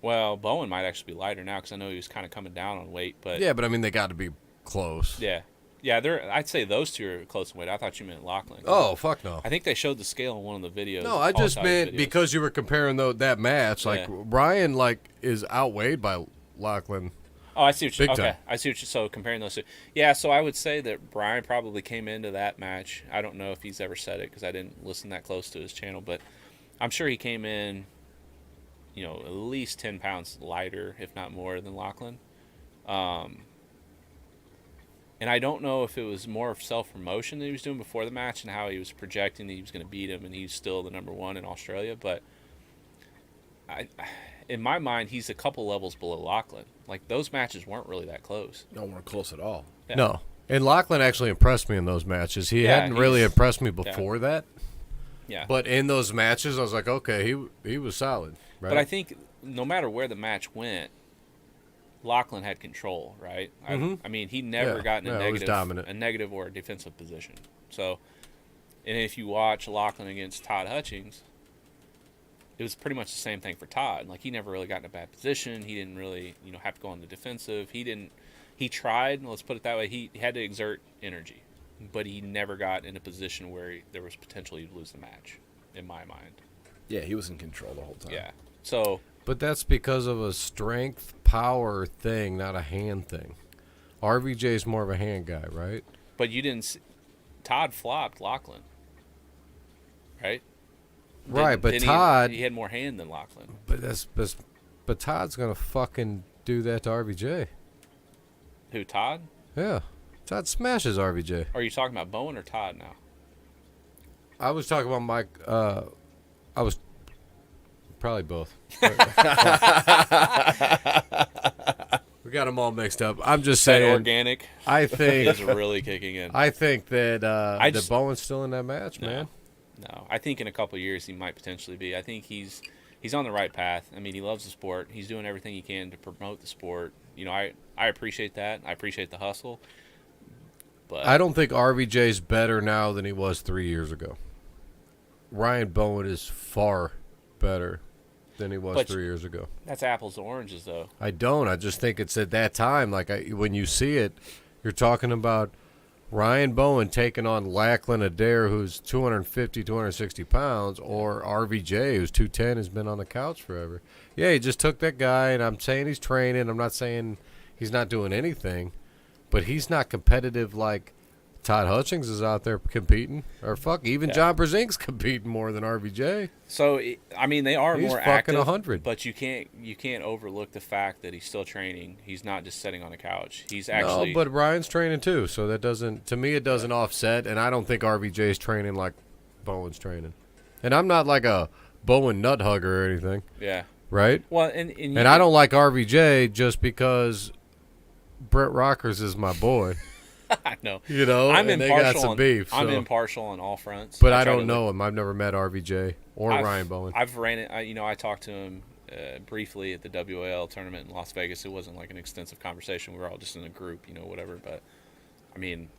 Well, Bowen might actually be lighter now because I know he was kind of coming down on weight. But yeah, but, I mean, they got to be close. Yeah. Yeah, I'd say those two are close in weight. I thought you meant Lachlan. Oh, fuck no. I think they showed the scale in one of the videos. No, I just meant because you were comparing that match. Like, Brian, is outweighed by Lachlan. Oh, I see what you're saying. Okay, I see what you're so comparing those two. Yeah, so I would say that Brian probably came into that match. I don't know if he's ever said it because I didn't listen that close to his channel, but I'm sure he came in, at least 10 pounds lighter, if not more, than Lachlan. And I don't know if it was more of self-promotion that he was doing before the match and how he was projecting that he was going to beat him and he's still the number one in Australia, but in my mind, he's a couple levels below Lachlan. Like, those matches weren't really that close. No, weren't close at all. Yeah. No. And Lachlan actually impressed me in those matches. He hadn't really impressed me before that. Yeah. But in those matches, I was like, okay, he was solid. Right? But I think no matter where the match went, Lachlan had control, right? I mean, he never got in a negative or a defensive position. So, and if you watch Lachlan against Todd Hutchings, it was pretty much the same thing for Todd. Like, he never really got in a bad position. He didn't really, have to go on the defensive. He tried, let's put it that way. He had to exert energy, but he never got in a position where there was potential he'd lose the match, in my mind. Yeah, he was in control the whole time. Yeah. So, but that's because of a strength power thing, not a hand thing. RVJ's more of a hand guy, right? But you didn't Todd flopped Lachlan. Right? Right, but Todd... He had more hand than Lachlan. But Todd's going to fucking do that to RVJ. Who, Todd? Yeah. Todd smashes RVJ. Are you talking about Bowen or Todd now? I was talking about Mike. I was probably both. We got them all mixed up. I'm just saying. That organic I think is really kicking in. I think that that Bowen's still in that match, man. No, I think in a couple of years he might potentially be. I think he's on the right path. I mean, he loves the sport. He's doing everything he can to promote the sport. You know, I appreciate that. I appreciate the hustle. But I don't think RVJ's better now than he was 3 years ago. Ryan Bowen is far better than he was 3 years ago. That's apples to oranges, though. I don't. I just think it's at that time. Like when you see it, you're talking about Ryan Bowen taking on Lachlan Adair, who's 250, 260 pounds, or RVJ, who's 210, has been on the couch forever. Yeah, he just took that guy, and I'm saying he's training. I'm not saying he's not doing anything, but he's not competitive like Todd Hutchings is out there competing. Or even John Brzezink's competing more than RVJ. So, I mean, they are he's more fucking active, 100. but you can't overlook the fact that he's still training. He's not just sitting on a couch. He's actually... No, but Ryan's training too, so that doesn't... To me, it doesn't offset, and I don't think RVJ's training like Bowen's training. And I'm not like a Bowen nut hugger or anything. Yeah. Right? Well, and I don't like RVJ just because Brett Rockers is my boy. I know. You know, I'm and impartial. They got some beef. I'm so. impartial on all fronts. But I don't know him. I've never met RVJ or Ryan Bowen. I've ran it. I talked to him briefly at the WAL tournament in Las Vegas. It wasn't like an extensive conversation. We were all just in a group, whatever. But I mean,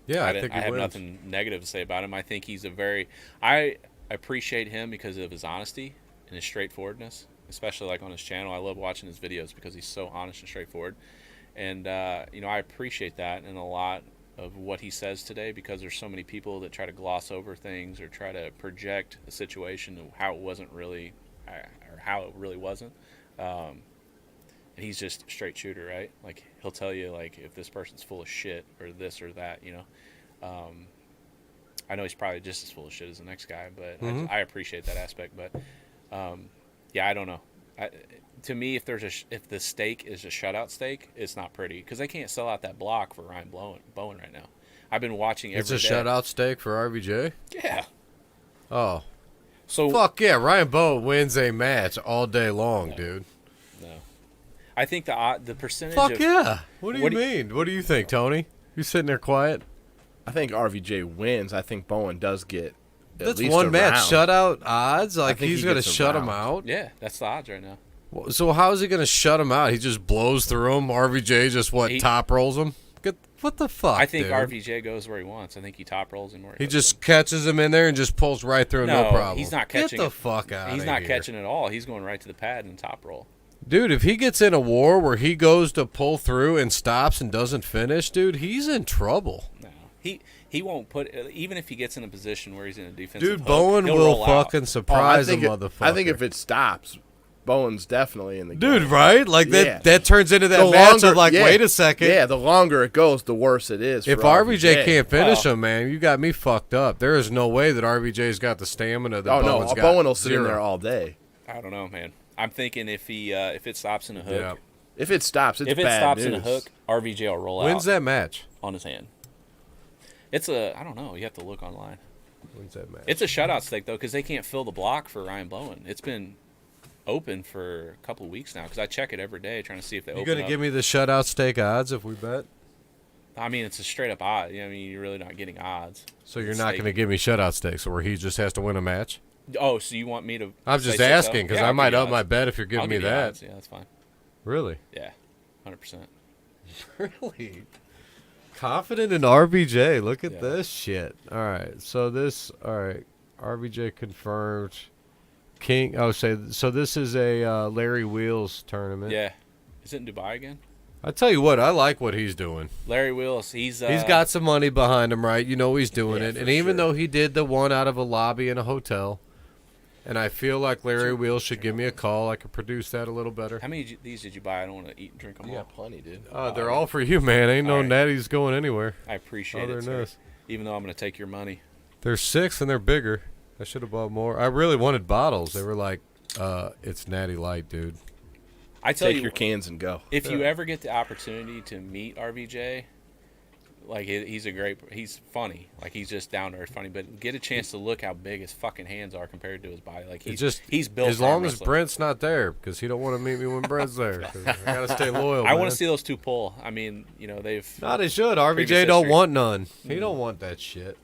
yeah, I think I have wins. nothing negative to say about him. I think he's I appreciate him because of his honesty and his straightforwardness, especially like on his channel. I love watching his videos because he's so honest and straightforward. And, I appreciate that in a lot of what he says today because there's so many people that try to gloss over things or try to project a situation of how it wasn't really or how it really wasn't. And he's just a straight shooter, right? Like, he'll tell you, like, if this person's full of shit or this or that, I know he's probably just as full of shit as the next guy, but I appreciate that aspect. But, I don't know. To me, if the stake is a shutout stake, it's not pretty because they can't sell out that block for Ryan Bowen right now. I've been watching every day. It's a shutout stake for RVJ? Yeah. Oh. So fuck yeah, Ryan Bowen wins a match all day long, dude. No. I think the percentage Fuck yeah. What do you mean? What do you think, Tony? You sitting there quiet? I think RVJ wins. I think Bowen does get That's one match shutout odds? Like he's going to shut him out? Yeah, that's the odds right now. So how is he going to shut him out? He just blows through him. RVJ just top rolls him. What the fuck? I think dude? RVJ goes where he wants. I think he top rolls him where he just catches him in there and just pulls right through. No problem. He's not catching. Get the fuck out. He's not catching at all. He's going right to the pad and top roll. Dude, if he gets in a war where he goes to pull through and stops and doesn't finish, dude, he's in trouble. No, he won't put. Even if he gets in a position where he's in a defensive. Dude, Bowen will fucking surprise a motherfucker. I think if it stops, Bowen's definitely in the game. Dude, right? Like that turns into that match of like, wait a second. Yeah, the longer it goes, the worse it is. If RVJ can't finish him, man, you got me fucked up. There is no way that RVJ's got the stamina that Bowen's got. Bowen will sit in there all day. I don't know, man. I'm thinking if it stops in a hook. Yeah. If it stops, it's bad news. In a hook, RVJ will roll out. When's that match? On his hand. I don't know. You have to look online. When's that match? It's a shutout stake, though, because they can't fill the block for Ryan Bowen. It's been open for a couple of weeks now because I check it every day trying to see if they open up. You going to give me the shutout stake odds if we bet? I mean, it's a straight up odd. I mean, you're really not getting odds. So you're not going to give me shutout stakes where he just has to win a match? Oh, so you want me to? I'm just asking because I might up my bet if you're giving me that. Odds. Yeah, that's fine. Really? Yeah, 100%. Really? Confident in RVJ. Look at this shit. All right. So RVJ confirmed. King. Oh, so this is a Larry Wheels tournament. Yeah. Is it in Dubai again? I tell you what, I like what he's doing. Larry Wheels, he's got some money behind him, right? You know he's doing it. And even though he did the one out of a lobby in a hotel, and I feel like Larry Wheels should give me a call. I could produce that a little better. How many of these did you buy? I don't want to eat and drink them all. Yeah, plenty, dude. They're all for you, man. Ain't no natties going anywhere. I appreciate it, sir. Even though I'm going to take your money. They're 6 and they're bigger. I should have bought more. I really wanted bottles. They were like, it's Natty Light, dude. I tell Take you, your cans and go. if you ever get the opportunity to meet RVJ, like he's funny. Like he's just down to earth funny. But get a chance to look how big his fucking hands are compared to his body. Like he's built. As long as Brent's not there, because he don't want to meet me when Brent's there. 'Cause I gotta stay loyal. I want to see those two pull. I mean, they've. No, they should. RVJ don't want none. He don't want that shit.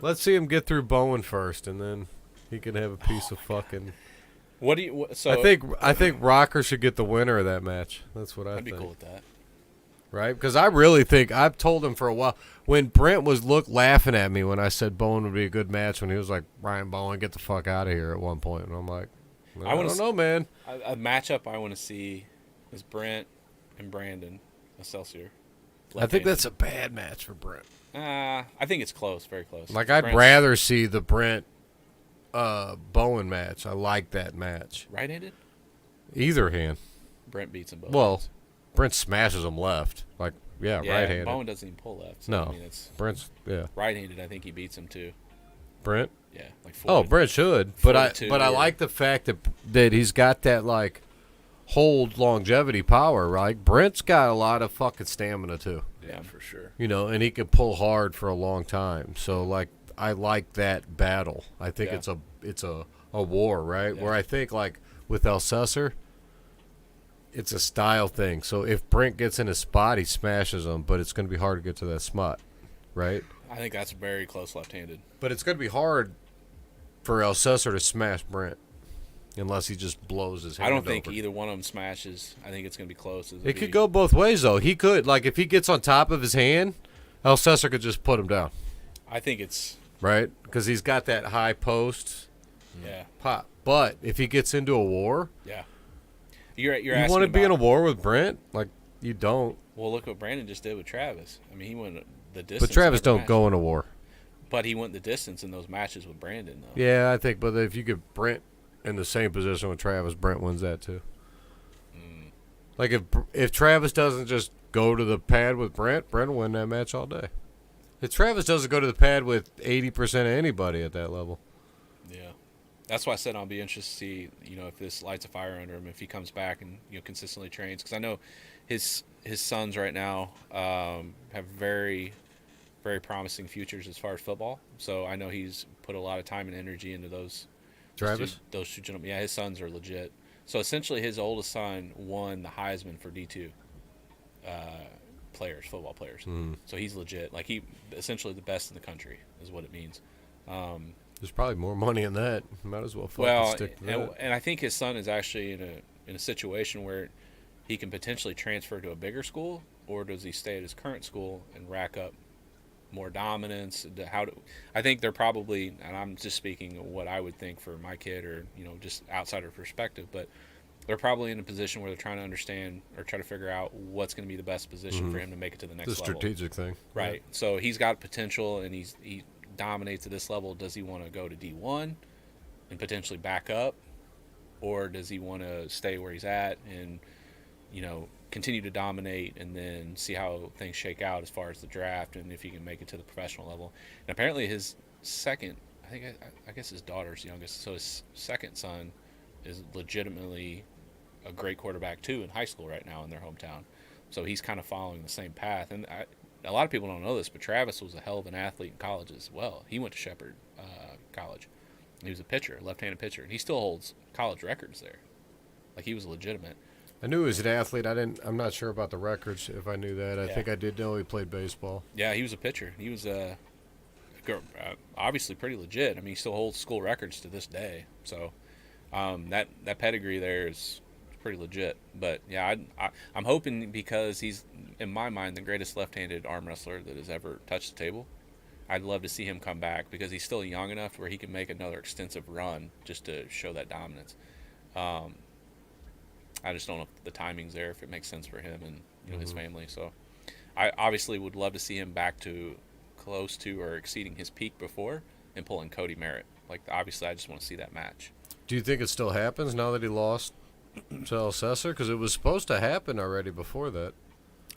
Let's see him get through Bowen first, and then he can have a piece of fucking. What do you? So I think Rocker should get the winner of that match. That's what I think. I'd be cool with that. Right? Because I really think I've told him for a while when Brent was laughing at me when I said Bowen would be a good match when he was like, Ryan Bowen, get the fuck out of here at one point, and I'm like, I don't know, man. A matchup I want to see is Brent and Brandon Excelsior. I think that's a bad match for Brent. I think it's close, very close. Like I'd rather see the Brent Bowen match. I like that match. Right-handed? Either hand. Brent beats him both. Well, hands. Brent smashes him left. Like, yeah, right-handed. Bowen doesn't even pull left. So no, I mean, it's Brent's right-handed. I think he beats him too. Brent? Yeah, like 40, Oh, Brent should. But I or, like the fact that he's got that like hold longevity power. Right? Brent's got a lot of fucking stamina too. Yeah, for sure. And he can pull hard for a long time. So like I like that battle. I think it's a war, right? Yeah. Where I think like with Alcesser, it's a style thing. So if Brent gets in a spot, he smashes him, but it's going to be hard to get to that spot, right? I think that's very close left-handed. But it's going to be hard for Alcesser to smash Brent unless he just blows his hand I don't think over. either one of them smashes. I think it's going to be close. It could go both ways, though. He could, like, if he gets on top of his hand, Alcesser could just put him down. I think it's... Right? Because he's got that high post pop. But if he gets into a war... Yeah. You're you asking want to be in a about- war with Brent? Like, you don't. Well, look what Brandon just did with Travis. I mean, he went the distance. But Travis in every don't match. go in a war. But he went the distance in those matches with Brandon, though. Yeah, I think. But if you get Brent in the same position with Travis, Brent wins that too. Like if Travis doesn't just go to the pad with Brent will win that match all day. If Travis doesn't go to the pad with 80% of anybody at that level. Yeah. That's why I said I'll be interested to see, if this lights a fire under him, if he comes back and, consistently trains. Because I know his sons right now have very, very promising futures as far as football. So I know he's put a lot of time and energy into those. Travis? Those two gentlemen. Yeah, his sons are legit. So essentially his oldest son won the Heisman for D2 football players. So he's legit. Like essentially the best in the country is what it means. There's probably more money in that. Might as well fucking stick to that. And I think his son is actually in a situation where he can potentially transfer to a bigger school, or does he stay at his current school and rack up more dominance? I think they're probably, and I'm just speaking of what I would think for my kid, or just outsider perspective, but they're probably in a position where they're trying to understand or try to figure out what's going to be the best position for him to make it to the next It's a level. strategic thing. Right. Yeah. So he's got potential, and he dominates at this level. Does he want to go to D1 and potentially back up, or does he want to stay where he's at and continue to dominate and then see how things shake out as far as the draft and if he can make it to the professional level? And apparently his second, I guess his daughter's youngest, so his second son is legitimately a great quarterback too in high school right now in their hometown. So he's kind of following the same path. And a lot of people don't know this, but Travis was a hell of an athlete in college as well. He went to Shepherd College. He was a pitcher, left-handed pitcher, and he still holds college records there. Like, he was legitimate. I knew he was an athlete. I'm not sure about the records if I knew that. I think I did know he played baseball. Yeah, he was a pitcher. He was obviously pretty legit. I mean, he still holds school records to this day. So that pedigree there is pretty legit. But yeah, I'm hoping, because he's, in my mind, the greatest left-handed arm wrestler that has ever touched the table. I'd love to see him come back because he's still young enough where he can make another extensive run just to show that dominance. I just don't know if the timing's there, if it makes sense for him and his family. So I obviously would love to see him back to close to or exceeding his peak before and pulling Cody Merritt. Like, obviously, I just want to see that match. Do you think it still happens now that he lost to Alcesser? Because it was supposed to happen already before that.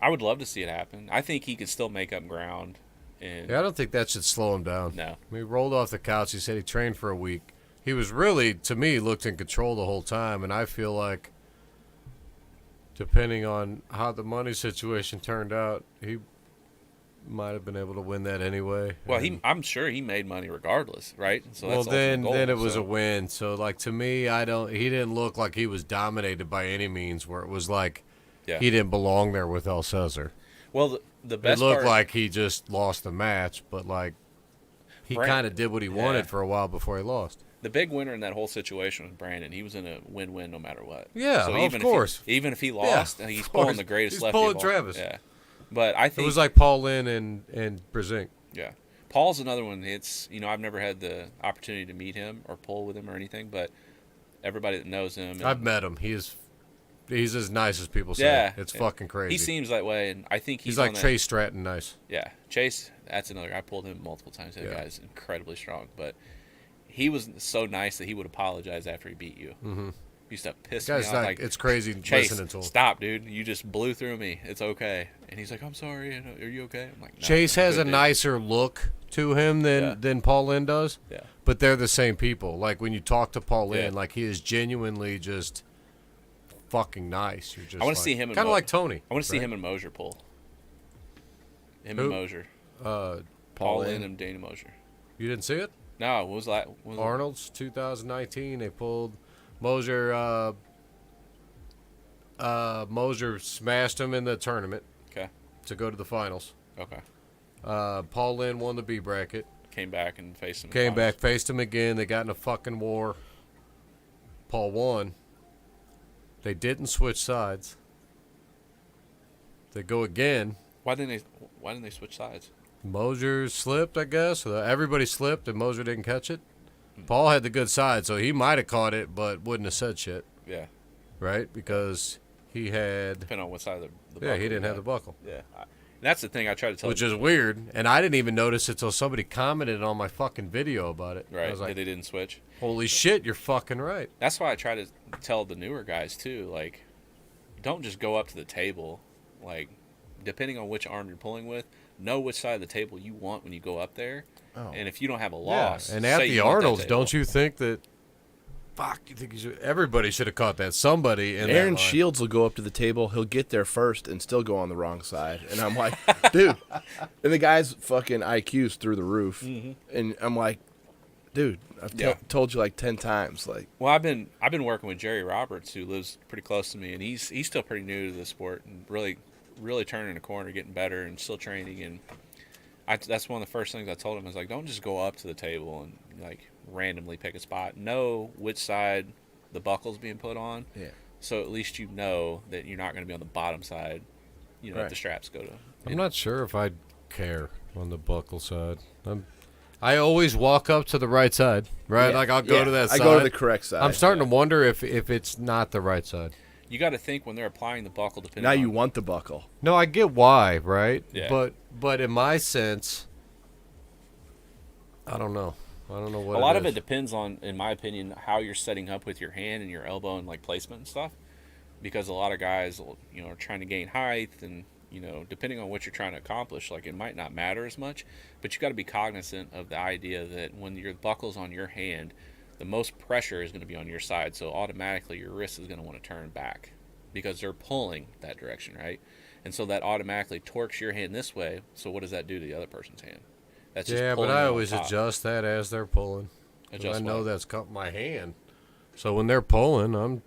I would love to see it happen. I think he could still make up ground And Yeah, I don't think that should slow him down. no. He rolled off the couch. He said he trained for a week. He was really, to me, looked in control the whole time, and I feel like, depending on how the money situation turned out, he might have been able to win that anyway. Well, I'm sure he made money regardless, right? So well, that's the goal, then it was so. a win. So, like, to me, he didn't look like he was dominated by any means, where it was like he didn't belong there with El Cesar. Well, the best it looked part, like he just lost the match, but like he kind of did what he wanted for a while before he lost. The big winner in that whole situation was Brandon. He was in a win-win no matter what. Yeah, so of course. Even if he lost, he's pulling the greatest lefty pulling of all. Travis. Yeah, but I think it was like Paul Lynn and Brezink. Yeah, Paul's another one. It's I've never had the opportunity to meet him or pull with him or anything, but everybody that knows him, I've met him. He's as nice as people say. Yeah, It's fucking crazy. He seems that way, and I think he's like Chase Stratton nice. Yeah, Chase. That's another. I pulled him multiple times. That guy's incredibly strong, but he was so nice that he would apologize after he beat you. Mm-hmm. Used to piss me off. Like, it's crazy Chase, listening to him. Stop, dude. You just blew through me. It's okay. And he's like, I'm sorry. Are you okay? I'm like, no, Chase has a nicer look to him than Paul Lynn does. Yeah. But they're the same people. Like when you talk to Paul Lynn, like he is genuinely just fucking nice. You're just I want to see him kind of like Tony. I want to see him and Mosier pull. Him Who? and Mosier. Paul Lynn and Dana Mosier. You didn't see it? No, what was that? Arnold's 2019. They pulled Mosier. Mosier smashed him in the tournament. Okay. To go to the finals. Okay. Paul Lynn won the B bracket. Came back and faced him. Came back, faced him again. They got in a fucking war. Paul won. They didn't switch sides. They go again. Why didn't they switch sides? Mosier slipped, I guess. Everybody slipped, and Mosier didn't catch it. Paul had the good side, so he might have caught it, but wouldn't have said shit. Yeah. Right? Because he had... Depending on what side of the buckle. Yeah, he didn't have the buckle. Yeah. That's the thing I try to tell Which is weird, and I didn't even notice it until somebody commented on my fucking video about it. Right, I was like, they didn't switch. Holy shit, you're fucking right. That's why I try to tell the newer guys, too, like, don't just go up to the table. Like, depending on which arm you're pulling with, know which side of the table you want when you go up there. Oh. And if you don't have a loss, and at the Arnolds, don't you think that? Fuck, you think everybody should have caught that? Somebody in Aaron Shields will go up to the table. He'll get there first and still go on the wrong side. And I'm like, dude. And the guy's fucking IQ's through the roof. Mm-hmm. And I'm like, dude, I've told you like 10 times. Like, well, I've been working with Jerry Roberts, who lives pretty close to me, and he's still pretty new to the sport and really turning a corner, getting better, and still training. And that's one of the first things I told him. I was like, don't just go up to the table and like randomly pick a spot. Know which side the buckle's being put on. Yeah. So at least you know that you're not going to be on the bottom side. If the straps go to. I'm not sure if I'd care on the buckle side. I always walk up to the right side, right? Yeah. Like I'll go to that side. I go to the correct side. I'm starting to wonder if it's not the right side. You got to think when they're applying the buckle. Depending now on, you want the buckle. No, I get why, right? Yeah. But in my sense, I don't know. I don't know what. A lot of it depends on, in my opinion, how you're setting up with your hand and your elbow and like placement and stuff. Because a lot of guys, are trying to gain height and depending on what you're trying to accomplish, like it might not matter as much. But you got to be cognizant of the idea that when your buckle's on your hand, the most pressure is going to be on your side, so automatically your wrist is going to want to turn back because they're pulling that direction, right? And so that automatically torques your hand this way. So what does that do to the other person's hand? That's just but I always adjust that as they're pulling. I know that's my hand. So when they're pulling, I'm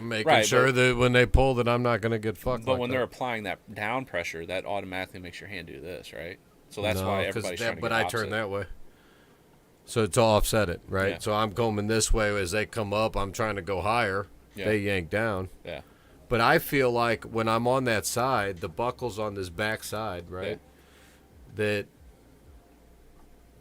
making sure that when they pull that I'm not going to get fucked. But when they're applying that down pressure, that automatically makes your hand do this, right? So that's why everybody's trying to get opposite. I turn that way. So to offset it, right? Yeah. So I'm coming this way as they come up. I'm trying to go higher. Yeah. They yank down. Yeah. But I feel like when I'm on that side, the buckle's on this back side, right? Yeah. That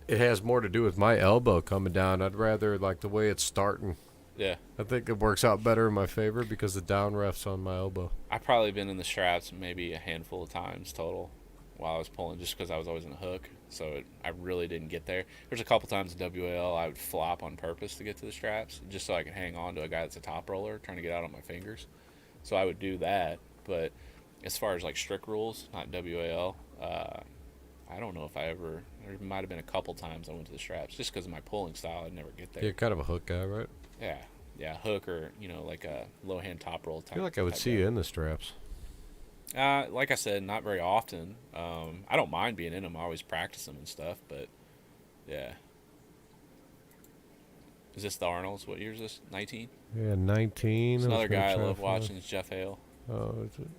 it has more to do with my elbow coming down. I'd rather like the way it's starting. Yeah. I think it works out better in my favor because the down ref's on my elbow. I've probably been in the straps maybe a handful of times total while I was pulling, just because I was always in a hook. So I really didn't get there. There's a couple times in WAL I would flop on purpose to get to the straps, just so I could hang on to a guy that's a top roller trying to get out on my fingers. So I would do that. But as far as like strict rules, not WAL, I don't know if I ever. There might have been a couple times I went to the straps just because of my pulling style. I'd never get there. You're kind of a hook guy, right? Yeah, hook or like a low hand top roll type. I feel like I would see you in the straps. Like I said, not very often. I don't mind being in them. I always practice them and stuff, but yeah. Is this the Arnold's? What year is this? 19? Yeah, 19. There's another guy I love watching is Jeff Hale. Oh, is it?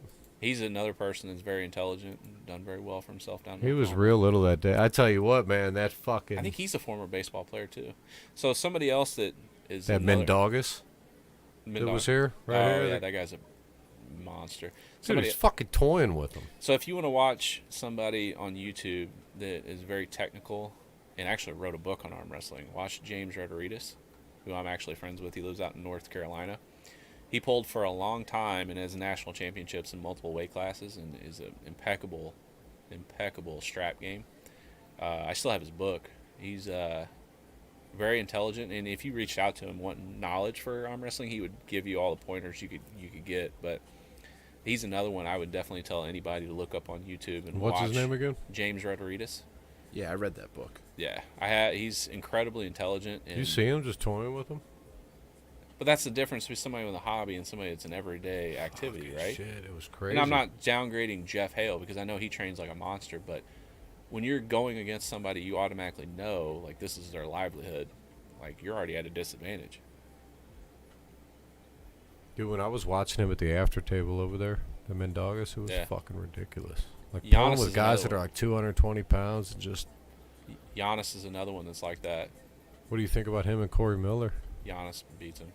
He's another person that's very intelligent and done very well for himself down there. He was real little that day. I tell you what, man, that fucking... I think he's a former baseball player, too. So somebody else that is... That Mendogas? That was here? Right here? Yeah, that guy's a monster. Dude, he's fucking toying with him. So if you want to watch somebody on YouTube that is very technical and actually wrote a book on arm wrestling, watch James Rodriguez, who I'm actually friends with. He lives out in North Carolina. He pulled for a long time and has national championships in multiple weight classes and is an impeccable strap game. I still have his book. He's very intelligent, and if you reached out to him wanting knowledge for arm wrestling, he would give you all the pointers you could get. But he's another one I would definitely tell anybody to look up on YouTube and watch. What's his name again? James Rodriguez. Yeah, I read that book. Yeah, he's incredibly intelligent. And, you see him just toying with him? But that's the difference between somebody with a hobby and somebody that's an everyday activity, right? Shit, it was crazy. And I'm not downgrading Jeff Hale because I know he trains like a monster, but when you're going against somebody you automatically know, like, this is their livelihood, like, you're already at a disadvantage. Dude, when I was watching him at the after table over there, the Mendogas, it was fucking ridiculous. Like, pulling with guys that are like 220 pounds and just... Giannis is another one that's like that. What do you think about him and Corey Miller? Giannis beats him.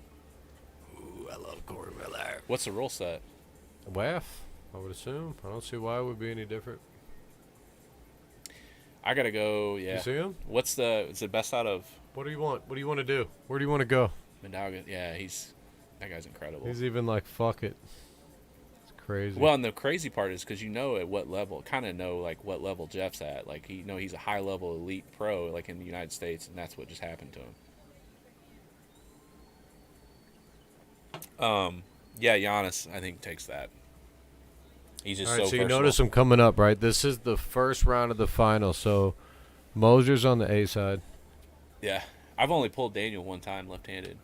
Ooh, I love Corey Miller. What's the rule set? WAF, I would assume. I don't see why it would be any different. I gotta go. Yeah. You see him? Is the best out of? What do you want? What do you want to do? Where do you want to go? Mendoga. Yeah, that guy's incredible. He's even like, fuck it. It's crazy. Well, and the crazy part is because you know at what level, kind of know like what level Jeff's at. Like he's a high level elite pro, like in the United States, and that's what just happened to him. Yeah, Giannis, I think, takes that. He's just so you notice him coming up, right? This is the first round of the final, so Moser's on the A side. Yeah. I've only pulled Daniel one time left-handed.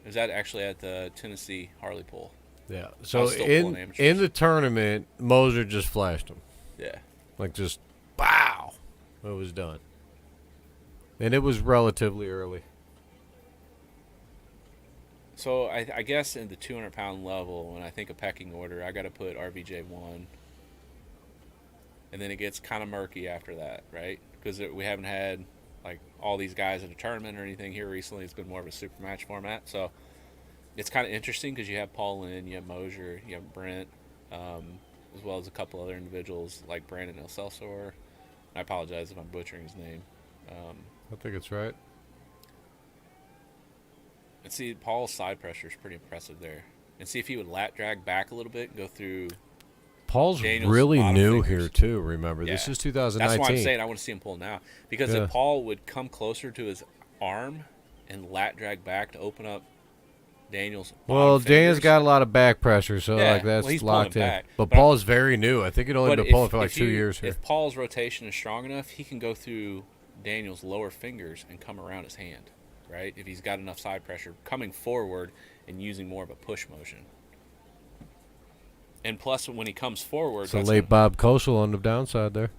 Is that actually at the Tennessee Harley pull? Yeah. So in the tournament, Moser just flashed him. Yeah. Like just, bow. It was done. And it was relatively early. So I guess in the 200-pound level, when I think of pecking order, I got to put RVJ 1. And then it gets kind of murky after that, right? Because we haven't had like all these guys at a tournament or anything here recently. It's been more of a super match format. So it's kind of interesting because you have Paul Lynn, you have Mosier, you have Brent, as well as a couple other individuals like Brandon El Celsor. I apologize if I'm butchering his name. I think it's right. And see, Paul's side pressure is pretty impressive there. And see if he would lat drag back a little bit and go through. Paul's Daniel's really new here, too, remember. Yeah. This is 2019. That's why I'm saying I want to see him pull now. Because if Paul would come closer to his arm and lat drag back to open up Daniel's Daniel's got a lot of back pressure, so that's locked in. Back. But Paul is very new. I think he'd only been pulling for like 2 years here. If Paul's rotation is strong enough, he can go through Daniel's lower fingers and come around his hand. Right, if he's got enough side pressure coming forward and using more of a push motion. And plus, when he comes forward... It's a late Bob Kosel on the downside there.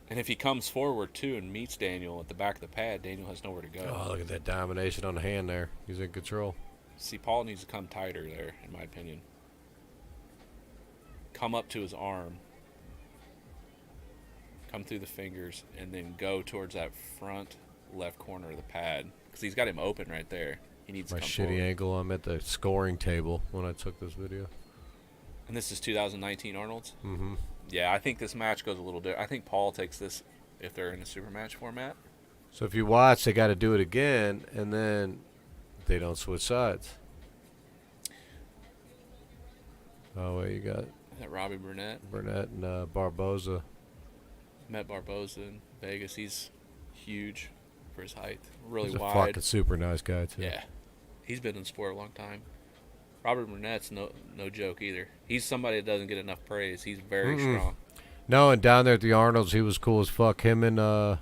And if he comes forward, too, and meets Daniel at the back of the pad, Daniel has nowhere to go. Oh, look at that domination on the hand there. He's in control. See, Paul needs to come tighter there, in my opinion. Come up to his arm. Come through the fingers, and then go towards that front left corner of the pad because he's got him open right there. He needs to come forward. My shitty angle. I'm at the scoring table when I took this video. And this is 2019 Arnold's. Mm-hmm. Yeah, I think this match goes a little different. I think Paul takes this if they're in a super match format. So if you watch, they got to do it again, and then they don't switch sides. Oh, wait, you got Is that Robbie Burnett? Burnett and Barboza. Met Barboza in Vegas. He's huge for his height. Really He's wide. He's a fucking super nice guy, too. Yeah. He's been in the sport a long time. Robert Burnett's no joke either. He's somebody that doesn't get enough praise. He's very strong. No, and down there at the Arnold's, he was cool as fuck. Him and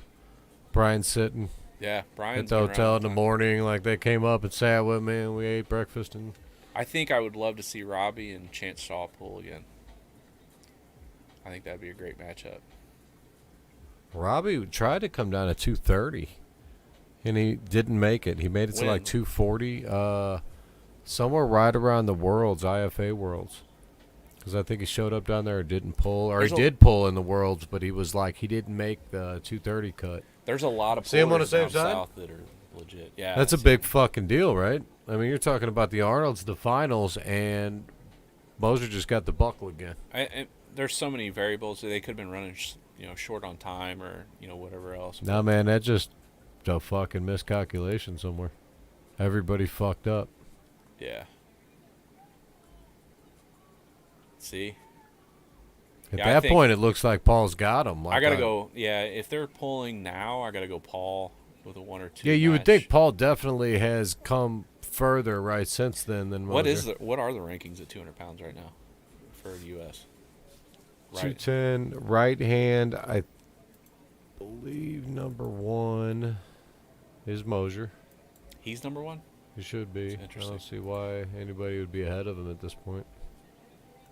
Brian sitting Yeah, at Brian's the been hotel around in a the long morning. Like, they came up and sat with me, and we ate breakfast. And time. I think I would love to see Robbie and Chance Shaw pull again. I think that'd be a great matchup. Robbie tried to come down to 230, and he didn't make it. He made it to like 240, somewhere right around the Worlds, IFA Worlds. Because I think he showed up down there and didn't pull. Or he did pull in the Worlds, but he was like, he didn't make the 230 cut. There's a lot of See him on the pullers same down side? south that are legit. Yeah, That's a big fucking deal, right? I mean, you're talking about the Arnold's, the finals, and Moser just got the buckle again. There's so many variables. They could have been running, short on time or whatever else. Nah, man, that's just a fucking miscalculation somewhere. Everybody fucked up. Yeah. See? At that point, it looks like Paul's got him. Like I got to go. Yeah, if they're pulling now, I got to go Paul with a 1 or 2 Yeah, you match. would think Paul definitely has come further right since then than Moser. What are the rankings at 200 pounds right now for the U.S.? 210, right hand, I believe number 1 is Moser. He's number 1? He should be. That's I interesting. don't see why anybody would be ahead of him at this point.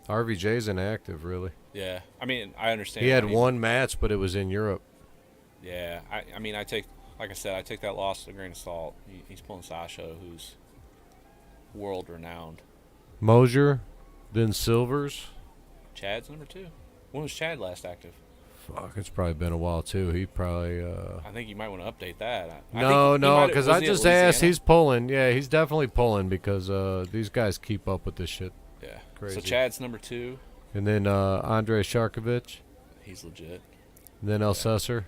RVJ's inactive, really. Yeah. I mean, I understand. He had one match, but it was in Europe. Yeah. I mean, I take that loss with a grain of salt. He's pulling Sasha, who's world-renowned. Moser, then Silvers. Chad's number 2. When was Chad last active? Fuck, it's probably been a while, too. He probably... I think you might want to update that. No, because I just asked. He's pulling. Yeah, he's definitely pulling because these guys keep up with this shit. Yeah. Crazy. So Chad's number 2. And then Andrei Sharkovich. He's legit. And then Elsesser.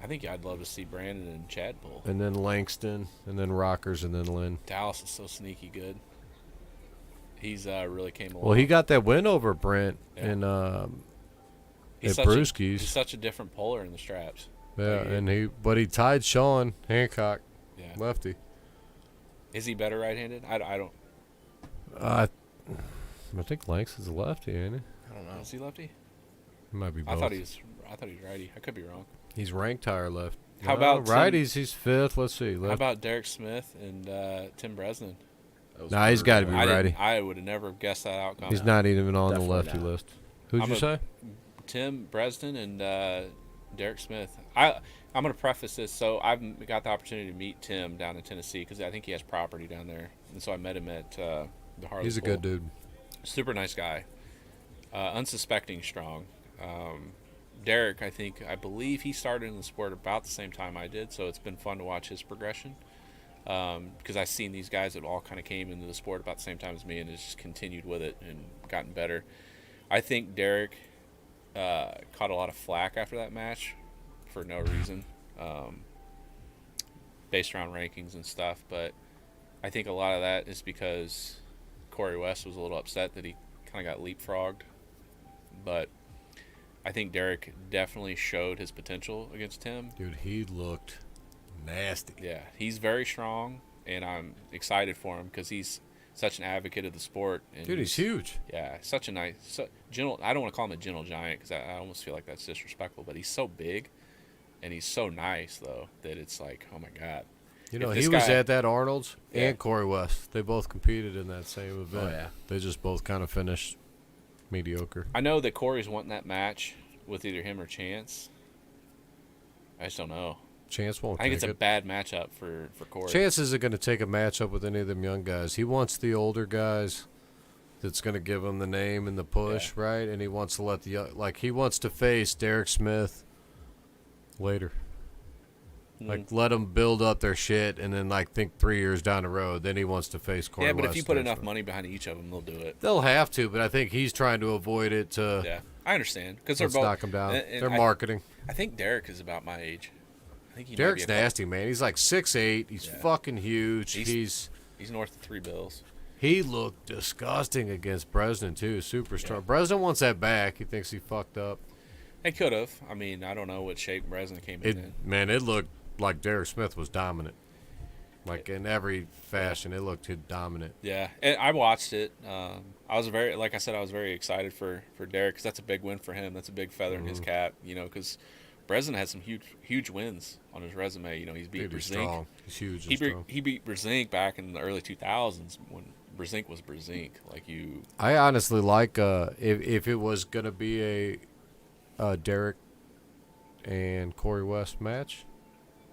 I think I'd love to see Brandon and Chad pull. And then Langston. And then Rockers. And then Lynn. Dallas is so sneaky good. He's really came along. Well, he got that win over Brent and at Brewski's. He's such a different puller in the straps. Yeah, and he tied Sean Hancock, lefty. Is he better right-handed? I don't. I think Langston's a lefty, ain't he? I don't know. Is he lefty? He might be both. I thought he was righty. I could be wrong. He's ranked higher left. How about righties? He's 5th. Let's see. How about Derek Smith and Tim Bresnan? Nah, he's got to be righty. I would have never guessed that outcome. He's not even on the lefty list. Who'd you say? Tim Bresnan and Derek Smith. I'm going to preface this. So I've got the opportunity to meet Tim down in Tennessee because I think he has property down there, and so I met him at the Harley. He's a good dude. Super nice guy. Unsuspecting strong. Derek, I believe he started in the sport about the same time I did, so it's been fun to watch his progression. Because I've seen these guys that all kind of came into the sport about the same time as me and has just continued with it and gotten better. I think Derek caught a lot of flack after that match for no reason, based around rankings and stuff. But I think a lot of that is because Corey West was a little upset that he kind of got leapfrogged. But I think Derek definitely showed his potential against Tim. Dude, he looked nasty. Yeah, he's very strong, and I'm excited for him because he's such an advocate of the sport. And dude, he's huge. Yeah, such a nice, gentle. I don't want to call him a gentle giant because I almost feel like that's disrespectful. But he's so big, and he's so nice though that it's like, oh my god. You know, he was at that Arnold's and Corey West. They both competed in that same event. Oh, yeah. They just both kind of finished mediocre. I know that Corey's wanting that match with either him or Chance. I just don't know. Chance won't. I think it's a bad matchup for Corey. Chance isn't going to take a matchup with any of them young guys. He wants the older guys that's going to give him the name and the push, right? And he wants to let he wants to face Derek Smith later. Like, let them build up their shit and then, think 3 years down the road. Then he wants to face Corey West. Yeah, but if you put enough money behind each of them, they'll do it. They'll have to, but I think he's trying to avoid it to... Yeah, I understand. Because they're both... knock him down. They're marketing. I think Derek is about my age. Derek's nasty, man. He's 6'8". He's fucking huge. He's north of $3 bills. He looked disgusting against Bresnan, too. Super strong. Bresnan wants that back. He thinks he fucked up. They could have. I mean, I don't know what shape Bresnan came in. Man, it looked like Derek Smith was dominant. Like in every fashion, it looked dominant. Yeah, and I watched it. I was like I said, I was very excited for Derek because that's a big win for him. That's a big feather in his cap, because Breslin had some huge wins on his resume. He's beat He's Brzezinski. strong. He's huge and strong. He beat Brzezinski back in the early 2000s when Brzezinski was Brzezinski. I honestly like if it was gonna be a Derek and Corey West match,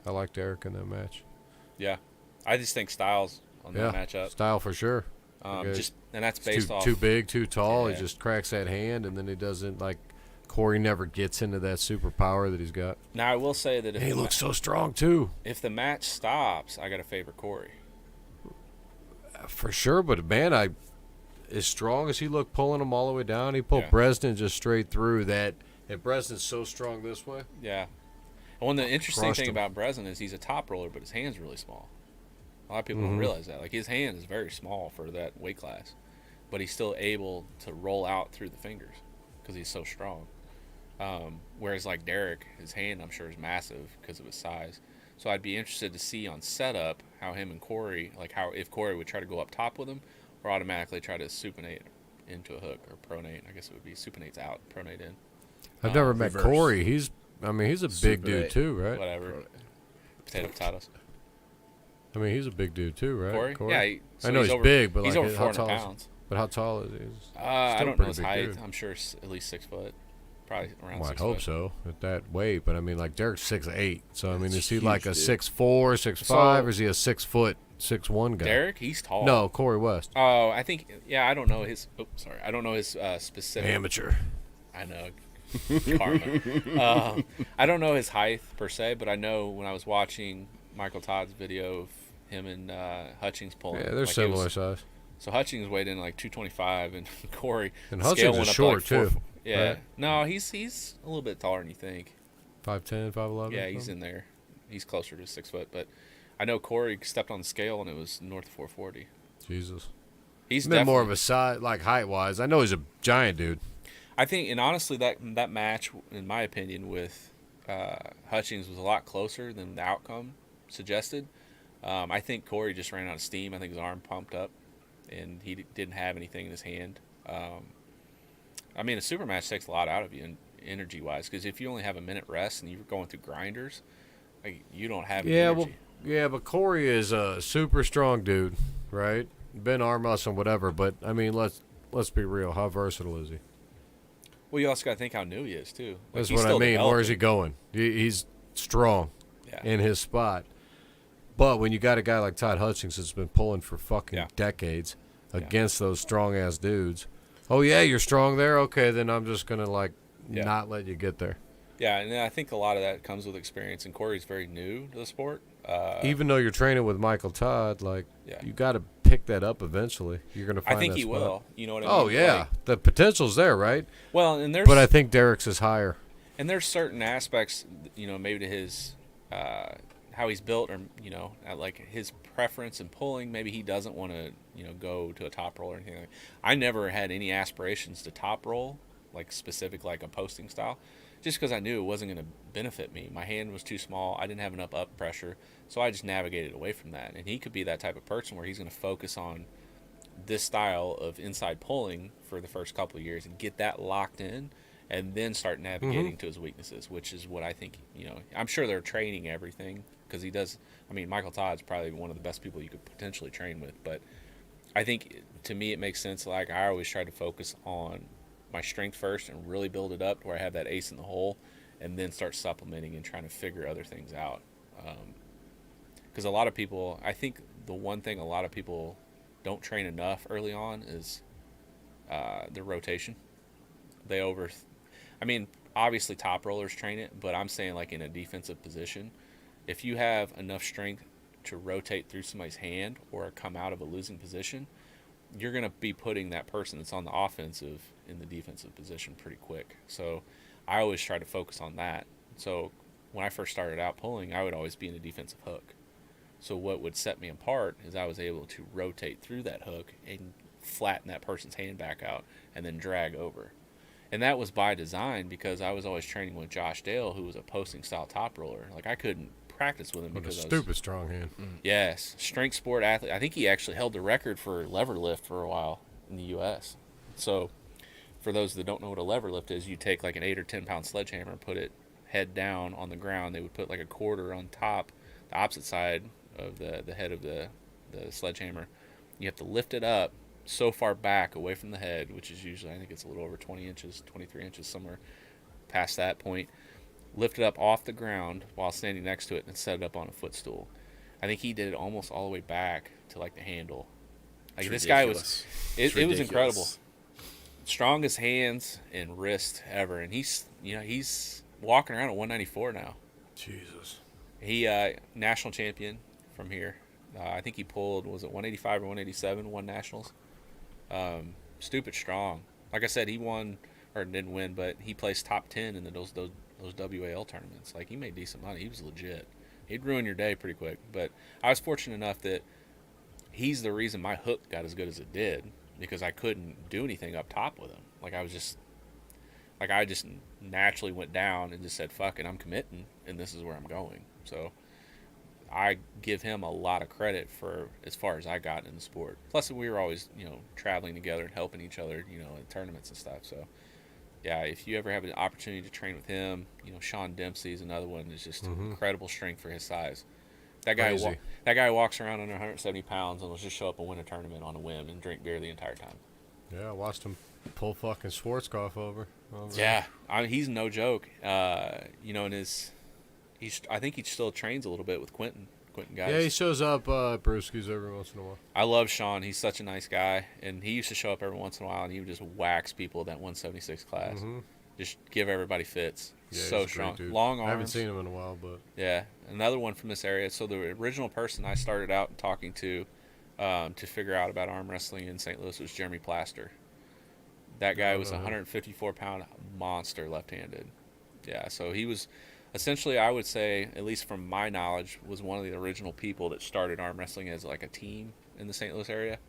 I like Derek in that match. Yeah, I just think Styles on that matchup. Style for sure. And that's based off too big, too tall. He just cracks that hand, and then he doesn't Corey never gets into that superpower that he's got. Now I will say that if he looks so strong too. If the match stops, I got to favor Corey. For sure, but man, as strong as he looked pulling him all the way down, he pulled Bresnan just straight through that. And Bresnan's so strong this way. Yeah. And one of the interesting thing about Bresnan is he's a top roller, but his hand's really small. A lot of people don't realize that. His hand is very small for that weight class, but he's still able to roll out through the fingers because he's so strong. Whereas Derek, his hand I'm sure is massive because of his size. So I'd be interested to see on setup how him and Corey, if Corey would try to go up top with him or automatically try to supinate into a hook or pronate. I guess it would be supinate's out, pronate in. I've never met Corey. He's a big dude too, right? Whatever. Potato potatoes. I mean, he's a big dude too, right? Corey? Yeah. I know he's big, but he's over 400 how pounds. But how tall is he? I don't know his height. Dude. I'm sure it's at least 6 foot. Probably around 6 foot. I'd hope so at that weight. But I mean, Derek's 6'8". So I mean, is he like a 6'4", 6'5", or is he a 6 foot, 6'1" guy? Derek, he's tall. No, Corey West. Oh, I think. Yeah, I don't know his. I don't know his specific. Amateur. I know. Karma. I don't know his height per se, but I know when I was watching Michael Todd's video of him and Hutchings pulling. Yeah, they're similar size. So Hutchings weighed in 225, and Corey. And Hutchings is short too. Yeah. Right? No, he's a little bit taller than you think. 5'10", 5'11". Yeah, he's in there. He's closer to 6 foot, but I know Corey stepped on the scale and it was north of 440. Jesus. He's been more of a size, height wise. I know he's a giant dude. I think, and honestly, that match, in my opinion, with Hutchings was a lot closer than the outcome suggested. I think Corey just ran out of steam. I think his arm pumped up, and he didn't have anything in his hand. I mean, a super match takes a lot out of you, energy-wise, because if you only have a minute rest and you're going through grinders, you don't have any energy. But Corey is a super strong dude, right? Been arm wrestling, whatever. But I mean, let's be real. How versatile is he? Well, you also got to think how new he is too. That's what I mean. Where is he going? He's strong in his spot. But when you got a guy like Todd Hutchings that's been pulling for fucking decades against those strong ass dudes, oh yeah, you're strong there. Okay, then I'm just gonna not let you get there. Yeah, and I think a lot of that comes with experience. And Corey's very new to the sport. Even though you're training with Michael Todd, you got to pick that up eventually. You're gonna find. I think that he spot. will. You know what I mean? Oh yeah, the potential's there, right? Well, and but I think Derek's is higher. And there's certain aspects, maybe to his how he's built, or his preference in pulling. Maybe he doesn't want to go to a top roll or anything. I never had any aspirations to top roll, specific a posting style, just because I knew it wasn't going to benefit me. My hand was too small. I didn't have enough up pressure, so I just navigated away from that. And he could be that type of person where he's going to focus on this style of inside pulling for the first couple of years and get that locked in, and then start navigating to his weaknesses, which is what I think. I'm sure they're training everything because he does. I mean, Michael Todd's probably one of the best people you could potentially train with, but I think to me it makes sense. I always try to focus on my strength first and really build it up to where I have that ace in the hole, and then start supplementing and trying to figure other things out. Because a lot of people, I think the one thing a lot of people don't train enough early on is the rotation. I mean, obviously top rollers train it, but I'm saying in a defensive position, if you have enough strength to rotate through somebody's hand or come out of a losing position, you're going to be putting that person that's on the offensive in the defensive position pretty quick. So I always try to focus on that. So when I first started out pulling, I would always be in a defensive hook. So what would set me apart is I was able to rotate through that hook and flatten that person's hand back out and then drag over. And that was by design because I was always training with Josh Dale, who was a posting style top roller. I couldn't practice with him because stupid strong hand. Yes, strength sport athlete. I think he actually held the record for lever lift for a while in the U.S. So, for those that don't know what a lever lift is, you take like an 8 or 10 pound sledgehammer and put it head down on the ground. They would put like a quarter on top, the opposite side of the head of the sledgehammer. You have to lift it up so far back away from the head, which is usually, I think it's a little over 20 inches, 23 inches, somewhere past that point. Lift it up off the ground while standing next to it and set it up on a footstool. I think he did it almost all the way back to like the handle. Like this guy was, it was incredible. Strongest hands and wrist ever, and he's walking around at 194 now. Jesus. He national champion from here. I think he pulled, was it 185 or 187? Won nationals. Stupid strong. Like I said, he won, or didn't win, but he placed top 10 in those WAL tournaments. Like, he made decent money. He was legit. He'd ruin your day pretty quick. But I was fortunate enough that he's the reason my hook got as good as it did, because I couldn't do anything up top with him. Like, I just naturally went down and just said, fuck it, I'm committing, and this is where I'm going. So I give him a lot of credit for as far as I got in the sport. Plus, we were always, traveling together and helping each other, in tournaments and stuff. So, yeah, if you ever have an opportunity to train with him, Sean Dempsey is another one that's just incredible strength for his size. That guy walks around under 170 pounds and will just show up and win a tournament on a whim and drink beer the entire time. Yeah, I watched him pull fucking Schwarzkopf over. Yeah, he's no joke. And I think he still trains a little bit with Quentin guys. Yeah, he shows up at Brewski's every once in a while. I love Sean. He's such a nice guy, and he used to show up every once in a while, and he would just wax people at that 176 class. Just give everybody fits. Yeah, so strong. Long arms. I haven't seen him in a while, but yeah, another one from this area. So the original person I started out talking to figure out about arm wrestling in St. Louis was Jeremy Plaster. That guy was a 154-pound monster left-handed. Yeah, so he was essentially, I would say, at least from my knowledge, was one of the original people that started arm wrestling as like a team in the St. Louis area.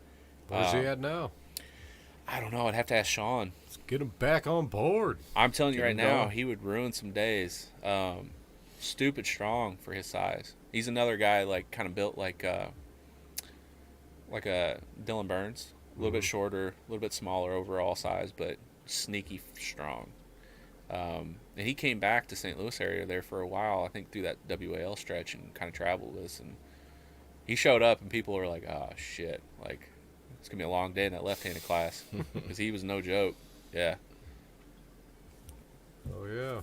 Where's he at now? I don't know. I'd have to ask Sean. Let's get him back on board. I'm telling you right now, he would ruin some days. Stupid strong for his size. He's another guy like kind of built like a Dylan Burns. A little bit shorter, a little bit smaller overall size, but sneaky strong. And he came back to St. Louis area there for a while, I think through that WAL stretch, and kind of traveled with us. And he showed up, and people were like, oh, shit. Like, it's going to be a long day in that left-handed class. Because he was no joke. Yeah. Oh, yeah.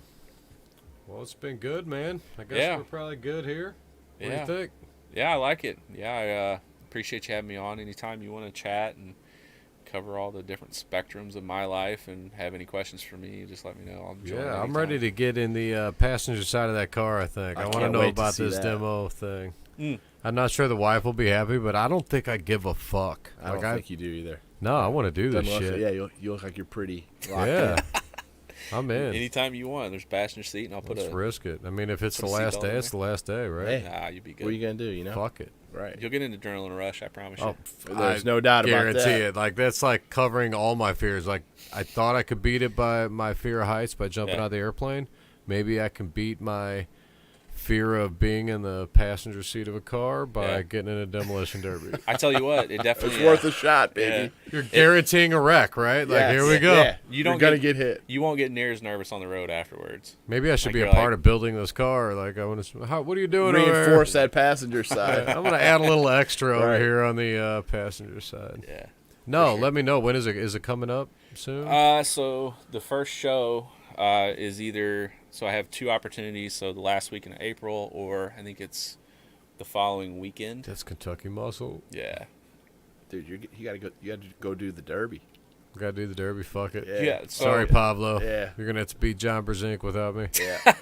Well, it's been good, man. I guess we're probably good here. What do you think? Yeah, I like it. Yeah, I appreciate you having me on. Anytime you want to chat and cover all the different spectrums of my life and have any questions for me, just let me know. I'm ready to get in the passenger side of that car, I think. I want to know about this demo thing. I'm not sure the wife will be happy, but I don't think I give a fuck. I don't think you do either. No, I want to do this shit. Yeah, you look like you're pretty locked in. I'm in. Anytime you want. There's passenger seat, and Let's risk it. I mean, if it's the last day, it's the last day, right? Hey, nah, you'd be good. What are you going to do, Fuck it. Right. You'll get an adrenaline rush, I promise you. There's no doubt about that. Guarantee it. Like, that's like covering all my fears. Like, I thought I could beat it by my fear of heights by jumping out of the airplane. Maybe I can beat my fear of being in the passenger seat of a car by getting in a demolition derby. I tell you what, it definitely it's worth a shot, baby. Yeah. You're guaranteeing a wreck, right? Like, here we go. Yeah. You're going to get hit. You won't get near as nervous on the road afterwards. Maybe I should be a part of building this car. Like, I want to. What are you doing? Reinforce that passenger side. I'm going to add a little extra over here on the passenger side. Yeah. No, let me know. When is it? Is it coming up soon? So the first show is either. So I have two opportunities. So the last week in April, or I think it's the following weekend. That's Kentucky Muscle. Yeah. Dude, you gotta go do the Derby. Gotta do the Derby. Fuck it. Yeah. Sorry, Pablo. Yeah. You're gonna have to beat John Brzezinski without me. Yeah.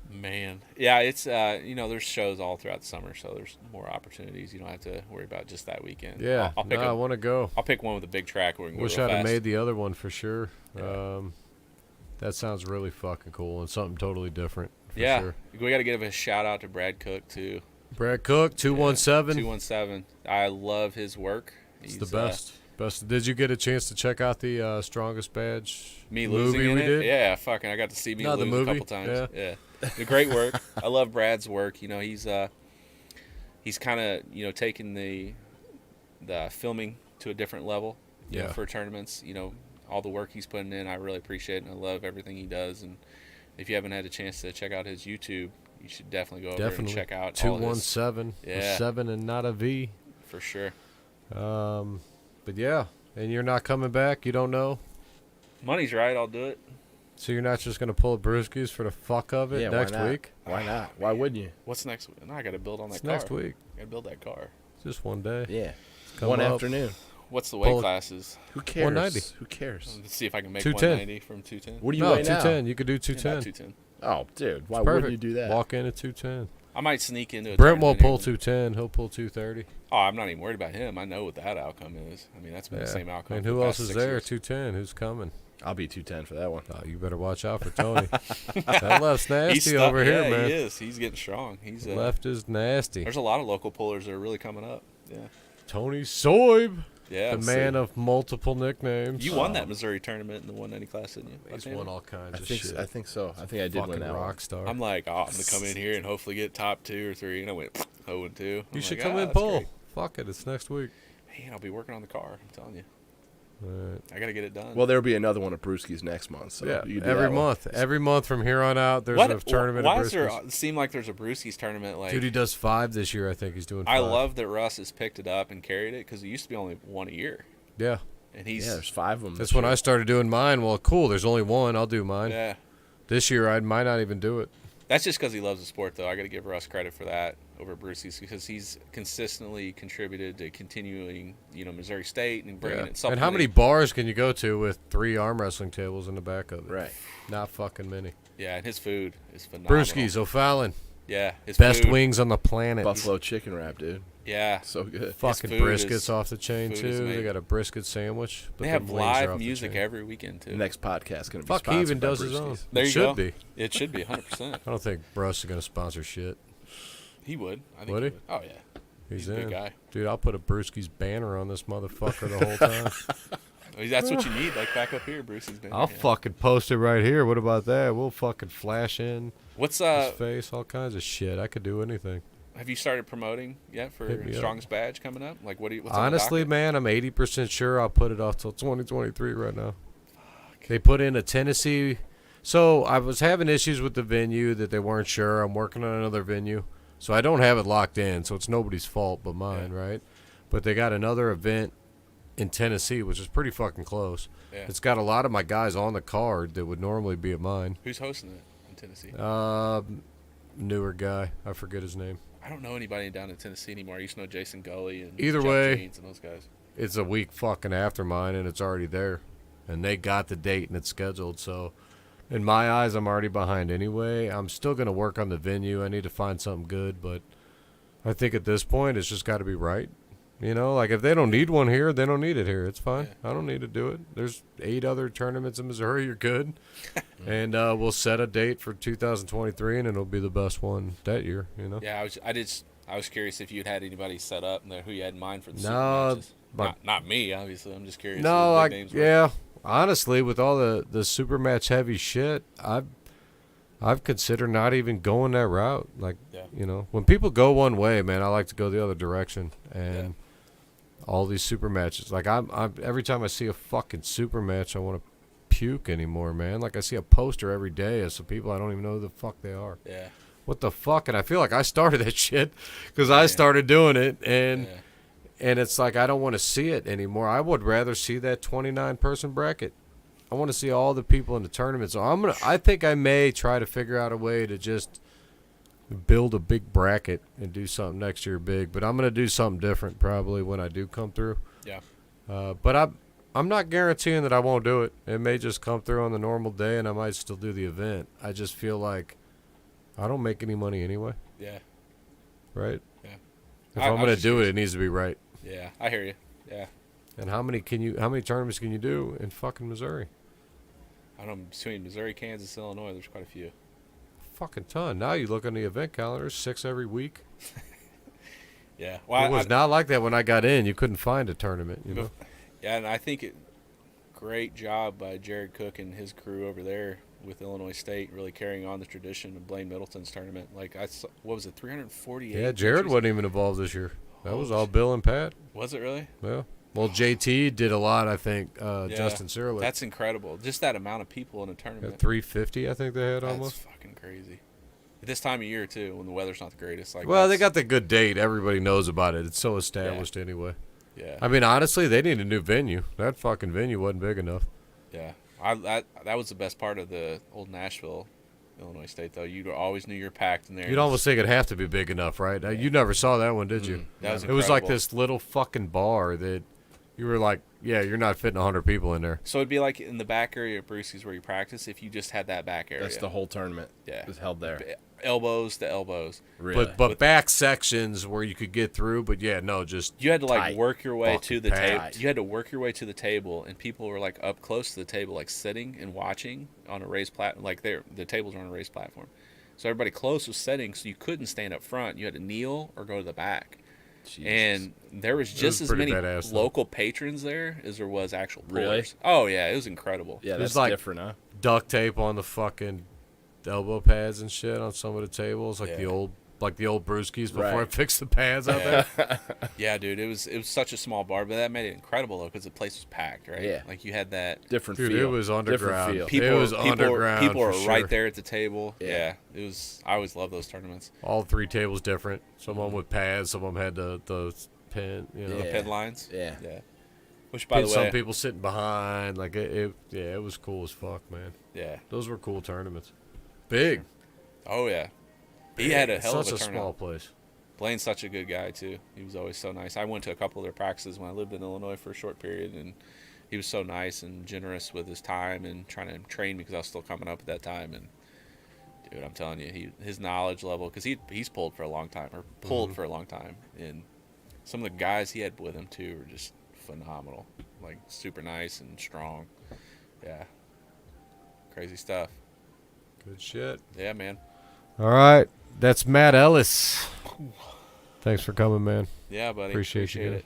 Man. Yeah. It's there's shows all throughout the summer, so there's more opportunities. You don't have to worry about just that weekend. Yeah. I want to go. I'll pick one with a big track where we can Wish go real I'd have fast. made the other one for sure. Yeah. That sounds really fucking cool and something totally different. Sure. We got to give a shout out to Brad Cook too. Brad Cook, 217. 217. I love his work. He's the best. Best. Did you get a chance to check out the Strongest Badge movie we in it? did? Yeah, fucking. I got to see me lose the movie. a couple times. Yeah. The great work. I love Brad's work. You know, he's kind of, you know, taking the filming to a different level. You know, for tournaments. You know, all the work he's putting in, I really appreciate it, and I love everything he does. And if you haven't had a chance to check out his YouTube, you should definitely go over and check out 217. Yeah. 7 and not a V. For sure. But yeah, and you're not coming back. You don't know. Money's right. I'll do it. So you're not just gonna pull a Brewskis for the fuck of it next week? Why not? Why wouldn't you? What's next week? No, I got to build on that It's car. next week. I got to build that car. It's just one day. Yeah. Come One up. afternoon. What's the weight classes? Who cares? 190. Who cares? Let's see if I can make 210. 190 from 210. What do you No, weigh now? 210. You could do 210. 210. Oh, dude. Why It's perfect. wouldn't you do that? Walk in at 210. I might sneak into a Brent won't pull tournament 210. He'll pull 230. Oh, I'm not even worried about him. I know what that outcome is. I mean, that's been the same outcome. And for who the else past is 6 there? years. 210. Who's coming? I'll be 210 for that one. Oh, you better watch out for Tony. That left's nasty He's stuck, over here, man. He is. He's getting strong. He's Left is nasty. There's a lot of local pullers that are really coming up. Yeah. Tony Soib, Yeah. the man of multiple nicknames. You won that Missouri tournament in the 190 class, didn't you? He's Left-handed? won all kinds I of think shit. I think so. I think I did Fucking win that rock one. star. I'm like, oh, I'm going to come in here and hopefully get top 2 or 3. And I went 0-2. You should like, come in that's pull. great. Fuck it. It's next week. Man, I'll be working on the car. I'm telling you. All right. I got to get it done. Well, there'll be another one of Brewski's next month. So Yeah, you can do every that one. month. Every month from here on out, there's a tournament Why of does there Brewskis. seem like there's a Brewskis tournament? Like, Dude, he does 5 this year. I think he's doing 5. I love that Russ has picked it up and carried it because it used to be only one a year. Yeah. And he's Yeah, there's 5 of them. That's when I started doing mine. Well, cool. There's only one. I'll do mine. Yeah. This year, I might not even do it. That's just because he loves the sport, though. I got to give Russ credit for that over Brucey's because he's consistently contributed to continuing, you know, Missouri State and bringing it. And how many bars can you go to with 3 arm wrestling tables in the back of it? Right. Not fucking many. Yeah, and his food is phenomenal. Brewskis, O'Fallon. Yeah, his Best food, wings on the planet. Buffalo chicken wrap, dude. Yeah, So good. Fucking food briskets is- off the chain, food is too. They amazing. got a brisket sandwich. But they them have wings are live off the music chain. every weekend too. The next podcast going to be Fuck, he sponsored even by does his own. Brewski's. There It you should go. be. It should be 100%. I don't think Russ is going to sponsor shit. He would. I think Would he he? would. Oh yeah. He's a in. good guy. Dude, I'll put a Brewski's banner on this motherfucker the whole time. That's what you need, like back up here, Brucey's been. I'll fucking post it right here. What about that? We'll fucking flash in What's his face, all kinds of shit. I could do anything. Have you started promoting yet for Hit me up. Strongest Badge coming up? Like, what do you? What's on the Honestly, docket? man, I'm 80% sure I'll put it off till 2023 right now. They put in a Tennessee. So I was having issues with the venue that they weren't sure. I'm working on another venue. So I don't have it locked in, so it's nobody's fault but mine, right? But they got another event in Tennessee, which is pretty fucking close. Yeah. It's got a lot of my guys on the card that would normally be at mine. Who's hosting it in Tennessee? Newer guy. I forget his name. I don't know anybody down in Tennessee anymore. I used to know Jason Gully and Either Jeff way- Jeans and those guys. It's a week fucking after mine, and it's already there. And they got the date, and it's scheduled. So, in my eyes, I'm already behind anyway. I'm still going to work on the venue. I need to find something good, but I think at this point, it's just got to be right. You know, like if they don't need one here, they don't need it here. It's fine. Yeah. I don't need to do it. There's 8 other tournaments in Missouri. You're good. And we'll set a date for 2023, and it'll be the best one that year, you know? Yeah, I was curious if you'd had anybody set up and who you had in mind for the super No, matches. but- Not me, obviously. I'm just curious. No, who the big names were. yeah. Honestly, with all the super match heavy shit, I've considered not even going that route. Like, Yeah. you know, when people go one way, man, I like to go the other direction. And all these super matches, like I'm every time I see a fucking super match, I want to puke anymore, man. Like I see a poster every day of some people I don't even know who the fuck they are. Yeah. What the fuck? And I feel like I started that shit because I started doing it, and Yeah. and it's like I don't want to see it anymore. I would rather see that 29-person bracket. I want to see all the people in the tournament. So I think I may try to figure out a way to just build a big bracket and do something next year big. But I'm gonna do something different probably when I do come through. Yeah. But I'm not guaranteeing that I won't do it. It may just come through on the normal day, and I might still do the event. I just feel like I don't make any money anyway, Yeah. right? Yeah. If I I'm was gonna just do it, curious. it needs to be right. Yeah. I hear you. Yeah. And how many tournaments can you do in fucking Missouri? I don't know, between Missouri, Kansas, Illinois, there's quite a few. Fucking ton. Now you look on the event calendar, 6 every week. Yeah. Well, It was not like that when I got in. You couldn't find a tournament, you know. Yeah, and I think great job by Jared Cook and his crew over there. with Illinois State, really carrying on the tradition of Blaine Middleton's tournament. Like what was it, 348? Yeah, Jared wasn't even involved this year. That was all Bill and Pat. Was it really? Yeah. Well, JT did a lot, I think. Justin Sirleaf. That's incredible. Just that amount of people in a tournament. 350, I think they had That's almost. That's fucking crazy. At this time of year too, when the weather's not the greatest. Like, well, they got the good date. Everybody knows about it. It's so established anyway. Yeah. I mean, honestly, they need a new venue. That fucking venue wasn't big enough. Yeah. That was the best part of the old Nashville, Illinois State, though. You always knew you're packed in there. You'd almost think it'd have to be big enough, right? You never saw that one, did you? That was it was like this little fucking bar that you were like, yeah, you're not fitting 100 people in there. So it'd be like in the back area of Brewski's where you practice if you just had that back area. That's the whole tournament. Yeah. It was held there. Elbows to elbows. Really? But back sections where you could get through, but yeah, no, just you had to like tight. work your way to the table. Tight. You had to work your way to the table, and people were like up close to the table, like sitting and watching on a raised platform. Like the tables were on a raised platform, so everybody close was sitting, so you couldn't stand up front. You had to kneel or go to the back. Jesus. And there was just as many local patrons there as there was actual pullers. Really? Oh yeah, it was incredible. Yeah, that's like different, huh? Duct tape on the fucking elbow pads and shit on some of the tables, like the old Brewskis before I fixed the pads out there. Yeah, dude, it was such a small bar, but that made it incredible though because the place was packed, right? Yeah, like you had that different dude, feel. It was underground. Feel. People were sure. right there at the table. Yeah, it was. I always love those tournaments. All 3 tables different. Some of them with pads. Some of them had the pin, the pin lines. Yeah. Which, by the way, some people sitting behind. Like it was cool as fuck, man. Yeah, those were cool tournaments. Big. Oh yeah, he had a hell of a turnout. Such a small place. Blaine's such a good guy too. He was always so nice. I went to a couple of their practices when I lived in Illinois for a short period, and he was so nice and generous with his time and trying to train me because I was still coming up at that time. And dude, I'm telling you, his knowledge level, because he's pulled for a long time, and some of the guys he had with him too were just phenomenal, like super nice and strong. Yeah, crazy stuff. Good shit. Yeah, man. All right, that's Matt Ellis. Thanks for coming, man. Yeah, buddy. Appreciate you. it.